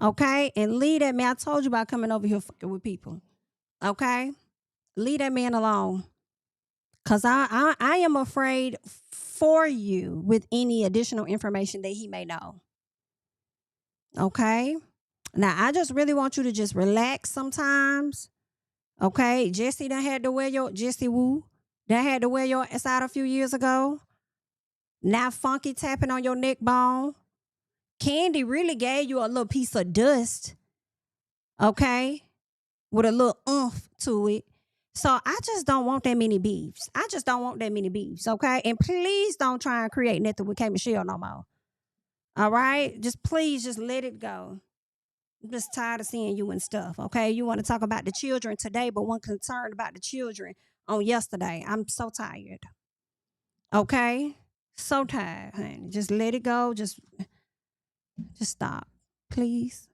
okay? And leave that man. I told you about coming over here fucking with people, okay? Leave that man alone. Because I am afraid for you with any additional information that he may know, okay? Now, I just really want you to just relax sometimes, okay? Jesse done had to wear your, Jesse Woo, that had to wear your ass out a few years ago. Now Funky tapping on your neck bone. Candy really gave you a little piece of dust, okay, with a little oomph to it. So I just don't want that many beefs. I just don't want that many beefs, okay? And please don't try and create nothing with K. Michelle no more. All right? Just please just let it go. I'm just tired of seeing you and stuff, okay? You want to talk about the children today, but one concerned about the children on yesterday. I'm so tired. Okay? So tired, honey. Just let it go. Just stop. Please.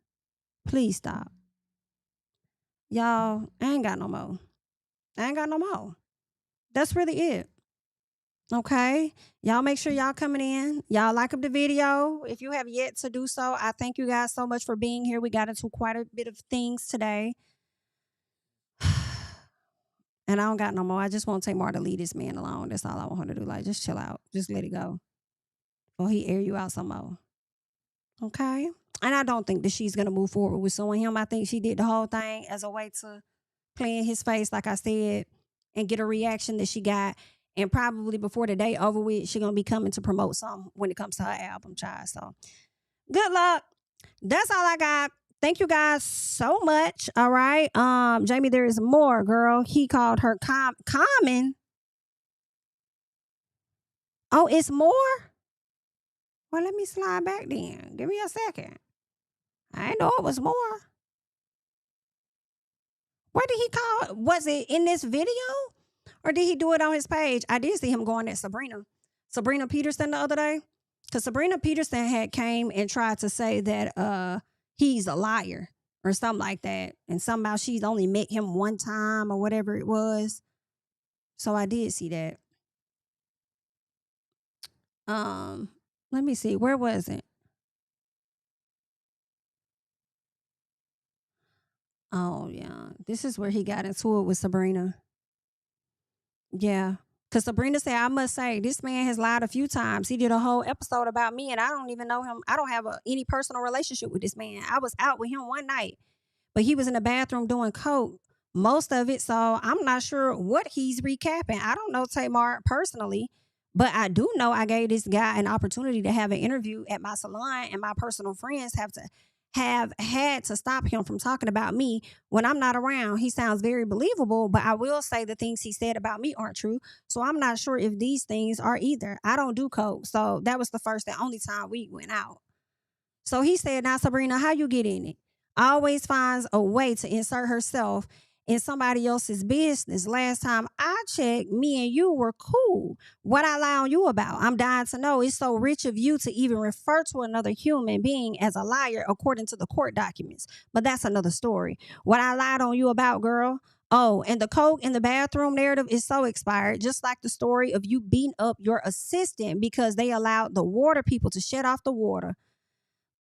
Please stop. Y'all, I ain't got no more. I ain't got no more. That's really it. Okay? Y'all make sure y'all coming in. Y'all like up the video. If you have yet to do so, I thank you guys so much for being here. We got into quite a bit of things today. And I don't got no more. I just want Tamar to leave this man alone. That's all I want her to do. Like, just chill out. Just let it go. Or he air you out some more. Okay? And I don't think that she's going to move forward with suing him. I think she did the whole thing as a way to play in his face, like I said, and get a reaction that she got. And probably before the day over with, she's going to be coming to promote something when it comes to her album, child. So, good luck. That's all I got. Thank you guys so much. All right. Jamie, there is more, girl. He called her common. Oh, it's more? Well, let me slide back then. Give me a second. I didn't know it was more. Where did he call? Was it in this video? Or did he do it on his page? I did see him going at Sabrina Peterson the other day. Because Sabrina Peterson had came and tried to say that he's a liar or something like that. And somehow she's only met him one time or whatever it was. So I did see that. Let me see. Where was it? Oh, yeah. This is where he got into it with Sabrina. Yeah. Because Sabrina said, I must say, this man has lied a few times. He did a whole episode about me, and I don't even know him. I don't have any personal relationship with this man. I was out with him one night, but he was in the bathroom doing coke most of it. So I'm not sure what he's recapping. I don't know Tamar personally, but I do know I gave this guy an opportunity to have an interview at my salon, and my personal friends have had to stop him from talking about me when I'm not around. He sounds very believable, but I will say the things he said about me aren't true. So I'm not sure if these things are either. I don't do coke. So that was the first and only time we went out. So he said, now, Sabrina, how you get in it? Always finds a way to insert herself in somebody else's business. Last time I checked, me and you were cool. What I lie on you about? I'm dying to know. It's so rich of you to even refer to another human being as a liar according to the court documents. But that's another story. What I lied on you about, girl. Oh, and the coke in the bathroom narrative is so expired, just like the story of you beating up your assistant because they allowed the water people to shut off the water.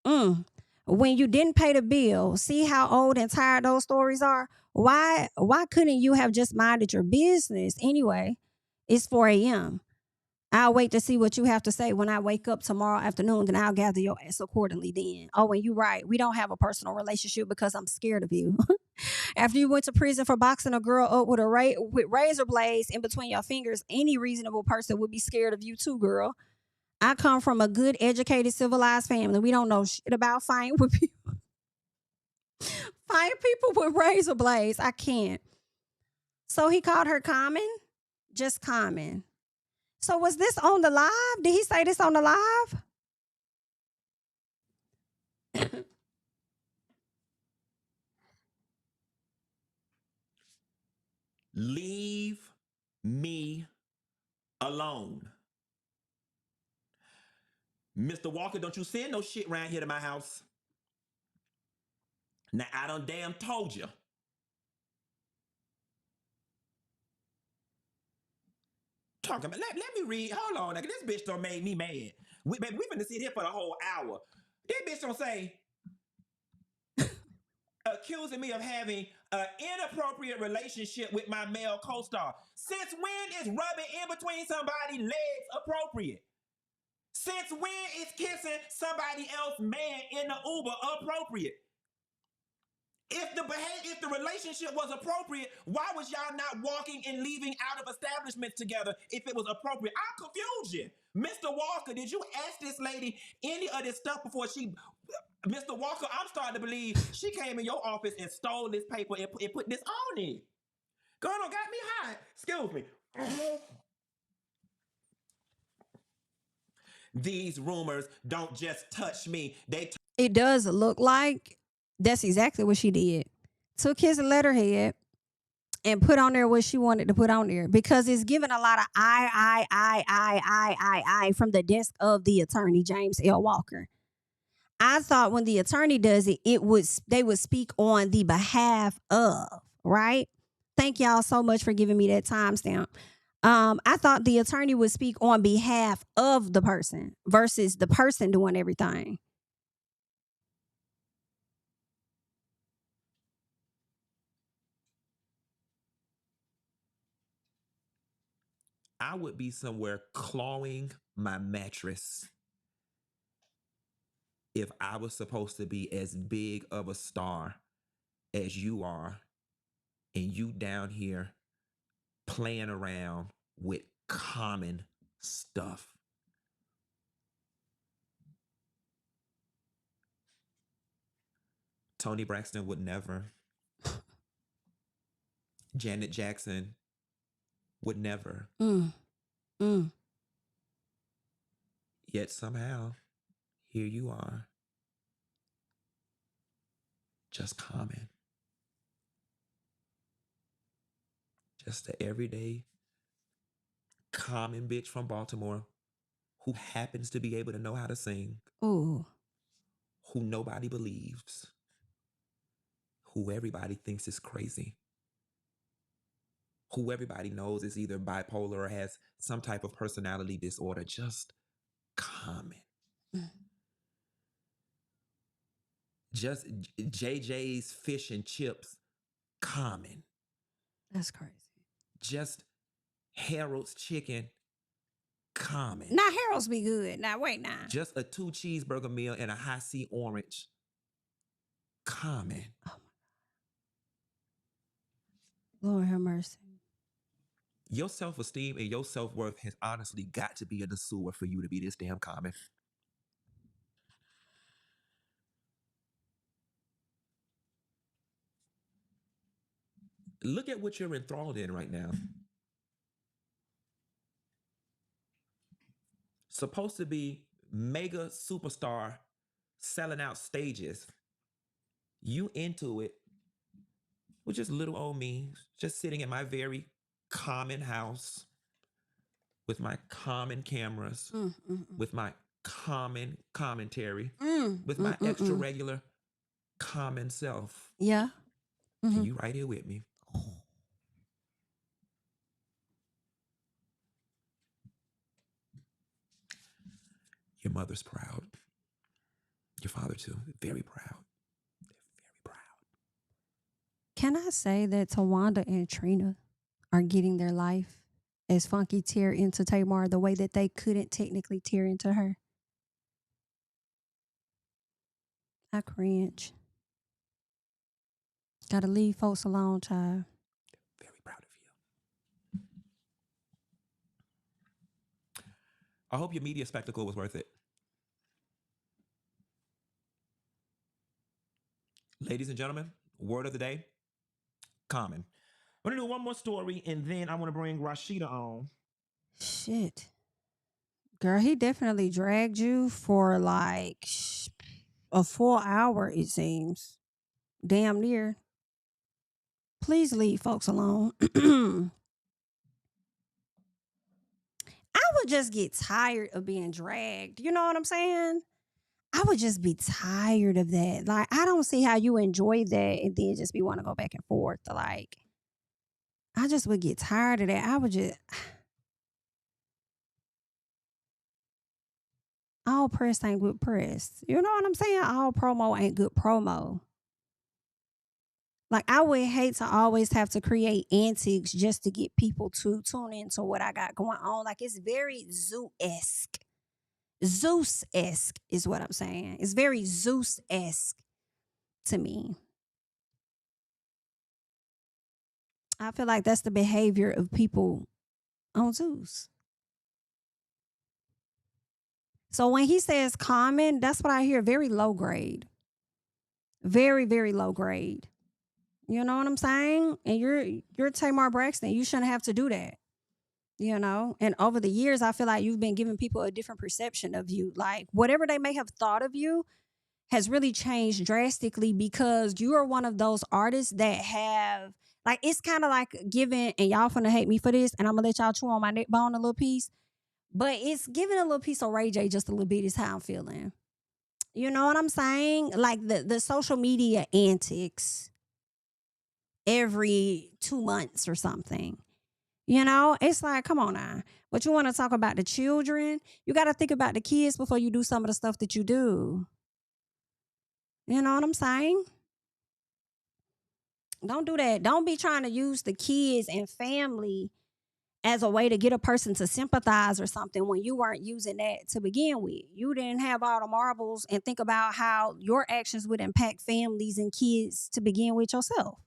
When you didn't pay the bill, see how old and tired those stories are? Why couldn't you have just minded your business? Anyway, it's 4 a.m. I'll wait to see what you have to say when I wake up tomorrow afternoon, then I'll gather your ass accordingly then. Oh, and you're right. We don't have a personal relationship because I'm scared of you. After you went to prison for boxing a girl up with with razor blades in between your fingers, any reasonable person would be scared of you too, girl. I come from a good, educated, civilized family. We don't know shit about fighting with people. Fighting people with razor blades. I can't. So he called her common? Just common. So was this on the live? Did he say this on the live? Leave me alone. Mr. Walker, don't you send no shit around here to my house. Now, I done damn told you. Talking about, let me read. Hold on. Like, this bitch done made me mad. Baby, we finna sit here for the whole hour. This bitch don't say, accusing me of having an inappropriate relationship with my male co-star. Since when is rubbing in between somebody's legs appropriate? Since when is kissing somebody else's man in the Uber appropriate? If the relationship was appropriate, why was y'all not walking and leaving out of establishments together if it was appropriate? I'm confused you. Mr. Walker, did you ask this lady any of this stuff before she... Mr. Walker, I'm starting to believe she came in your office and stole this paper and put this on it. Girl, got me hot. Excuse me. These rumors don't just touch me. It does look like that's exactly what she did. Took his letterhead and put on there what she wanted to put on there because it's giving a lot of I from the desk of the attorney, James L. Walker. I thought when the attorney does it, they would speak on the behalf of, right? Thank y'all so much for giving me that timestamp. I thought the attorney would speak on behalf of the person versus the person doing everything. I would be somewhere clawing my mattress if I was supposed to be as big of a star as you are, and you down here playing around with common stuff. Tony Braxton would never. Janet Jackson would never. Yet somehow, here you are. Just common. Just an everyday, common bitch from Baltimore who happens to be able to know how to sing. Ooh. Who nobody believes. Who everybody thinks is crazy. Who everybody knows is either bipolar or has some type of personality disorder. Just common. Just JJ's fish and chips. Common. That's crazy. Just Harold's chicken. Common. Now Harold's be good. Now wait now. Just a 2 cheeseburger meal and a high C orange. Common. Oh my Lord have mercy. Your self-esteem and your self-worth has honestly got to be in the sewer for you to be this damn common. Look at what you're enthralled in right now. Supposed to be mega superstar selling out stages. You into it with just little old me, just sitting in my very common house with my common cameras, with my common commentary, with my extra regular common self. Yeah. And you right here with me. Your mother's proud. Your father too. Very proud. They're very proud. Can I say that Tawanda and Trina are getting their life as Funky tear into Tamar the way that they couldn't technically tear into her? I cringe. Gotta leave folks alone, child. Very proud of you. I hope your media spectacle was worth it. Ladies and gentlemen, word of the day, common. I'm going to do one more story, and then I want to bring Rashida on. Shit. Girl, he definitely dragged you for like a full hour, it seems. Damn near. Please leave folks alone. I would just get tired of being dragged. You know what I'm saying? I would just be tired of that. Like, I don't see how you enjoy that and then just be want to go back and forth. Like, I just would get tired of that. I would just... All press ain't good press. You know what I'm saying? All promo ain't good promo. Like, I would hate to always have to create antics just to get people to tune into what I got going on. Like, it's very Zeus-esque. Zeus-esque is what I'm saying. It's very Zeus-esque to me. I feel like that's the behavior of people on Zeus. So when he says common, that's what I hear. Very low grade. Very, very low grade. You know what I'm saying? And you're Tamar Braxton. You shouldn't have to do that. You know? And over the years, I feel like you've been giving people a different perception of you. Like, whatever they may have thought of you has really changed drastically because you are one of those artists that have, like, it's kind of like giving, and y'all finna hate me for this, and I'm gonna let y'all chew on my neck bone a little piece, but it's giving a little piece of Ray J just a little bit is how I'm feeling. You know what I'm saying? Like the social media antics every 2 months or something. You know, it's like, come on now. But you want to talk about the children? You got to think about the kids before you do some of the stuff that you do. You know what I'm saying? Don't do that. Don't be trying to use the kids and family as a way to get a person to sympathize or something when you weren't using that to begin with. You didn't have all the marbles and think about how your actions would impact families and kids to begin with yourself.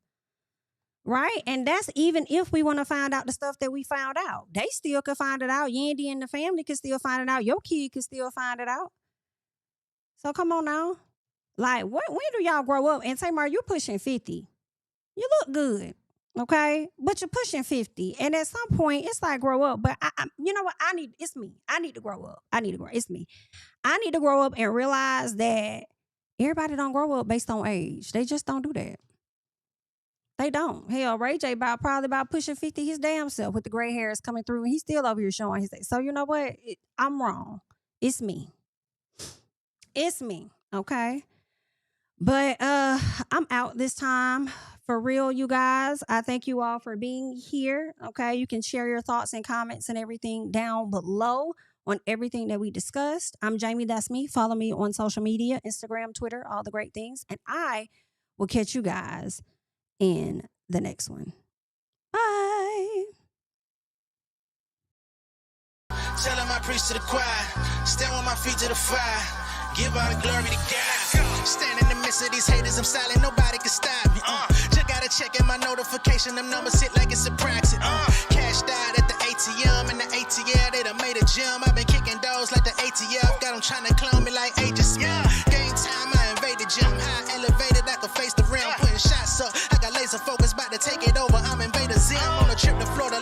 Right? And that's even if we want to find out the stuff that we found out. They still could find it out. Yandy and the family could still find it out. Your kid could still find it out. So come on now. Like, when do y'all grow up? And Tamar, you pushing 50. You look good. Okay? But you're pushing 50. And at some point, it's like, grow up. But you know what? It's me. I need to grow up. It's me. I need to grow up and realize that everybody don't grow up based on age. They just don't do that. They don't. Hell, Ray J probably about pushing 50 his damn self with the gray hairs coming through, and he's still over here showing his face. So you know what? I'm wrong. It's me. It's me. Okay? But I'm out this time. For real, you guys. I thank you all for being here. Okay? You can share your thoughts and comments and everything down below on everything that we discussed. I'm JamiThatsMe. Follow me on social media, Instagram, Twitter, all the great things. And I will catch you guys in the next one. Bye. Tell him I preach to the choir. Stand on my feet to the fire. Give all the glory to God. Stand in the midst of these haters. I'm silent. Nobody can stop me. Just gotta check in my notification. Them numbers hit like it's a praxis. Cashed out at the ATM. And the ATL, they done made a gym. I've been kicking doors like the ATL. Got them trying to clone me like ages. Game time, I invaded gym. High elevated, I could face the rim. Putting shots up. I got laser focus, about to take it over. I'm Invader Zim on a trip to Florida.